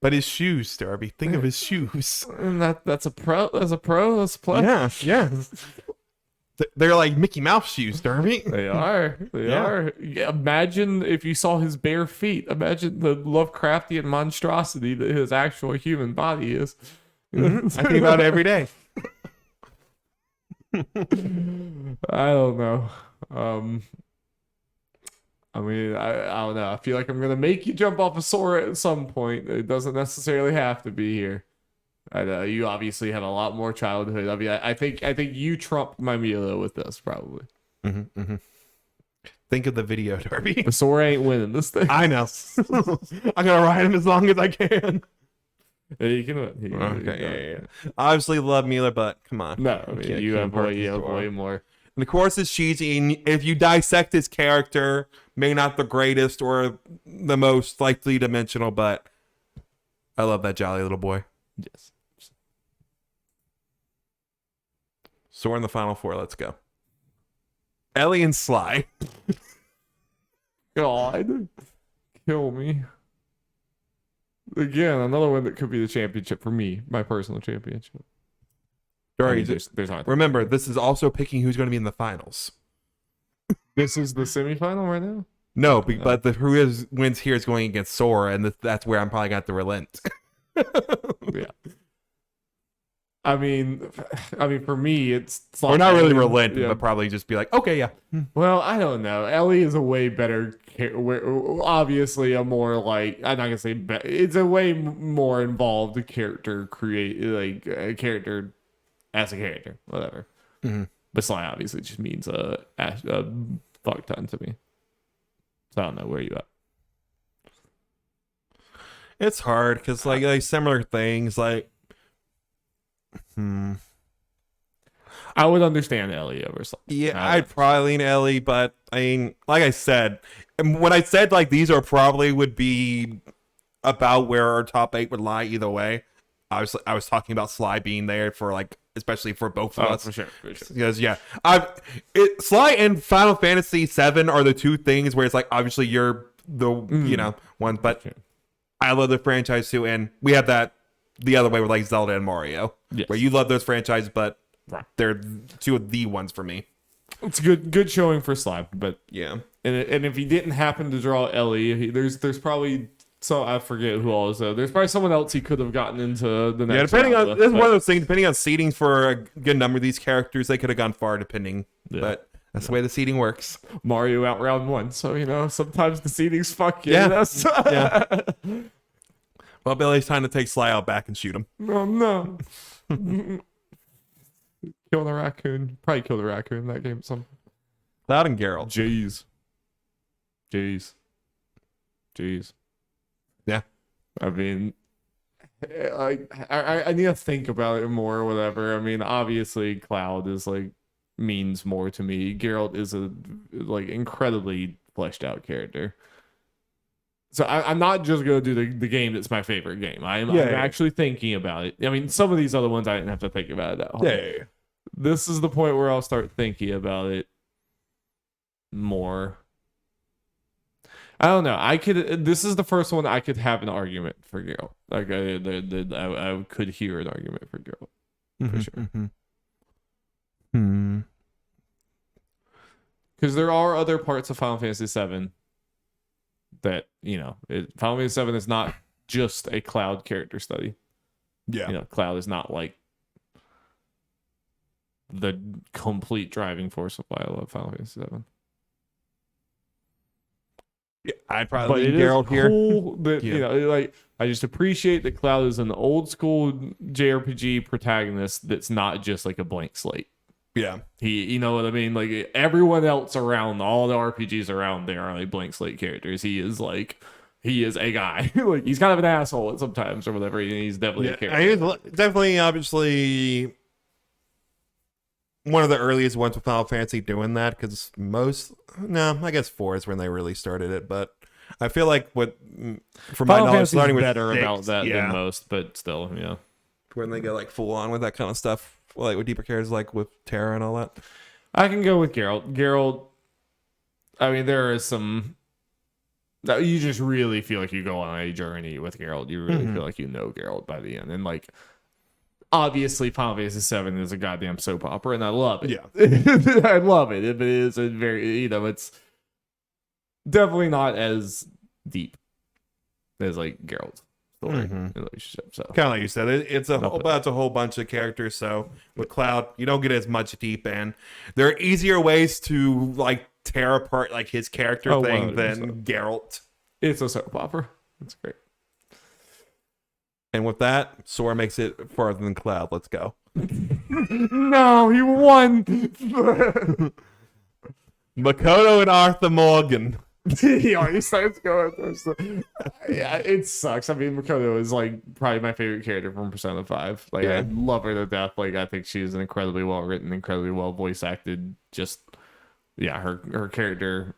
Speaker 2: But his shoes, Darby. Think of his shoes.
Speaker 1: And that's a pro. That's a pro. That's a plus.
Speaker 2: Yeah. They're like Mickey Mouse shoes, Darby.
Speaker 1: They are. They are. Yeah, imagine if you saw his bare feet. Imagine the Lovecraftian monstrosity that his actual human body is.
Speaker 2: I think about it every day.
Speaker 1: I don't know. I mean, I don't know. I feel like I'm gonna make you jump off a Sora at some point. It doesn't necessarily have to be here. I know you obviously have a lot more childhood. I mean, I think you trump my Milo with this probably.
Speaker 2: The Think of the video derby.
Speaker 1: But Sora ain't winning this thing.
Speaker 2: I know. I'm gonna ride him as long as I can.
Speaker 1: Yeah, you can win.
Speaker 2: Okay, yeah. Obviously love Mila, but come on.
Speaker 1: No, I mean, you have way more.
Speaker 2: And of course, it's cheesy. And if you dissect his character, maybe not the greatest or the most like three-dimensional, but I love that jolly little boy.
Speaker 1: Yes.
Speaker 2: So we're in the final four. Let's go. Ellie and Sly.
Speaker 1: God, kill me. Again, another one that could be the championship for me, my personal championship. There's not.
Speaker 2: Remember, this is also picking who's going to be in the finals.
Speaker 1: This is the semifinal right now?
Speaker 2: No, but wins here is going against Sora, and that's where I'm probably going to have to relent.
Speaker 1: Yeah. I mean, for me, it's
Speaker 2: or not really relent, but probably just be like, okay, yeah.
Speaker 1: Well, I don't know. Ellie is a way better, obviously a more like, I'm not gonna say, it's a way more involved character a character as a character, whatever.
Speaker 2: Mm-hmm.
Speaker 1: But Sly obviously just means a fuck ton to me. So I don't know where you at.
Speaker 2: It's hard because like similar things like.
Speaker 1: I would understand Ellie over Sly.
Speaker 2: Yeah, I'd probably lean Ellie, but I mean, like I said, when I said like these are probably would be about where our top 8 would lie either way. I was talking about Sly being there for like, especially for both of us.
Speaker 1: For sure.
Speaker 2: Because yeah, Sly and Final Fantasy VII are the two things where it's like obviously you're the one, but I love the franchise too, and we have that the other way with like Zelda and Mario, where you love those franchises, but they're two of the ones for me.
Speaker 1: It's good showing for Sly, but
Speaker 2: yeah,
Speaker 1: and if he didn't happen to draw Ellie, there's probably. So I forget who else. There's probably someone else he could have gotten into the next.
Speaker 2: Yeah, depending on this is one of those things. Depending on seeding for a good number of these characters, they could have gone far. Depending, but that's the way the seeding works.
Speaker 1: Mario out round 1, so sometimes the seeding's fuck you.
Speaker 2: Yeah, yeah. Well, Billy's time to take Sly out back and shoot him.
Speaker 1: Oh no! Kill the raccoon. Probably kill the raccoon in that game. Some
Speaker 2: Cloud and Geralt.
Speaker 1: Jeez.
Speaker 2: Yeah.
Speaker 1: I mean, I need to think about it more or whatever. I mean, obviously Cloud is like means more to me. Geralt is a like incredibly fleshed out character. So I'm not just going to do the game that's my favorite game. I'm actually thinking about it. I mean, some of these other ones I didn't have to think about it that hard.
Speaker 2: Yeah.
Speaker 1: This is the point where I'll start thinking about it more. I don't know. This is the first one I could have an argument for Geralt. Like I could hear an argument for Geralt for sure. Because there are other parts of Final Fantasy VII that Final Fantasy VII is not just a Cloud character study.
Speaker 2: Yeah,
Speaker 1: Cloud is not like the complete driving force of why I love Final Fantasy VII.
Speaker 2: Yeah, I'd probably leave Geralt here.
Speaker 1: Cool that, I just appreciate that Cloud is an old school JRPG protagonist that's not just like a blank slate.
Speaker 2: Yeah.
Speaker 1: He, you know what I mean? Like everyone else around, all the RPGs around there are like blank slate characters. He is a guy. Like he's kind of an asshole sometimes or whatever. He's definitely a character.
Speaker 2: He's definitely, obviously, one of the earliest ones with Final Fantasy doing that, because I guess 4 is when they really started it, but I feel like from my knowledge, starting with
Speaker 1: better
Speaker 2: 6,
Speaker 1: about that than most, but still, yeah.
Speaker 2: When they go like full on with that kind of stuff, like with deeper characters, like with Terra and all that.
Speaker 1: I can go with Geralt. Geralt, I mean, there is some that you just really feel like you go on a journey with Geralt. You really feel like you know Geralt by the end, and like. Obviously, Final Fantasy VII is a goddamn soap opera, and I love it.
Speaker 2: Yeah.
Speaker 1: I love it. It is a very, it's definitely not as deep as like Geralt's story relationship. So
Speaker 2: kind of like you said, it's a whole bunch of characters. So with Cloud, you don't get as much deep, and there are easier ways to like tear apart like his character thing than Geralt.
Speaker 1: It's a soap opera. It's great.
Speaker 2: And with that, Sora makes it farther than Cloud. Let's go.
Speaker 1: No, he won.
Speaker 2: Makoto and Arthur Morgan.
Speaker 1: He always starts going first. Yeah, it sucks. I mean, Makoto is like probably my favorite character from Persona 5. Like,
Speaker 2: Yeah.
Speaker 1: I love her to death. Like, I think she's an incredibly well written, incredibly well voice acted. Just, yeah, her character,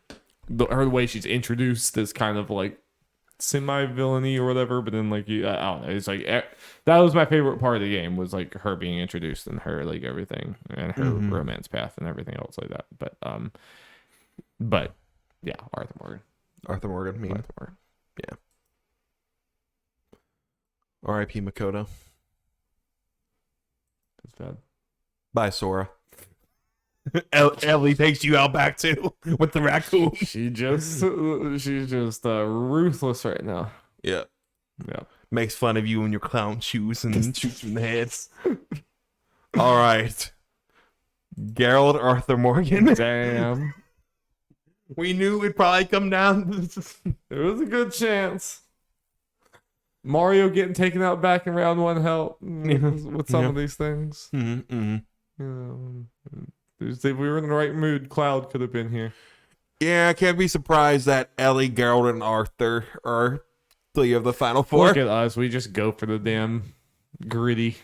Speaker 1: her way she's introduced is kind of like semi-villainy or whatever. But then, like, I don't know. It's like that was my favorite part of the game, was like her being introduced and her like everything and her romance path and everything else like that. But yeah, Arthur Morgan.
Speaker 2: Arthur Morgan, mean.
Speaker 1: Arthur Morgan.
Speaker 2: Yeah. R.I.P. Makoto.
Speaker 1: That's bad.
Speaker 2: Bye, Sora. Ellie takes you out back too with the raccoon.
Speaker 1: She's just ruthless right now.
Speaker 2: Yeah.
Speaker 1: Yeah.
Speaker 2: Makes fun of you in your clown shoes and shoots you in the heads. All right. Gerald Arthur Morgan.
Speaker 1: Damn.
Speaker 2: We knew it'd probably come down.
Speaker 1: There was a good chance. Mario getting taken out back in round one helped with some of these things. If we were in the right mood, Cloud could have been here.
Speaker 2: Yeah, I can't be surprised that Ellie, Gerald, and Arthur are 3 of the final 4.
Speaker 1: Look at us. We just go for the damn gritty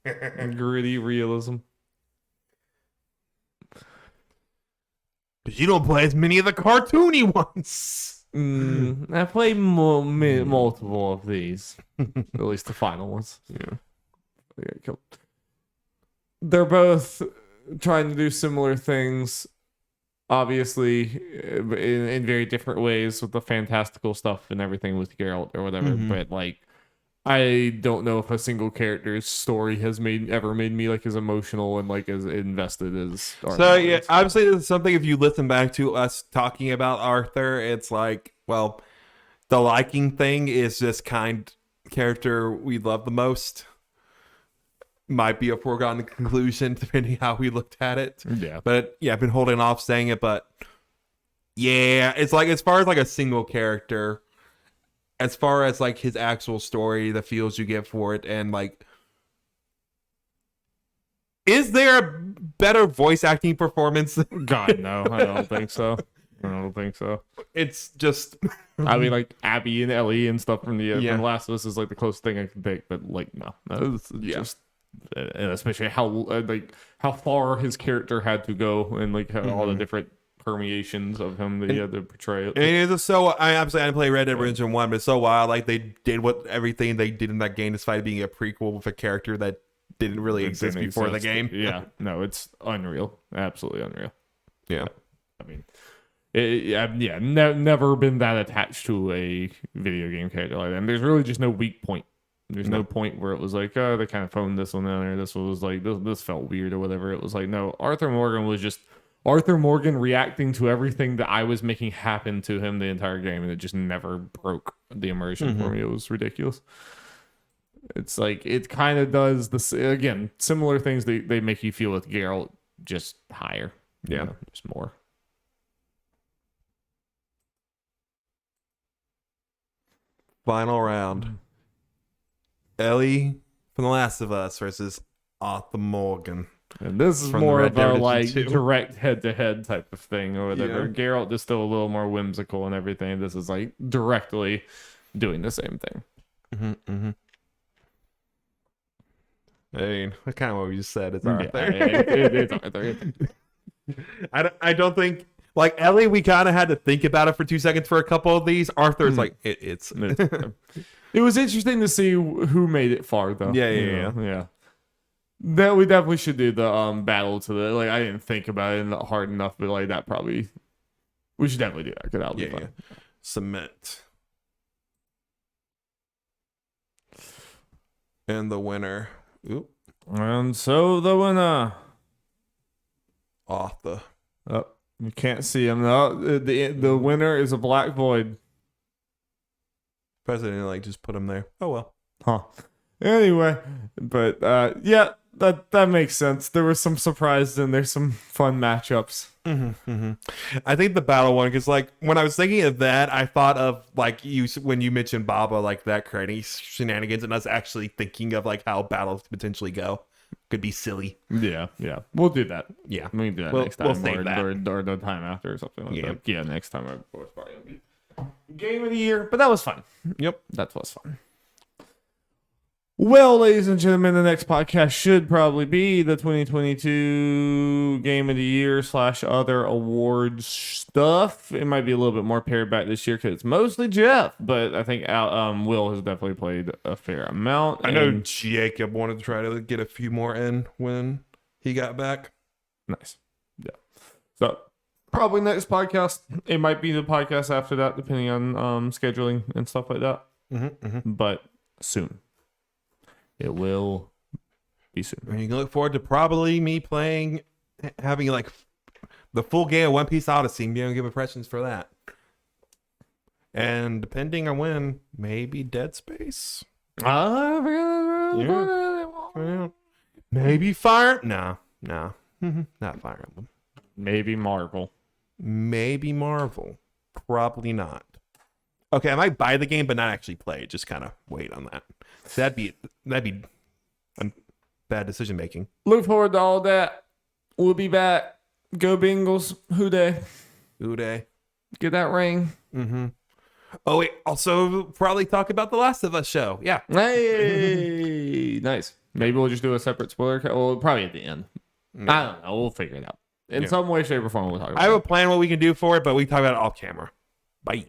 Speaker 1: realism.
Speaker 2: But you don't play as many of the cartoony ones.
Speaker 1: I played multiple of these. At least the final ones.
Speaker 2: Yeah.
Speaker 1: They got killed. They're both trying to do similar things, obviously, in very different ways, with the fantastical stuff and everything with Geralt or whatever. But like, I don't know if a single character's story has ever made me like as emotional and like as invested as Arthur.
Speaker 2: So yeah, obviously this is something, if you listen back to us talking about Arthur, it's like, well, the liking thing is this kind character we love the most. Might be a foregone conclusion depending how we looked at it.
Speaker 1: Yeah.
Speaker 2: But yeah, I've been holding off saying it, but yeah, it's like, as far as like a single character, as far as like his actual story, the feels you get for it, and like, is there a better voice acting performance?
Speaker 1: God, no, I don't think so.
Speaker 2: It's just,
Speaker 1: I mean, like Abby and Ellie and stuff from the Last of Us is like the closest thing I can think, but like no, it's just, and especially how far his character had to go and like how all the different permeations of him that he had to portray it.
Speaker 2: And it is so, I obviously I didn't play Red Dead Redemption 1, but it's so wild. Like, they did everything they did in that game, despite being a prequel with a character that didn't really exist before the game.
Speaker 1: Yeah, no, it's unreal, absolutely unreal.
Speaker 2: Yeah,
Speaker 1: I mean, never been that attached to a video game character like that. And there's really just no weak point. There's no point where it was like, oh, they kind of phoned this one in, or this was like, this felt weird or whatever. It was like, no, Arthur Morgan was just Arthur Morgan reacting to everything that I was making happen to him the entire game, and it just never broke the immersion for me. It was ridiculous. It's like, it kind of does this again, similar things they make you feel with Geralt, just higher.
Speaker 2: Yeah,
Speaker 1: just more.
Speaker 2: Final round. Ellie from The Last of Us versus Arthur Morgan.
Speaker 1: And this is
Speaker 2: From
Speaker 1: more
Speaker 2: Red
Speaker 1: of
Speaker 2: Dead
Speaker 1: a
Speaker 2: Redemption
Speaker 1: like
Speaker 2: 2.
Speaker 1: direct head-to-head type of thing or whatever.
Speaker 2: Yeah.
Speaker 1: Geralt is still a little more whimsical and everything. This is like directly doing the same thing.
Speaker 2: I mean, that's kind of what we just said. It's Arthur.
Speaker 1: It's Arthur.
Speaker 2: I don't think, like, Ellie, we kind of had to think about it for 2 seconds for a couple of these. Arthur's like, it's
Speaker 1: It was interesting to see who made it far, though.
Speaker 2: Yeah.
Speaker 1: That we definitely should do the battle to the, like, I didn't think about it hard enough, but like that probably we should definitely do that because that'll be fun.
Speaker 2: Cement. And the winner. Oop.
Speaker 1: And so the winner.
Speaker 2: Arthur.
Speaker 1: Oh, you can't see him. No, the winner is a black void.
Speaker 2: President, like, just put him there. Oh well.
Speaker 1: Huh. Anyway, but yeah, that makes sense. There was some surprise and there's some fun matchups.
Speaker 2: I think the battle one, because like when I was thinking of that, I thought of like when you mentioned Baba, like that creating shenanigans, and us actually thinking of like how battles potentially go. could be silly.
Speaker 1: Yeah. We'll do that.
Speaker 2: Yeah.
Speaker 1: We can do that
Speaker 2: We'll-
Speaker 1: next time.
Speaker 2: we'll save that.
Speaker 1: Or the time after or something like
Speaker 2: Yeah.
Speaker 1: that. Yeah, next time it's probably going to be game of the year. But that was fun.
Speaker 2: Yep.
Speaker 1: That was fun. Well, ladies and gentlemen, the next podcast should probably be the 2022 Game of the Year / other awards stuff. It might be a little bit more pared back this year because it's mostly Jeff, but I think Will has definitely played a fair amount.
Speaker 2: I know Jacob wanted to try to get a few more in when he got back.
Speaker 1: Nice. Yeah. So probably next podcast. It might be the podcast after that, depending on scheduling and stuff like that. But soon. It will be soon.
Speaker 2: And you can look forward to probably me having like the full game of One Piece Odyssey and being able to give impressions for that. And depending on when, maybe Dead Space. Yeah. Maybe Fire. No. Not Fire Emblem.
Speaker 1: Maybe Marvel.
Speaker 2: Maybe Marvel. Probably not. Okay, I might buy the game but not actually play it. Just kind of wait on that. So that'd be bad decision making.
Speaker 1: Look forward to all that. We'll be back. Go Bengals. Who dey? Get that ring.
Speaker 2: Oh wait, also probably talk about the Last of Us show. Yeah.
Speaker 1: Hey, nice. Maybe we'll just do a separate spoiler. Well, probably at the end. I don't know. We'll figure it out. In some way, shape, or form, we'll talk about it.
Speaker 2: I have a plan what we can do for it, but we can talk about it off camera. Bye.